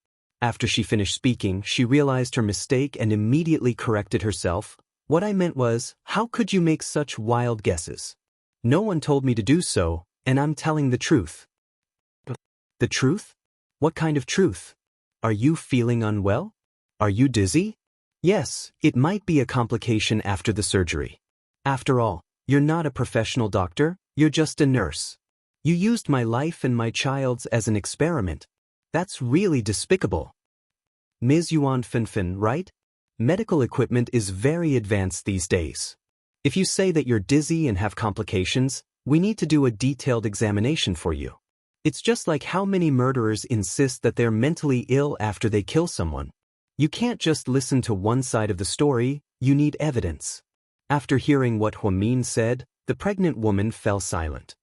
After she finished speaking, she realized her mistake and immediately corrected herself. What I meant was, how could you make such wild guesses? No one told me to do so, and I'm telling the truth. The truth? What kind of truth? Are you feeling unwell? Are you dizzy? Yes, it might be a complication after the surgery. After all, you're not a professional doctor, you're just a nurse. You used my life and my child's as an experiment. That's really despicable. Ms. Yuan Finfin, right? Medical equipment is very advanced these days. If you say that you're dizzy and have complications, we need to do a detailed examination for you. It's just like how many murderers insist that they're mentally ill after they kill someone. You can't just listen to one side of the story, you need evidence. After hearing what Huamin said, the pregnant woman fell silent.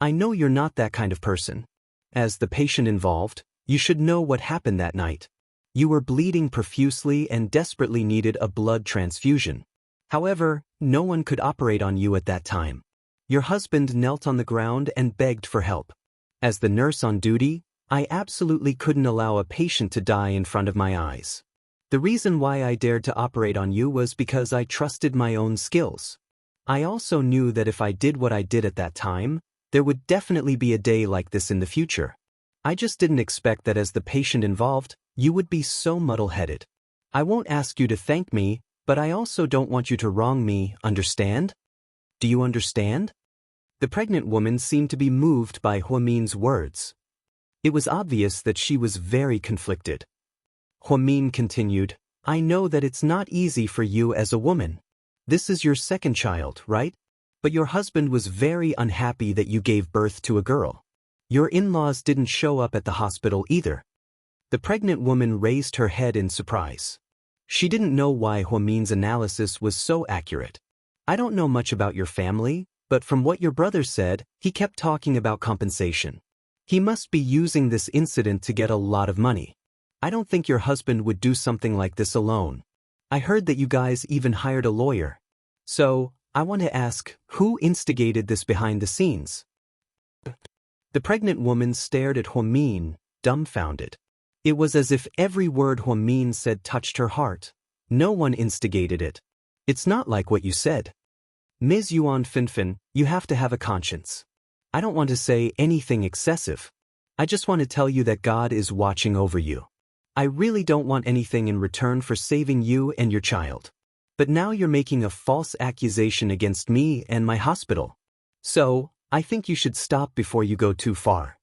I know you're not that kind of person. As the patient involved, you should know what happened that night. You were bleeding profusely and desperately needed a blood transfusion. However, no one could operate on you at that time. Your husband knelt on the ground and begged for help. As the nurse on duty, I absolutely couldn't allow a patient to die in front of my eyes. The reason why I dared to operate on you was because I trusted my own skills. I also knew that if I did what I did at that time, there would definitely be a day like this in the future. I just didn't expect that as the patient involved, you would be so muddle-headed. I won't ask you to thank me, but I also don't want you to wrong me, understand? Do you understand? The pregnant woman seemed to be moved by Huamin's words. It was obvious that she was very conflicted. Huamin continued, I know that it's not easy for you as a woman. This is your second child, right? But your husband was very unhappy that you gave birth to a girl. Your in-laws didn't show up at the hospital either. The pregnant woman raised her head in surprise. She didn't know why Huamin's analysis was so accurate. I don't know much about your family, but from what your brother said, he kept talking about compensation. He must be using this incident to get a lot of money. I don't think your husband would do something like this alone. I heard that you guys even hired a lawyer. So, I want to ask, who instigated this behind the scenes? The pregnant woman stared at Huamin, dumbfounded. It was as if every word Huamin said touched her heart. No one instigated it. It's not like what you said. Ms. Yuan Finfin, you have to have a conscience. I don't want to say anything excessive. I just want to tell you that God is watching over you. I really don't want anything in return for saving you and your child. But now you're making a false accusation against me and my hospital. So, I think you should stop before you go too far.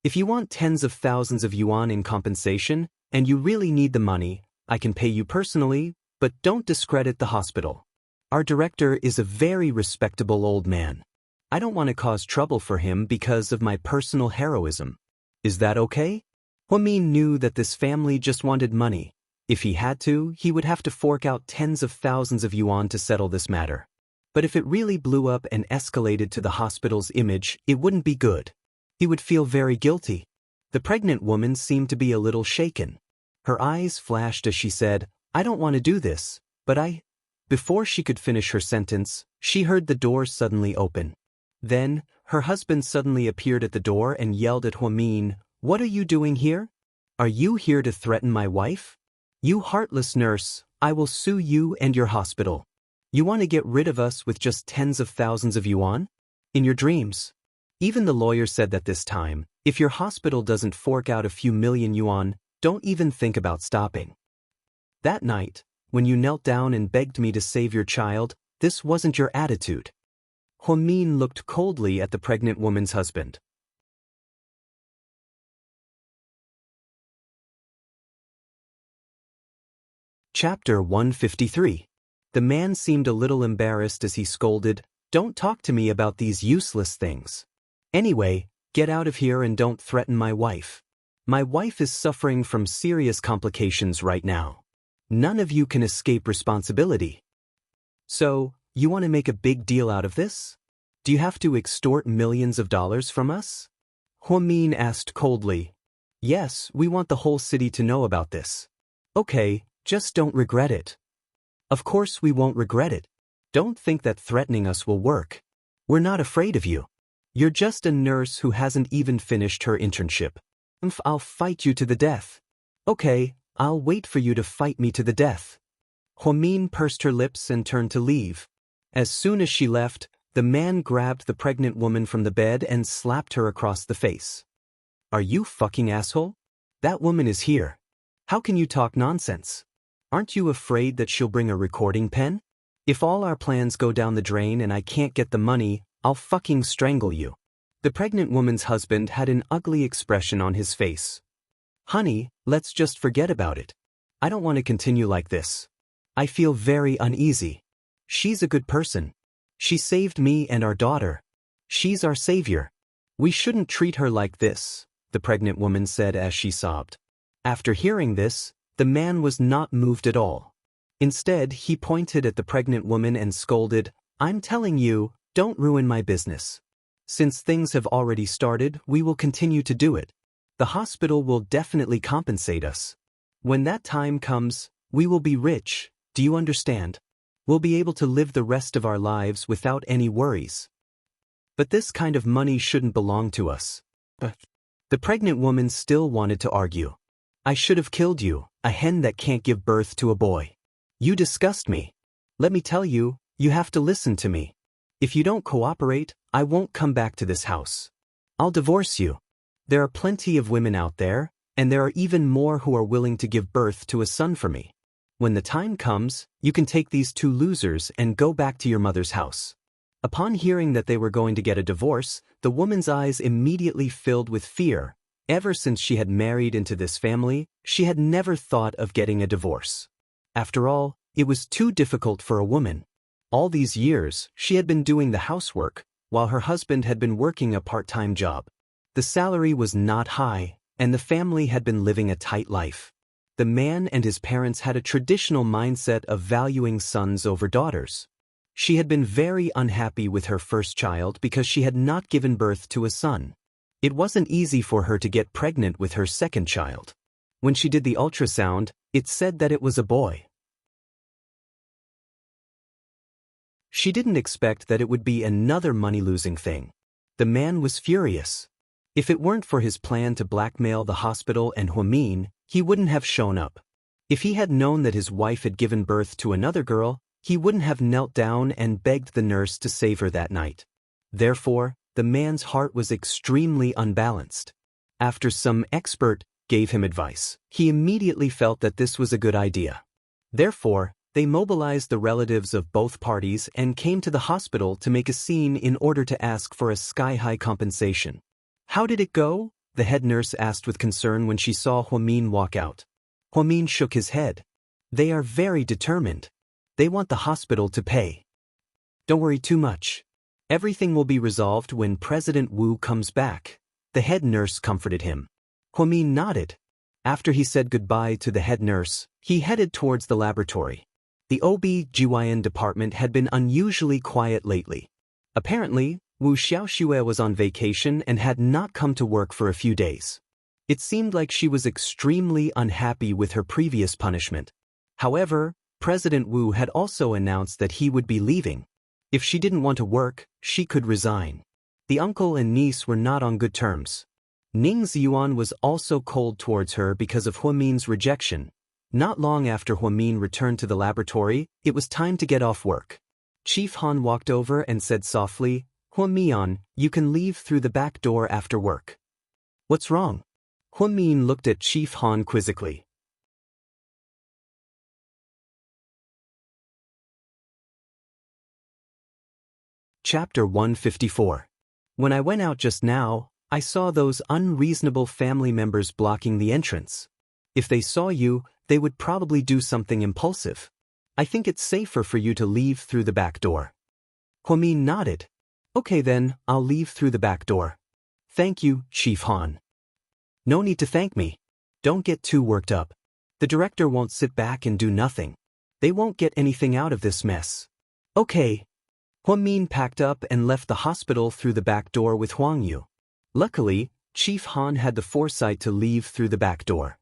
If you want tens of thousands of yuan in compensation, and you really need the money, I can pay you personally, but don't discredit the hospital. Our director is a very respectable old man. I don't want to cause trouble for him because of my personal heroism. Is that okay? Huamin knew that this family just wanted money. If he had to, he would have to fork out tens of thousands of yuan to settle this matter. But if it really blew up and escalated to the hospital's image, it wouldn't be good. He would feel very guilty. The pregnant woman seemed to be a little shaken. Her eyes flashed as she said, I don't want to do this, but I... Before she could finish her sentence, she heard the door suddenly open. Then, her husband suddenly appeared at the door and yelled at Huamin, What are you doing here? Are you here to threaten my wife? You heartless nurse, I will sue you and your hospital. You want to get rid of us with just tens of thousands of yuan? In your dreams. Even the lawyer said that this time, if your hospital doesn't fork out a few million yuan, don't even think about stopping. That night, when you knelt down and begged me to save your child, this wasn't your attitude. Huamin looked coldly at the pregnant woman's husband. Chapter 153. The man seemed a little embarrassed as he scolded, Don't talk to me about these useless things. Anyway, get out of here and don't threaten my wife. My wife is suffering from serious complications right now. None of you can escape responsibility. So, you want to make a big deal out of this? Do you have to extort millions of dollars from us? Huamin asked coldly. Yes, we want the whole city to know about this. Okay, just don't regret it. Of course we won't regret it. Don't think that threatening us will work. We're not afraid of you. You're just a nurse who hasn't even finished her internship. I'll fight you to the death. Okay, I'll wait for you to fight me to the death. Huamin pursed her lips and turned to leave. As soon as she left, the man grabbed the pregnant woman from the bed and slapped her across the face. Are you fucking asshole? That woman is here. How can you talk nonsense? Aren't you afraid that she'll bring a recording pen? If all our plans go down the drain and I can't get the money, I'll fucking strangle you. The pregnant woman's husband had an ugly expression on his face. Honey, let's just forget about it. I don't want to continue like this. I feel very uneasy. She's a good person. She saved me and our daughter. She's our savior. We shouldn't treat her like this, the pregnant woman said as she sobbed. After hearing this, the man was not moved at all. Instead, he pointed at the pregnant woman and scolded, I'm telling you, don't ruin my business. Since things have already started, we will continue to do it. The hospital will definitely compensate us. When that time comes, we will be rich, do you understand? We'll be able to live the rest of our lives without any worries. But this kind of money shouldn't belong to us. The pregnant woman still wanted to argue. I should have killed you, a hen that can't give birth to a boy. You disgust me. Let me tell you, you have to listen to me. If you don't cooperate, I won't come back to this house. I'll divorce you. There are plenty of women out there, and there are even more who are willing to give birth to a son for me. When the time comes, you can take these two losers and go back to your mother's house. Upon hearing that they were going to get a divorce, the woman's eyes immediately filled with fear. Ever since she had married into this family, she had never thought of getting a divorce. After all, it was too difficult for a woman. All these years, she had been doing the housework, while her husband had been working a part-time job. The salary was not high, and the family had been living a tight life. The man and his parents had a traditional mindset of valuing sons over daughters. She had been very unhappy with her first child because she had not given birth to a son. It wasn't easy for her to get pregnant with her second child. When she did the ultrasound, it said that it was a boy. She didn't expect that it would be another money-losing thing. The man was furious. If it weren't for his plan to blackmail the hospital and Huamin, he wouldn't have shown up. If he had known that his wife had given birth to another girl, he wouldn't have knelt down and begged the nurse to save her that night. Therefore, the man's heart was extremely unbalanced. After some expert gave him advice, he immediately felt that this was a good idea. Therefore, they mobilized the relatives of both parties and came to the hospital to make a scene in order to ask for a sky-high compensation. "How did it go?" the head nurse asked with concern when she saw Huamin walk out. Huamin shook his head. "They are very determined. They want the hospital to pay. Don't worry too much. Everything will be resolved when President Wu comes back," the head nurse comforted him. Huamin nodded. After he said goodbye to the head nurse, he headed towards the laboratory. The OB/GYN department had been unusually quiet lately. Apparently, Wu Xiaoxue was on vacation and had not come to work for a few days. It seemed like she was extremely unhappy with her previous punishment. However, President Wu had also announced that he would be leaving. If she didn't want to work, she could resign. The uncle and niece were not on good terms. Ning Ziyuan was also cold towards her because of Huamin's rejection. Not long after Huamin returned to the laboratory, it was time to get off work. Chief Han walked over and said softly, "Huamin, you can leave through the back door after work." "What's wrong?" Huamin looked at Chief Han quizzically. Chapter 154. When I went out just now, I saw those unreasonable family members blocking the entrance. If they saw you, they would probably do something impulsive. I think it's safer for you to leave through the back door. Huamin nodded. "Okay then, I'll leave through the back door." "Thank you, Chief Han." "No need to thank me. Don't get too worked up. The director won't sit back and do nothing. They won't get anything out of this mess." "Okay." Huamin packed up and left the hospital through the back door with Huang Yu. Luckily, Chief Han had the foresight to leave through the back door.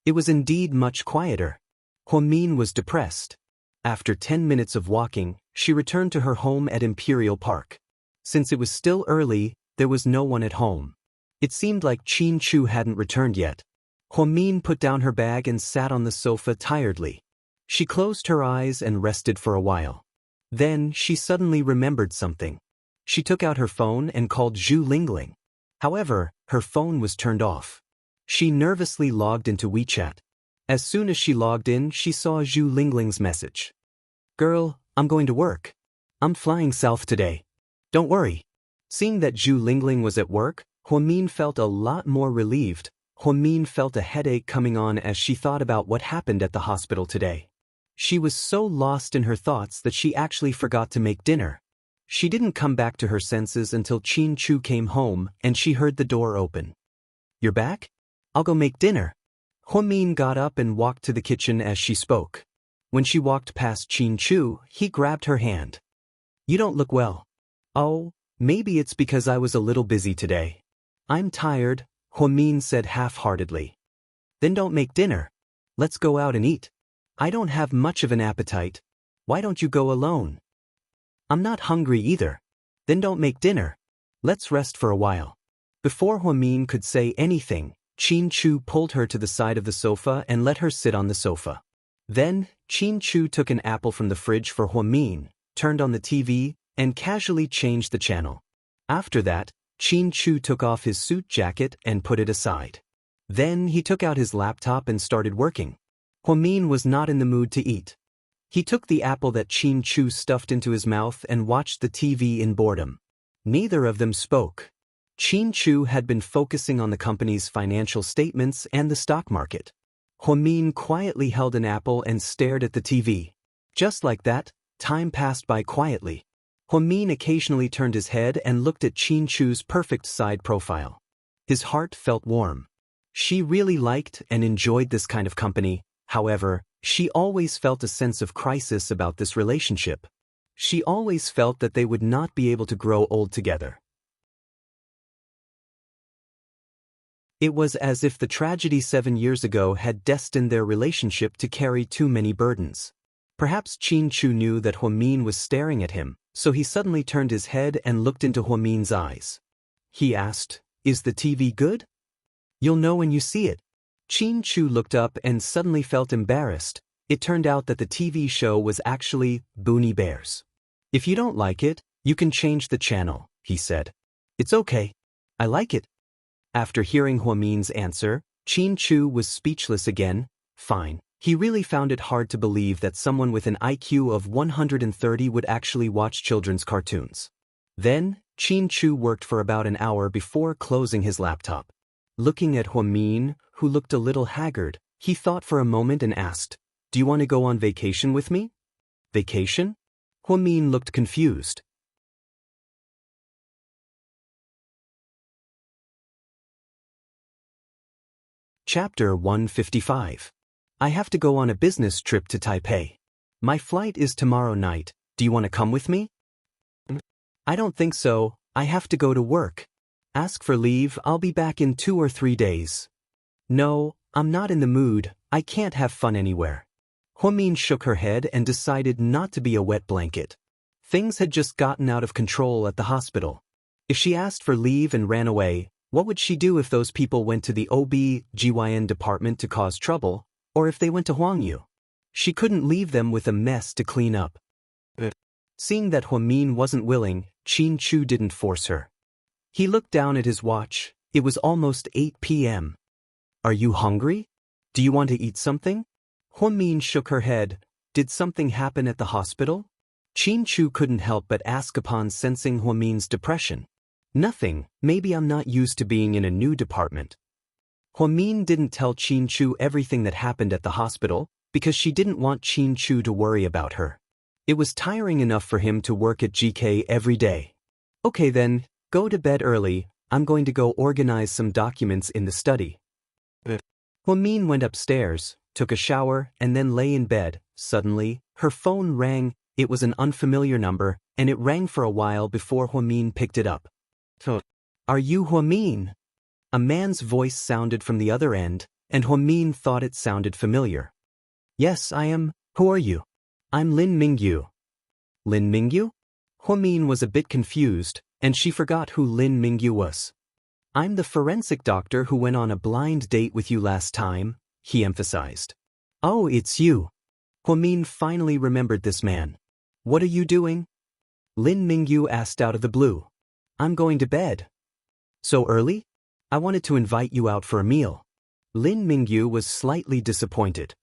It was indeed much quieter. Huamin was depressed. After 10 minutes of walking, she returned to her home at Imperial Park. Since it was still early, there was no one at home. It seemed like Qin Chu hadn't returned yet. Huamin put down her bag and sat on the sofa tiredly. She closed her eyes and rested for a while. Then she suddenly remembered something. She took out her phone and called Zhu Lingling. However, her phone was turned off. She nervously logged into WeChat. As soon as she logged in, she saw Zhu Lingling's message. "Girl, I'm going to work. I'm flying south today. Don't worry." Seeing that Zhu Lingling was at work, Huamin felt a lot more relieved. Huamin felt a headache coming on as she thought about what happened at the hospital today. She was so lost in her thoughts that she actually forgot to make dinner. She didn't come back to her senses until Qin Chu came home and she heard the door open. "You're back? I'll go make dinner." Huamin got up and walked to the kitchen as she spoke. When she walked past Qin Chu, he grabbed her hand. "You don't look well." "Oh, maybe it's because I was a little busy today." "I'm tired," Huamin said half-heartedly. "Then don't make dinner. Let's go out and eat." "I don't have much of an appetite. Why don't you go alone?" "I'm not hungry either." "Then don't make dinner. Let's rest for a while." Before Huamin could say anything, Qin Chu pulled her to the side of the sofa and let her sit on the sofa. Then, Qin Chu took an apple from the fridge for Huamin, turned on the TV, and casually changed the channel. After that, Qin Chu took off his suit jacket and put it aside. Then he took out his laptop and started working. Huamin was not in the mood to eat. He took the apple that Qin Chu stuffed into his mouth and watched the TV in boredom. Neither of them spoke. Qin Chu had been focusing on the company's financial statements and the stock market. Huamin quietly held an apple and stared at the TV. Just like that, time passed by quietly. Huamin occasionally turned his head and looked at Qin Chu's perfect side profile. His heart felt warm. She really liked and enjoyed this kind of company. However, she always felt a sense of crisis about this relationship. She always felt that they would not be able to grow old together. It was as if the tragedy 7 years ago had destined their relationship to carry too many burdens. Perhaps Qin Chu knew that Huamin was staring at him, so he suddenly turned his head and looked into Huamin's eyes. He asked, "Is the TV good?" "You'll know when you see it." Qin Chu looked up and suddenly felt embarrassed. It turned out that the TV show was actually Boonie Bears. "If you don't like it, you can change the channel," he said. "It's okay. I like it." After hearing Huamin's answer, Qin Chu was speechless again. Fine. He really found it hard to believe that someone with an IQ of 130 would actually watch children's cartoons. Then, Qin Chu worked for about an hour before closing his laptop. Looking at Huamin, who looked a little haggard, he thought for a moment and asked, "Do you want to go on vacation with me?" "Vacation?" Huamin looked confused. Chapter 155. I have to go on a business trip to Taipei. My flight is tomorrow night. Do you want to come with me? I don't think so. I have to go to work. Ask for leave. I'll be back in 2 or 3 days. No, I'm not in the mood. I can't have fun anywhere. Huamin shook her head and decided not to be a wet blanket. Things had just gotten out of control at the hospital. If she asked for leave and ran away, what would she do if those people went to the OB/GYN department to cause trouble, or if they went to Huangyu? She couldn't leave them with a mess to clean up. Seeing that Huamin wasn't willing, Qin Chu didn't force her. He looked down at his watch. It was almost 8 p.m. Are you hungry? Do you want to eat something? Huamin shook her head. Did something happen at the hospital? Qin Chu couldn't help but ask upon sensing Huamin's depression. Nothing, maybe I'm not used to being in a new department. Huamin didn't tell Qin Chu everything that happened at the hospital, because she didn't want Qin Chu to worry about her. It was tiring enough for him to work at GK every day. Okay then, go to bed early. I'm going to go organize some documents in the study. Huamin went upstairs, took a shower, and then lay in bed. Suddenly, her phone rang. It was an unfamiliar number, and it rang for a while before Huamin picked it up. Are you Huamin? A man's voice sounded from the other end, and Huamin thought it sounded familiar. Yes, I am. Who are you? I'm Lin Mingyu. Lin Mingyu? Huamin was a bit confused, and she forgot who Lin Mingyu was. I'm the forensic doctor who went on a blind date with you last time, he emphasized. Oh, it's you. Huamin finally remembered this man. What are you doing? Lin Mingyu asked out of the blue. I'm going to bed. So early? I wanted to invite you out for a meal. Lin Mingyu was slightly disappointed.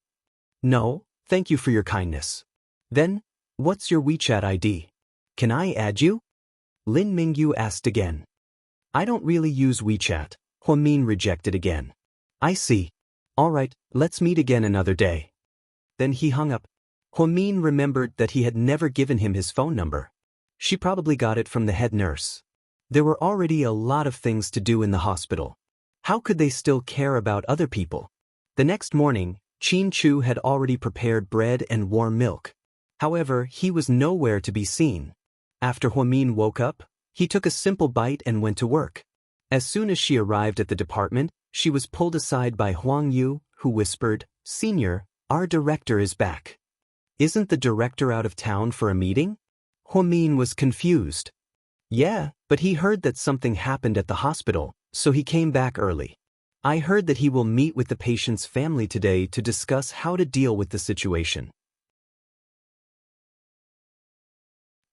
No, thank you for your kindness. Then, what's your WeChat ID? Can I add you? Lin Mingyu asked again. I don't really use WeChat. Huamin rejected again. I see. All right, let's meet again another day. Then he hung up. Huamin remembered that he had never given him his phone number. She probably got it from the head nurse. There were already a lot of things to do in the hospital. How could they still care about other people? The next morning, Qin Chu had already prepared bread and warm milk. However, he was nowhere to be seen. After Huamin woke up, he took a simple bite and went to work. As soon as she arrived at the department, she was pulled aside by Huangyu, who whispered, "Senior, our director is back." Isn't the director out of town for a meeting? Huamin was confused. Yeah, but he heard that something happened at the hospital, so he came back early. I heard that he will meet with the patient's family today to discuss how to deal with the situation.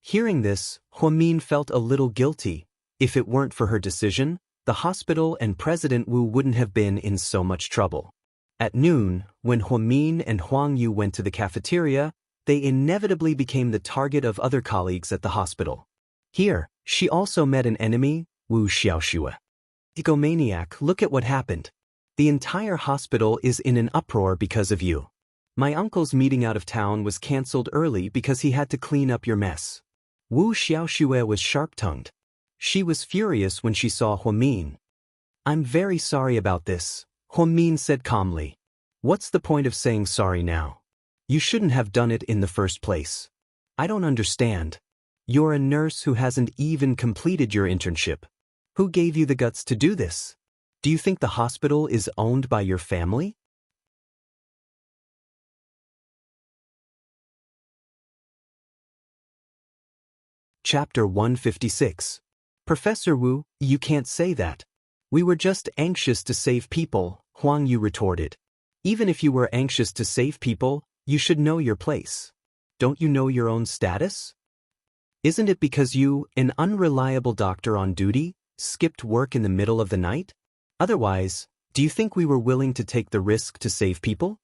Hearing this, Huamin felt a little guilty. If it weren't for her decision, the hospital and President Wu wouldn't have been in so much trouble. At noon, when Huamin and Huangyu went to the cafeteria, they inevitably became the target of other colleagues at the hospital. Here, she also met an enemy, Wu Xiaoxue. Egomaniac, look at what happened. The entire hospital is in an uproar because of you. My uncle's meeting out of town was cancelled early because he had to clean up your mess. Wu Xiaoxue was sharp-tongued. She was furious when she saw Huamin. I'm very sorry about this, Huamin said calmly. What's the point of saying sorry now? You shouldn't have done it in the first place. I don't understand. You're a nurse who hasn't even completed your internship. Who gave you the guts to do this? Do you think the hospital is owned by your family? Chapter 156. Professor Wu, you can't say that. We were just anxious to save people, Huang Yu retorted. Even if you were anxious to save people, you should know your place. Don't you know your own status? Isn't it because you, an unreliable doctor on duty, skipped work in the middle of the night? Otherwise, do you think we were willing to take the risk to save people?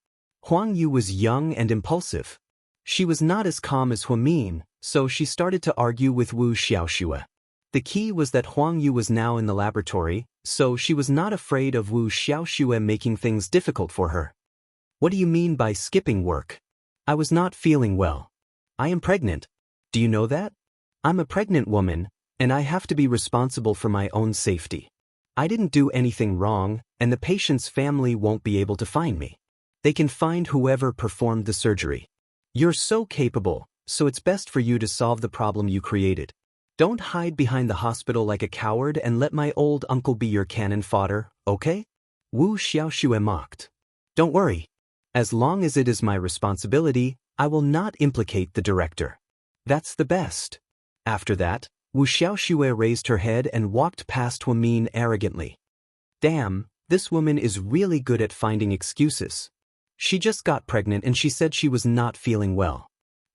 Huang Yu was young and impulsive. She was not as calm as Huamin, so she started to argue with Wu Xiaoxue. The key was that Huang Yu was now in the laboratory, so she was not afraid of Wu Xiaoxue making things difficult for her. What do you mean by skipping work? I was not feeling well. I am pregnant. Do you know that? I'm a pregnant woman, and I have to be responsible for my own safety. I didn't do anything wrong, and the patient's family won't be able to find me. They can find whoever performed the surgery. You're so capable, so it's best for you to solve the problem you created. Don't hide behind the hospital like a coward and let my old uncle be your cannon fodder, okay? Wu Xiaoxue mocked. Don't worry. As long as it is my responsibility, I will not implicate the director. That's the best. After that, Wu Xiaoxue raised her head and walked past Huamin arrogantly. Damn, this woman is really good at finding excuses. She just got pregnant and she said she was not feeling well.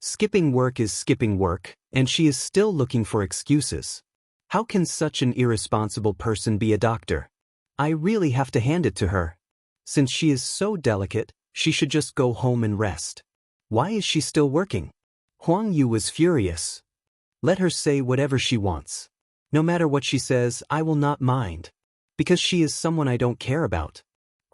Skipping work is skipping work, and she is still looking for excuses. How can such an irresponsible person be a doctor? I really have to hand it to her. Since she is so delicate, she should just go home and rest. Why is she still working? Huang Yu was furious. Let her say whatever she wants. No matter what she says, I will not mind. Because she is someone I don't care about.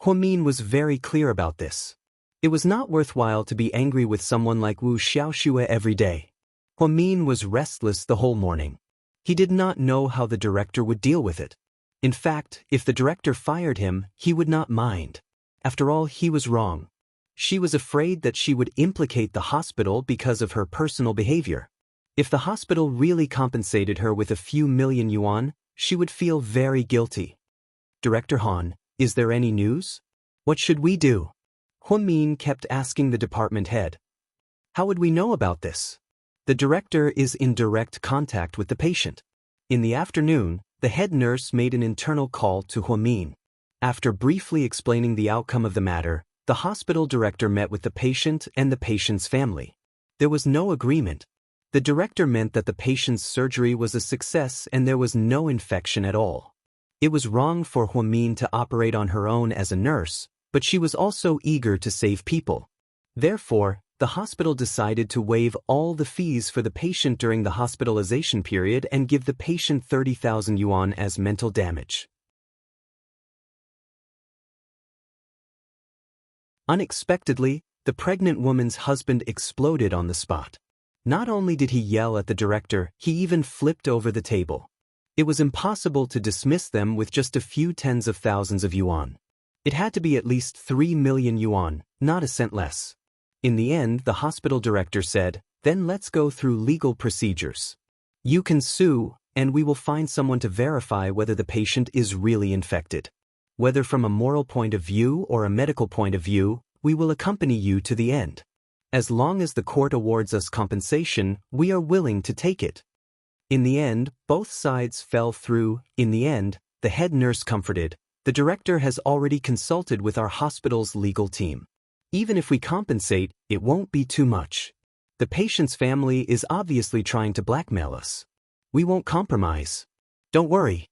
Huamin was very clear about this. It was not worthwhile to be angry with someone like Wu Xiaoxue every day. Huamin was restless the whole morning. He did not know how the director would deal with it. In fact, if the director fired him, he would not mind. After all, he was wrong. She was afraid that she would implicate the hospital because of her personal behavior. If the hospital really compensated her with a few million yuan, she would feel very guilty. Director Han, is there any news? What should we do? Huamin kept asking the department head. How would we know about this? The director is in direct contact with the patient. In the afternoon, the head nurse made an internal call to Huamin. After briefly explaining the outcome of the matter, the hospital director met with the patient and the patient's family. There was no agreement. The director meant that the patient's surgery was a success and there was no infection at all. It was wrong for Huamin to operate on her own as a nurse, but she was also eager to save people. Therefore, the hospital decided to waive all the fees for the patient during the hospitalization period and give the patient 30,000 yuan as mental damage. Unexpectedly, the pregnant woman's husband exploded on the spot. Not only did he yell at the director, he even flipped over the table. It was impossible to dismiss them with just a few tens of thousands of yuan. It had to be at least 3 million yuan, not a cent less. In the end, the hospital director said, then let's go through legal procedures. You can sue, and we will find someone to verify whether the patient is really infected. Whether from a moral point of view or a medical point of view, we will accompany you to the end. As long as the court awards us compensation, we are willing to take it. In the end, both sides fell through. In the end, the head nurse comforted, the director has already consulted with our hospital's legal team. Even if we compensate, it won't be too much. The patient's family is obviously trying to blackmail us. We won't compromise. Don't worry.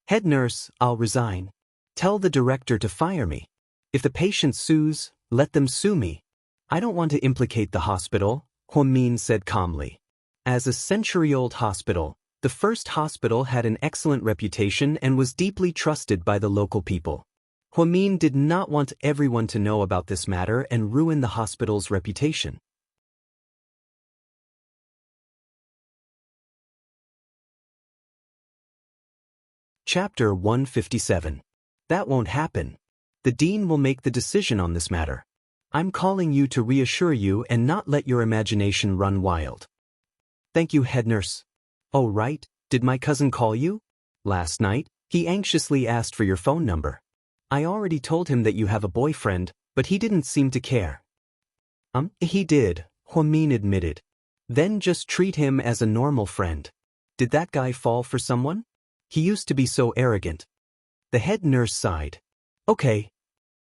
Head nurse, I'll resign. Tell the director to fire me. If the patient sues, let them sue me. I don't want to implicate the hospital, Huamin said calmly. As a century-old hospital, the first hospital had an excellent reputation and was deeply trusted by the local people. Huamin did not want everyone to know about this matter and ruin the hospital's reputation. Chapter 157. That won't happen. The dean will make the decision on this matter. I'm calling you to reassure you and not let your imagination run wild. Thank you, head nurse. Oh right, did my cousin call you? Last night, he anxiously asked for your phone number. I already told him that you have a boyfriend, but he didn't seem to care. He did, Huamin admitted. Then just treat him as a normal friend. Did that guy fall for someone? He used to be so arrogant. The head nurse sighed. Okay.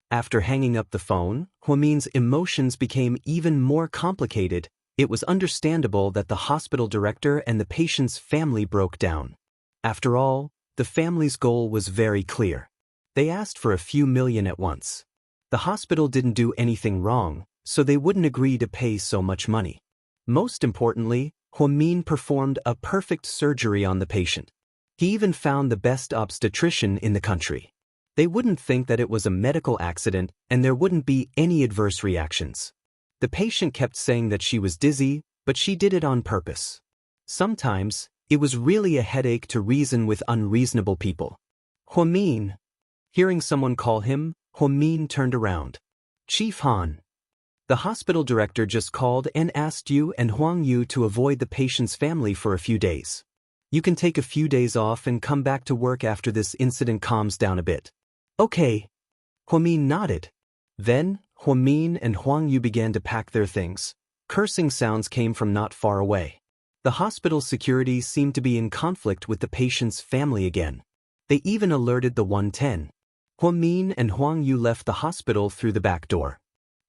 After hanging up the phone, Huamin's emotions became even more complicated. It was understandable that the hospital director and the patient's family broke down. After all, the family's goal was very clear. They asked for a few million at once. The hospital didn't do anything wrong, so they wouldn't agree to pay so much money. Most importantly, Huamin performed a perfect surgery on the patient. He even found the best obstetrician in the country. They wouldn't think that it was a medical accident, and there wouldn't be any adverse reactions. The patient kept saying that she was dizzy, but she did it on purpose. Sometimes, it was really a headache to reason with unreasonable people. Huamin. Hearing someone call him, Huamin turned around. Chief Han. The hospital director just called and asked you and Huang Yu to avoid the patient's family for a few days. You can take a few days off and come back to work after this incident calms down a bit. Okay. Huamin nodded. Then, Huamin and Huang Yu began to pack their things. Cursing sounds came from not far away. The hospital security seemed to be in conflict with the patient's family again. They even alerted the 110. Huamin and Huang Yu left the hospital through the back door.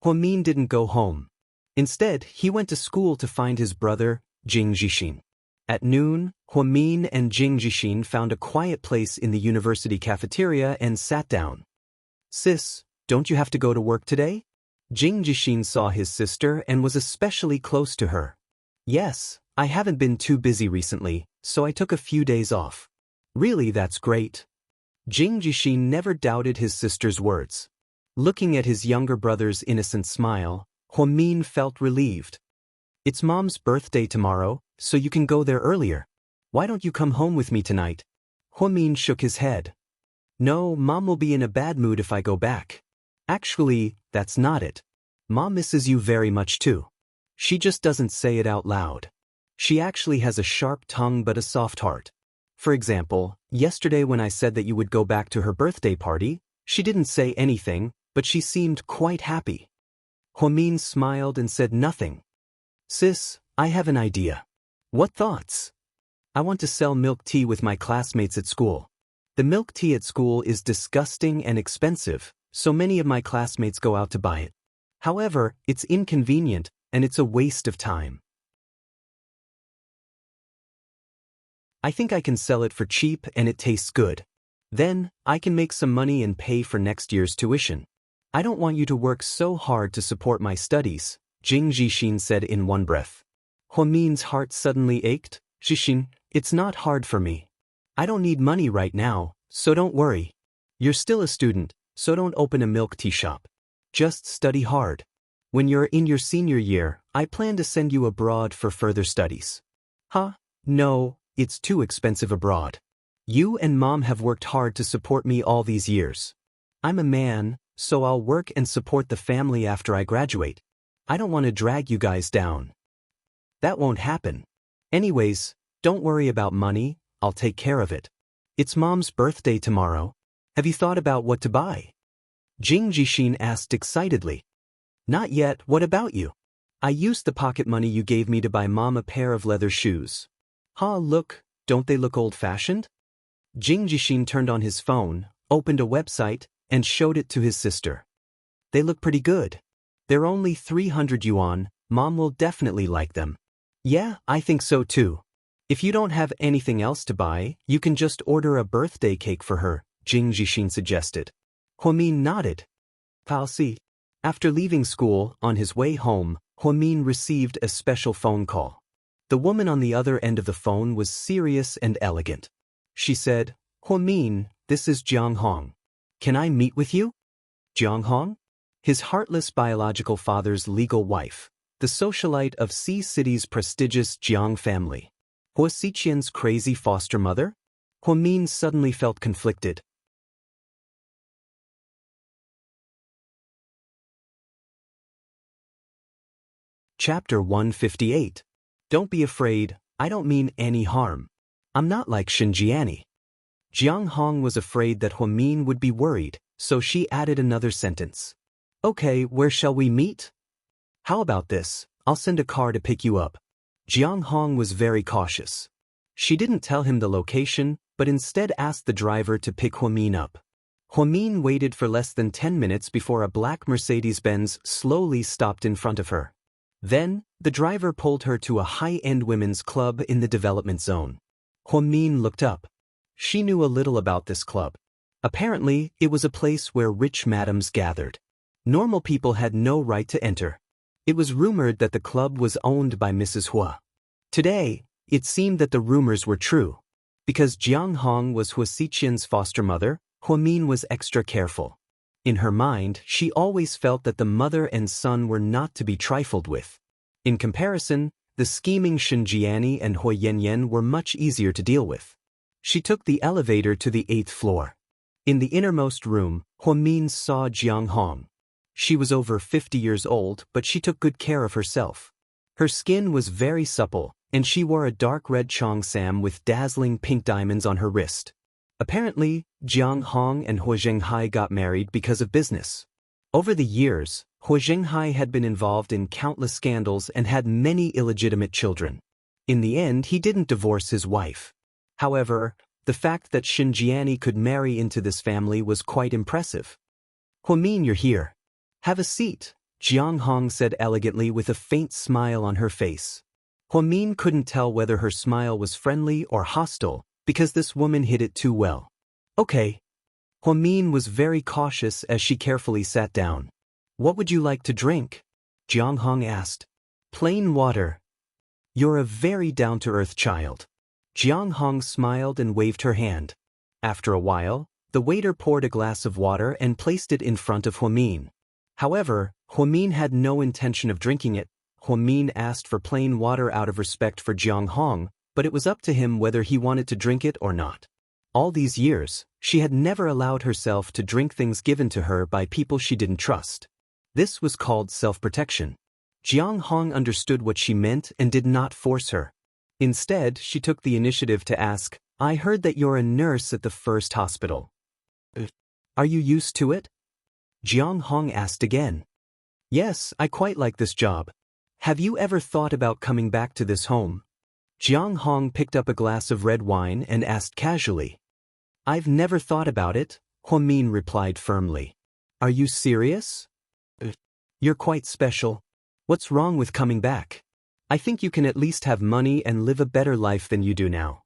Huamin didn't go home. Instead, he went to school to find his brother, Jing Zhixin. At noon, Huamin and Jing Zhixin found a quiet place in the university cafeteria and sat down. Sis, don't you have to go to work today? Jing Zhixin saw his sister and was especially close to her. Yes, I haven't been too busy recently, so I took a few days off. Really, that's great. Jing Zhixin never doubted his sister's words. Looking at his younger brother's innocent smile, Huamin felt relieved. It's Mom's birthday tomorrow, so you can go there earlier. Why don't you come home with me tonight? Huamin shook his head. No, Mom will be in a bad mood if I go back. Actually, that's not it. Mom misses you very much too. She just doesn't say it out loud. She actually has a sharp tongue but a soft heart. For example, yesterday when I said that you would go back to her birthday party, she didn't say anything, but she seemed quite happy. Huamin smiled and said nothing. Sis, I have an idea. What thoughts? I want to sell milk tea with my classmates at school. The milk tea at school is disgusting and expensive, so many of my classmates go out to buy it. However, it's inconvenient, and it's a waste of time. I think I can sell it for cheap and it tastes good. Then, I can make some money and pay for next year's tuition. I don't want you to work so hard to support my studies, Jing Zhixin said in one breath. Huamin's heart suddenly ached. Zhixin, it's not hard for me. I don't need money right now, so don't worry. You're still a student, so don't open a milk tea shop. Just study hard. When you're in your senior year, I plan to send you abroad for further studies. Huh? No, it's too expensive abroad. You and Mom have worked hard to support me all these years. I'm a man, so I'll work and support the family after I graduate. I don't want to drag you guys down. That won't happen. Anyways, don't worry about money, I'll take care of it. It's Mom's birthday tomorrow. Have you thought about what to buy? Jing Zhixin asked excitedly. Not yet, what about you? I used the pocket money you gave me to buy Mom a pair of leather shoes. Look, don't they look old-fashioned? Jing Zhixin turned on his phone, opened a website, and showed it to his sister. They look pretty good. They're only 300 yuan, Mom will definitely like them. Yeah, I think so too. If you don't have anything else to buy, you can just order a birthday cake for her, Jing Zhixin suggested. Huamin nodded. I'll see. After leaving school, on his way home, Huamin received a special phone call. The woman on the other end of the phone was serious and elegant. She said, Huamin, this is Jiang Hong. Can I meet with you? Jiang Hong? His heartless biological father's legal wife, the socialite of Sea City's prestigious Jiang family. Hua Xiqian's crazy foster mother? Huamin suddenly felt conflicted. Chapter 158. Don't be afraid, I don't mean any harm. I'm not like Xinjiani. Jiang Hong was afraid that Huamin would be worried, so she added another sentence. Okay, where shall we meet? How about this, I'll send a car to pick you up. Jiang Hong was very cautious. She didn't tell him the location, but instead asked the driver to pick Huamin up. Huamin waited for less than 10 minutes before a black Mercedes-Benz slowly stopped in front of her. Then, the driver pulled her to a high-end women's club in the development zone. Huamin looked up. She knew a little about this club. Apparently, it was a place where rich madams gathered. Normal people had no right to enter. It was rumored that the club was owned by Mrs. Hua. Today, it seemed that the rumors were true. Because Jiang Hong was Hua Xiqian's foster mother, Huamin was extra careful. In her mind, she always felt that the mother and son were not to be trifled with. In comparison, the scheming Xinjiani and Hua Yanyan were much easier to deal with. She took the elevator to the 8th floor. In the innermost room, Huamin saw Jiang Hong. She was over 50 years old, but she took good care of herself. Her skin was very supple, and she wore a dark red cheongsam with dazzling pink diamonds on her wrist. Apparently, Jiang Hong and Hua Zhenghai got married because of business. Over the years, Hua Zhenghai had been involved in countless scandals and had many illegitimate children. In the end, he didn't divorce his wife. However, the fact that Xinjiani could marry into this family was quite impressive. Huamin, you're here. Have a seat, Jiang Hong said elegantly with a faint smile on her face. Huamin couldn't tell whether her smile was friendly or hostile, because this woman hid it too well. Okay. Huamin was very cautious as she carefully sat down. What would you like to drink? Jiang Hong asked. Plain water. You're a very down-to-earth child. Jiang Hong smiled and waved her hand. After a while, the waiter poured a glass of water and placed it in front of Huamin. However, Huamin had no intention of drinking it. Huamin asked for plain water out of respect for Jiang Hong, but it was up to him whether he wanted to drink it or not. All these years, she had never allowed herself to drink things given to her by people she didn't trust. This was called self-protection. Jiang Hong understood what she meant and did not force her. Instead, she took the initiative to ask, I heard that you're a nurse at the first hospital. Are you used to it? Jiang Hong asked again. Yes, I quite like this job. Have you ever thought about coming back to this home? Jiang Hong picked up a glass of red wine and asked casually. I've never thought about it, Huamin replied firmly. Are you serious? You're quite special. What's wrong with coming back? I think you can at least have money and live a better life than you do now.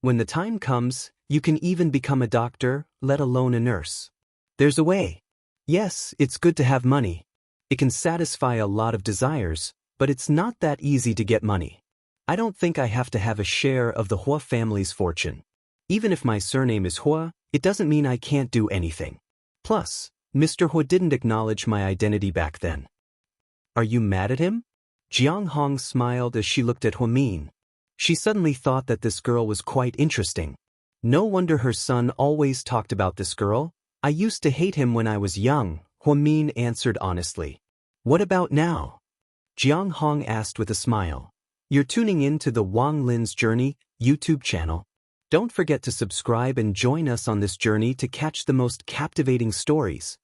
When the time comes, you can even become a doctor, let alone a nurse. There's a way. Yes, it's good to have money. It can satisfy a lot of desires, but it's not that easy to get money. I don't think I have to have a share of the Hua family's fortune. Even if my surname is Hua, it doesn't mean I can't do anything. Plus, Mr. Hua didn't acknowledge my identity back then. Are you mad at him? Jiang Hong smiled as she looked at Huamin. She suddenly thought that this girl was quite interesting. No wonder her son always talked about this girl. I used to hate him when I was young, Huamin answered honestly. What about now? Jiang Hong asked with a smile. You're tuning in to the Wang Lin's Journey YouTube channel. Don't forget to subscribe and join us on this journey to catch the most captivating stories.